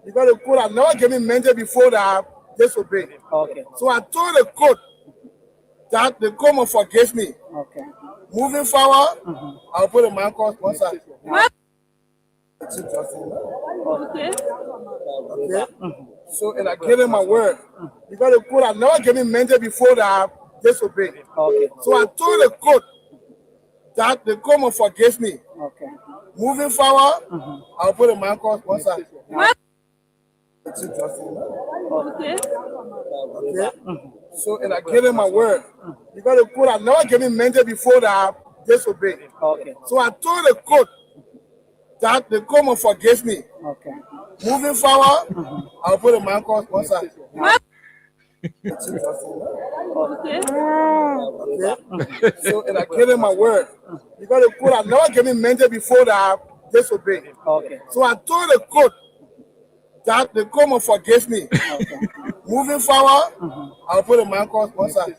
You got to put, I never gave him mandate before that I disobey. Okay. So I told the court that the court must forgive me. Okay. Moving forward, I'll put a man cause once I. Okay. So, and I gave him my word. You got to put, I never gave him mandate before that I disobey. Okay. So I told the court that the court must forgive me. Okay. Moving forward, I'll put a man cause once I. Okay. So, and I gave him my word. You got to put, I never gave him mandate before that I disobey. Okay. So I told the court that the court must forgive me. Okay. Moving forward, I'll put a man cause once I. Okay. So, and I gave him my word. You got to put, I never gave him mandate before that I disobey. Okay. So I told the court that the court must forgive me. Okay. Moving forward, I'll put a man cause once I.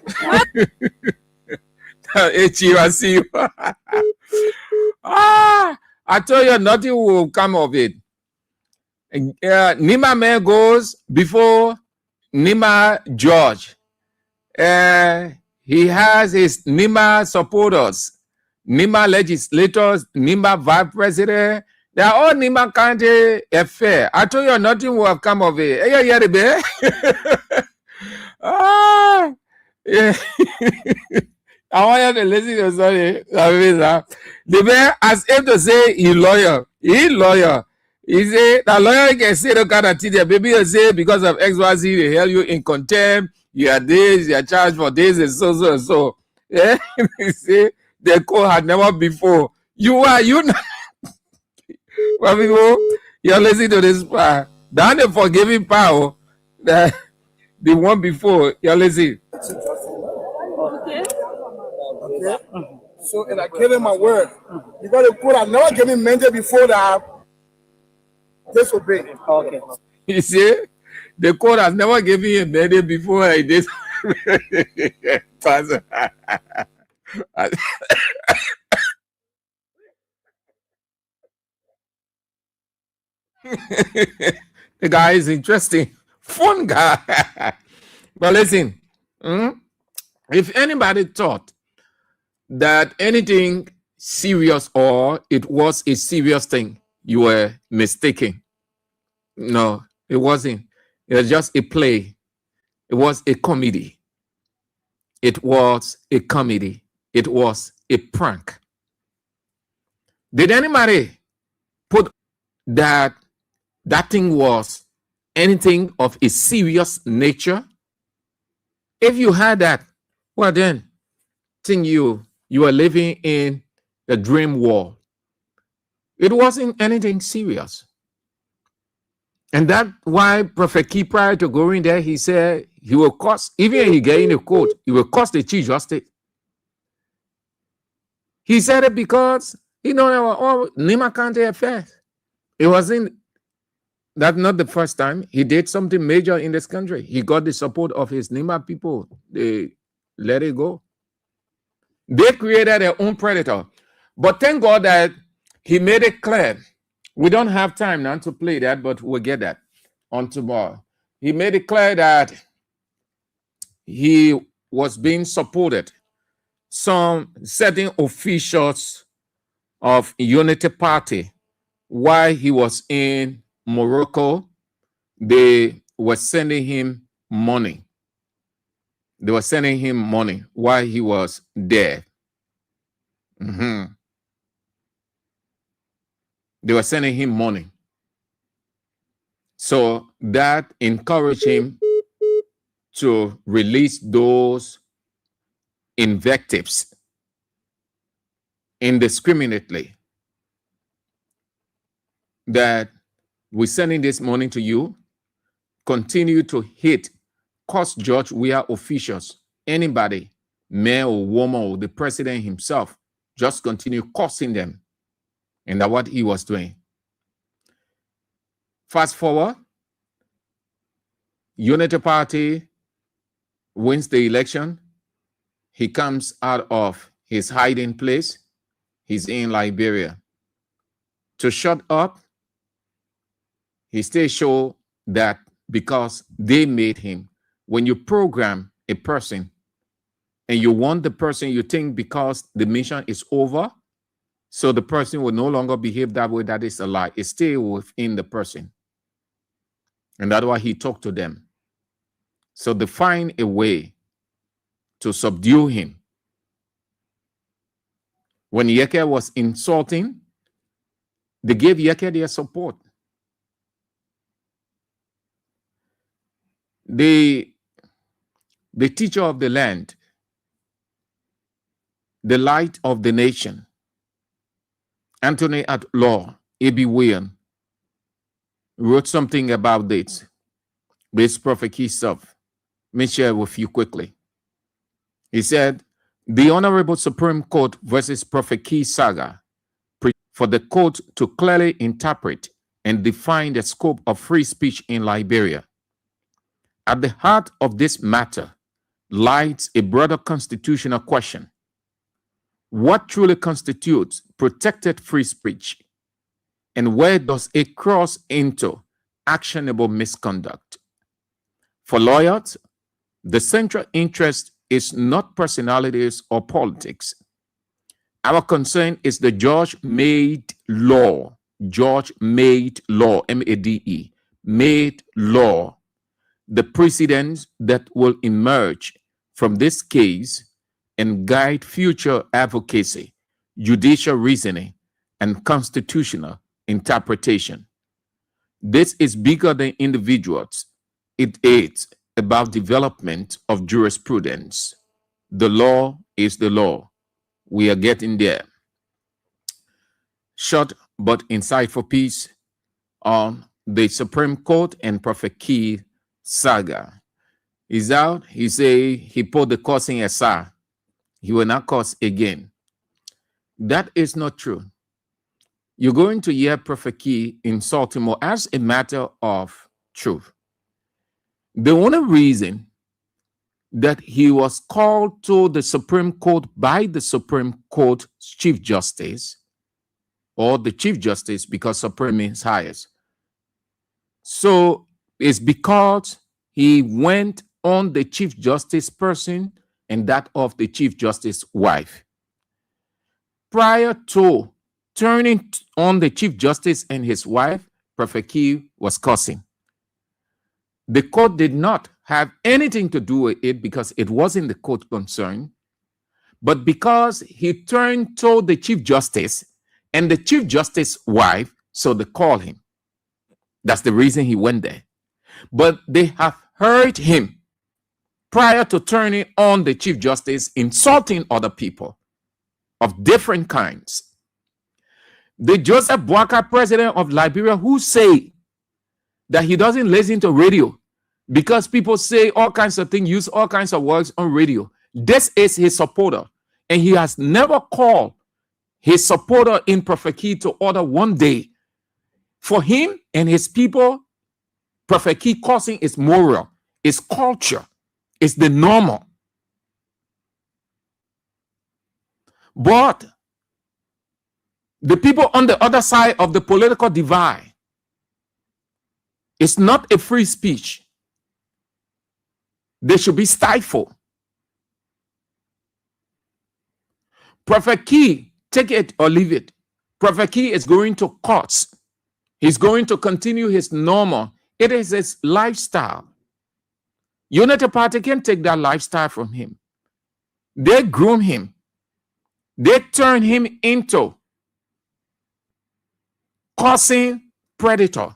I told you nothing will come of it. Nima man goes before Nima George. He has his Nima supporters, Nima legislators, Nima vice president. They are all Nima County affair. I told you nothing will have come of it. Hey, yeah, yeah. I want you to listen to sorry. The man, as if to say he lawyer. He lawyer. He say the lawyer can say the kind of thing that baby you say because of XYZ they held you in contempt. You are this, you are charged for this and so and so. Yeah, he say the court had never before. You are you not. Well, people, you're listening to this part. Down the forgiving power that the one before you're listening. Okay. So, and I gave him my word. You got to put, I never gave him mandate before that I disobey. Okay. You see, the court has never given you a mandate before I did. The guy is interesting. Fun guy. But listen, if anybody thought that anything serious or it was a serious thing, you were mistaken. No, it wasn't. It was just a play. It was a comedy. It was a comedy. It was a prank. Did anybody put that thing was anything of a serious nature? If you had that, well then, think you are living in a dream world. It wasn't anything serious. And that's why Prophet Key, prior to going there, he said he will cost, even he get in a court, he will cost the Chief Justice. He said it because, you know, all Nima County affairs. It wasn't That's not the first time. He did something major in this country. He got the support of his Nima people. They let it go. They created their own predator. But thank God that he made it clear. We don't have time now to play that, but we'll get that on tomorrow. He made it clear that he was being supported. Some certain officials of Unity Party, while he was in Morocco, they were sending him money. They were sending him money while he was there. They were sending him money. So that encouraged him to release those invectives indiscriminately, that we're sending this money to you, continue to hit, cost George Weah officials, anybody, man or woman or the president himself, just continue costing them. And that's what he was doing. Fast forward, Unity Party wins the election. He comes out of his hiding place. He's in Liberia. To shut up, he still show that because they made him. When you program a person and you want the person, you think because the mission is over, so the person will no longer behave that way, that is a lie. It's still within the person. And that's why he talked to them. So they find a way to subdue him. When Yeke was insulting, they gave Yeke their support. The teacher of the land, the light of the nation, Anthony at Law, A.B. Weah, wrote something about this Prophet Key stuff. Let me share with you quickly. He said, the Honorable Supreme Court versus Prophet Key saga for the court to clearly interpret and define the scope of free speech in Liberia. At the heart of this matter lies a broader constitutional question. What truly constitutes protected free speech, and where does it cross into actionable misconduct? For lawyers, the central interest is not personalities or politics. Our concern is the judge-made law. Judge-made law, M-A-D-E, made law. The precedents that will emerge from this case and guide future advocacy, judicial reasoning, and constitutional interpretation. This is bigger than individuals. It is about development of jurisprudence. The law is the law. We are getting there. Short but insightful piece on the Supreme Court and Prophet Key saga. He's out. He say he put the cursing aside. He will not curse again. That is not true. You're going to hear Prophet Key insult him as a matter of truth. The only reason that he was called to the Supreme Court by the Supreme Court Chief Justice, or the Chief Justice, because Supreme means highest. So it's because he went on the Chief Justice person and that of the Chief Justice wife. Prior to turning on the Chief Justice and his wife, Prophet Key was cursing. The court did not have anything to do with it because it wasn't the court concern, but because he turned to the Chief Justice and the Chief Justice wife, so they called him. That's the reason he went there. But they have heard him prior to turning on the Chief Justice, insulting other people of different kinds. The Joseph Boakai, president of Liberia, who say that he doesn't listen to radio because people say all kinds of things, use all kinds of words on radio. This is his supporter, and he has never called his supporter in Prophet Key to order one day for him and his people Prophet Key cursing is moral, it's culture, it's the normal. But the people on the other side of the political divide, it's not a free speech. They should be stifled. Prophet Key, take it or leave it. Prophet Key is going to courts. He's going to continue his normal. It is his lifestyle. Unity Party can take that lifestyle from him. They groom him. They turn him into causing predator.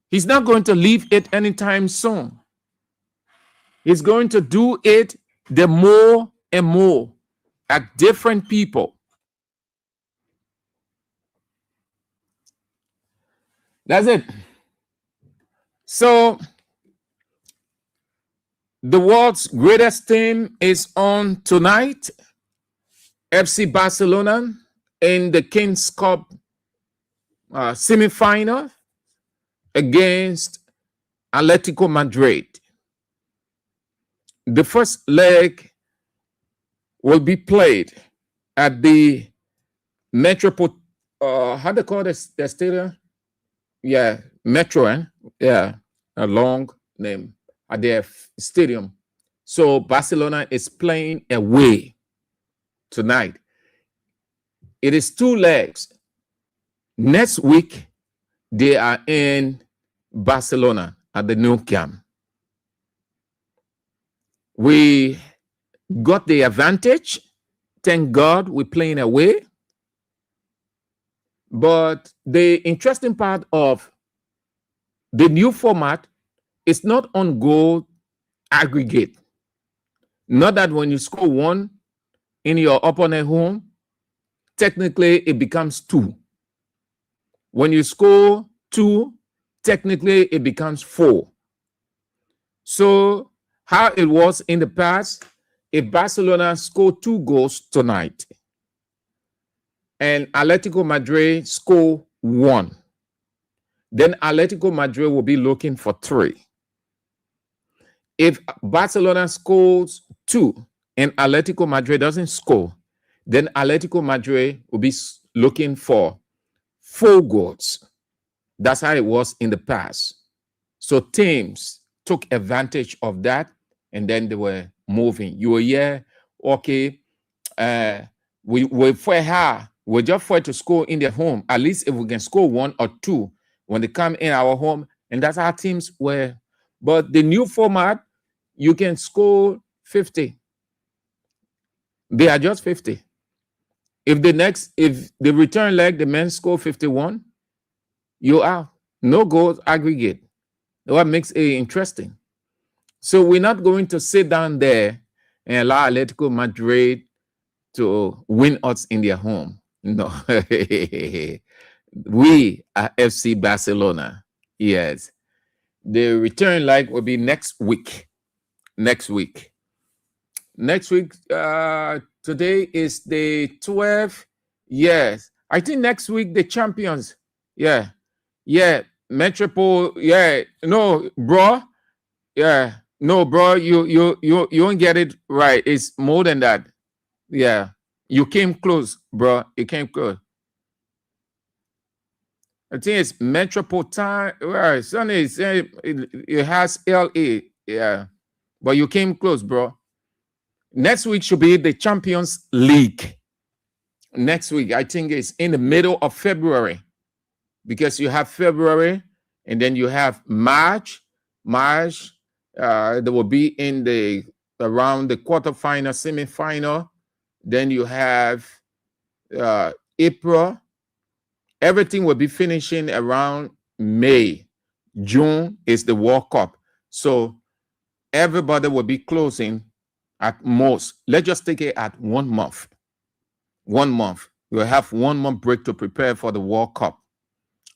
He's not going to leave it anytime soon. He's going to do it the more and more at different people. That's it. So the world's greatest team is on tonight. FC Barcelona in the Kings Cup semi-final against Atletico Madrid. The first leg will be played at the Metropol. How do they call the stadium? Yeah, Metro. Yeah, a long name at their stadium. So Barcelona is playing away tonight. It is 2 legs. Next week, they are in Barcelona at the Nou Camp. We got the advantage. Thank God we're playing away. But the interesting part of the new format is not on goal aggregate. Not that when you score 1 in your opponent home, technically it becomes 2. When you score 2, technically it becomes 4. So how it was in the past, if Barcelona scored 2 goals tonight and Atletico Madrid score 1, then Atletico Madrid will be looking for 3. If Barcelona scores 2 and Atletico Madrid doesn't score, then Atletico Madrid will be looking for 4 goals. That's how it was in the past. So teams took advantage of that, and then they were moving. You were here, okay, we just fight to score in their home. At least if we can score 1 or 2 when they come in our home, and that's how teams were. But the new format, you can score 50. They are just 50. If the return leg, the men score 51, you are no goals aggregate. What makes it interesting? So we're not going to sit down there and allow Atletico Madrid to win us in their home. No. We are FC Barcelona. Yes. The return leg will be next week. Next week. Today is the 12th. Yes. I think next week the champions. Yeah. Metropol. Yeah. No, bro. Yeah. No, bro. You won't get it right. It's more than that. Yeah. You came close, bro. You came close. I think it's Metropolitan. Right. Sunday it has LA. Yeah. But you came close, bro. Next week should be the Champions League. Next week, I think it's in the middle of February, because you have February and then you have March. They will be in around the quarterfinal, semi-final. Then you have April. Everything will be finishing around May. June is the World Cup. So everybody will be closing at most. Let's just take it at 1 month. 1 month. You'll have 1 month break to prepare for the World Cup.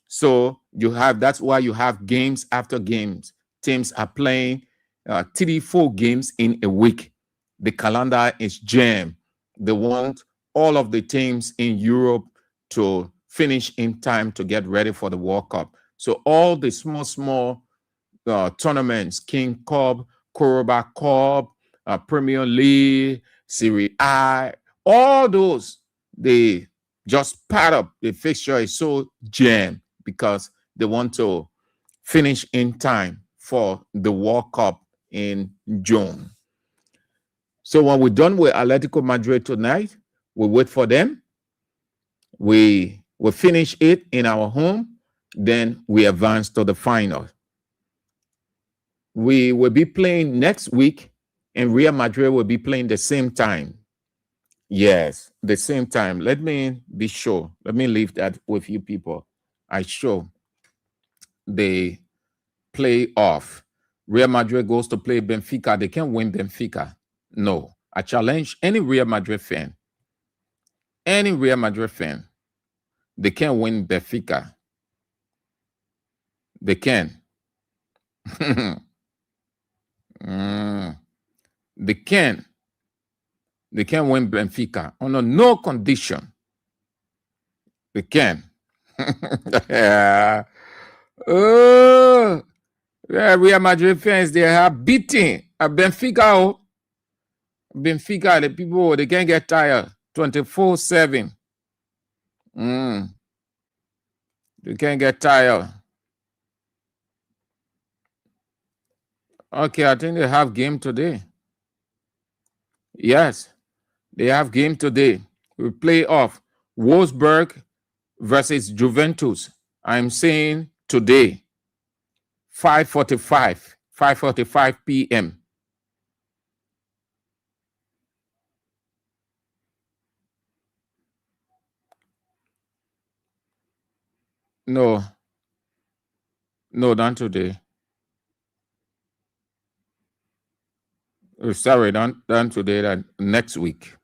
So that's why you have games after games. Teams are playing 3-4 games in a week. The calendar is jammed. They want all of the teams in Europe to finish in time to get ready for the World Cup. So all the small tournaments, King Cup, Koroba Cup, Premier League, Serie A, all those, they just pad up. The fixture is so jammed because they want to finish in time for the World Cup in June. So when we're done with Atletico Madrid tonight, we wait for them. We will finish it in our home. Then we advance to the final. We will be playing next week, and Real Madrid will be playing the same time. Yes, the same time. Let me be sure. Let me leave that with you people. I show the playoff. Real Madrid goes to play Benfica. They can't win Benfica. No. I challenge any Real Madrid fan. Any Real Madrid fan. They can't win Benfica. They can. They can. They can win Benfica under no condition. They can. Oh, yeah, Real Madrid fans, they are beating a Benfica. Oh. Benfica, the people, they can't get tired 24/7. They can't get tired. Okay, I think they have game today. Yes, they have game today. We play off Wolfsburg versus Juventus. I'm saying today, 5:45 p.m. No, not today. Sorry, not today. That next week.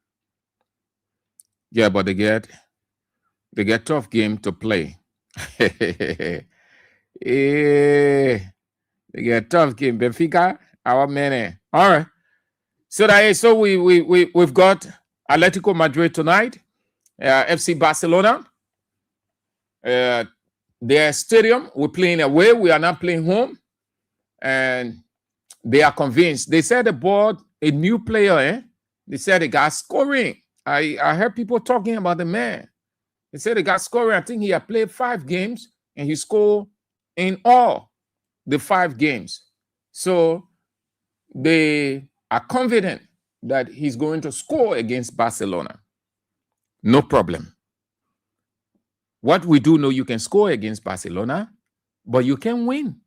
Yeah, but they get tough game to play. They get tough game. Benfica, our men. All right. So we've got Atletico Madrid tonight. FC Barcelona. Their stadium, we're playing away. We are not playing home. And they are convinced. They said they bought a new player. They said they got scoring. I heard people talking about the man. They said they got scoring. I think he had played 5 games and he scored in all the 5 games. So they are confident that he's going to score against Barcelona. No problem. What we do know, you can score against Barcelona, but you can win.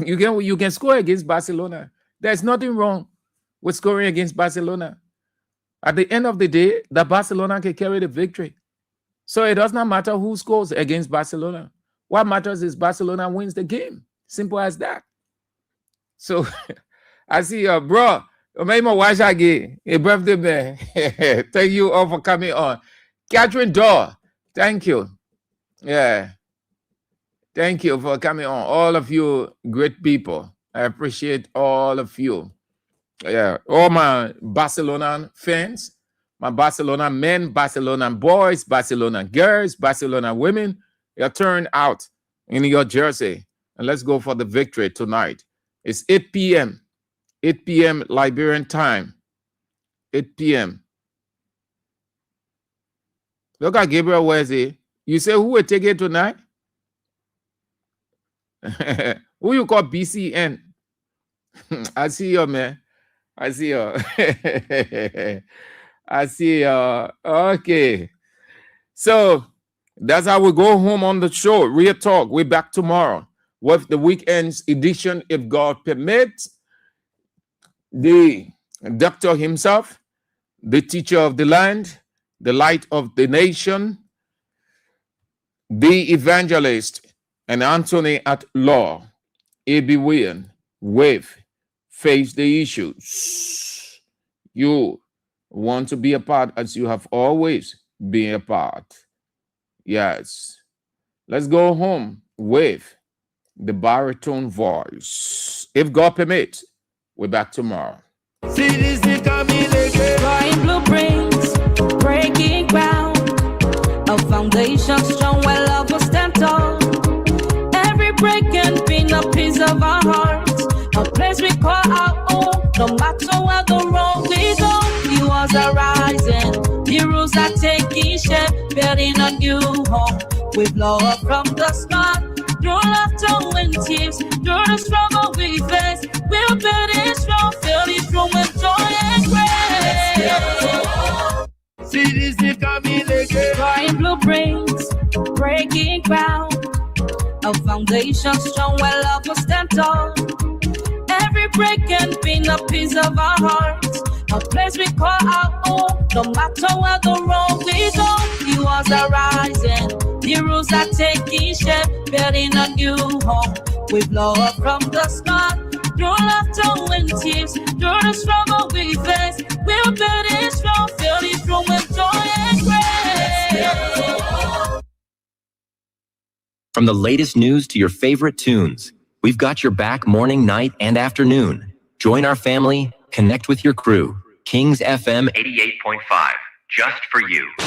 you can score against Barcelona. There's nothing wrong with scoring against Barcelona. At the end of the day, the Barcelona can carry the victory. So it does not matter who scores against Barcelona. What matters is Barcelona wins the game. Simple as that. So I see bro. Watch again. A birthday man. Thank you all for coming on. Catherine Dorr. Thank you. Yeah. Thank you for coming on. All of you great people. I appreciate all of you. Yeah. All my Barcelona fans, my Barcelona men, Barcelona boys, Barcelona girls, Barcelona women, you turn out in your jersey. And let's go for the victory tonight. It's 8 p.m. 8 p.m. Liberian time. 8 p.m. Look at Gabriel Wesley. You say who will take it tonight? Who you call BCN? I see you, man. I see you. I see you. Okay. So that's how we go home on the show. Real Talk. We're back tomorrow with the weekend's edition, if God permits. The doctor himself, the teacher of the land, the light of the nation, the evangelist, and Anthony at law, A.B. Weah, with Face the Issues. You want to be a part as you have always been a part. Yes. Let's go home with the baritone voice. If God permits, we're back tomorrow. Drawing blueprints, breaking ground, a foundation strong where love will stand tall. rules are taking shape, building a new home. We blow up from the start. Through laughter and tears, through the struggle we face, we'll build it strong, fill this room with joy and grace. Citizen coming again. Drawing blueprints, breaking ground. A foundation strong where love will stand tall. Every break can be a piece of our hearts. A place we call our own. No matter where the road we go, the walls are rising. The rules are taking shape, building a new home. We blow up from the start. Through laughter and tears, through the struggle we face, we'll build it strong, fill this room with joy and grace. From the latest news to your favorite tunes, we've got your back morning, night, and afternoon. Join our family, connect with your crew. Kings FM 88.5, just for you.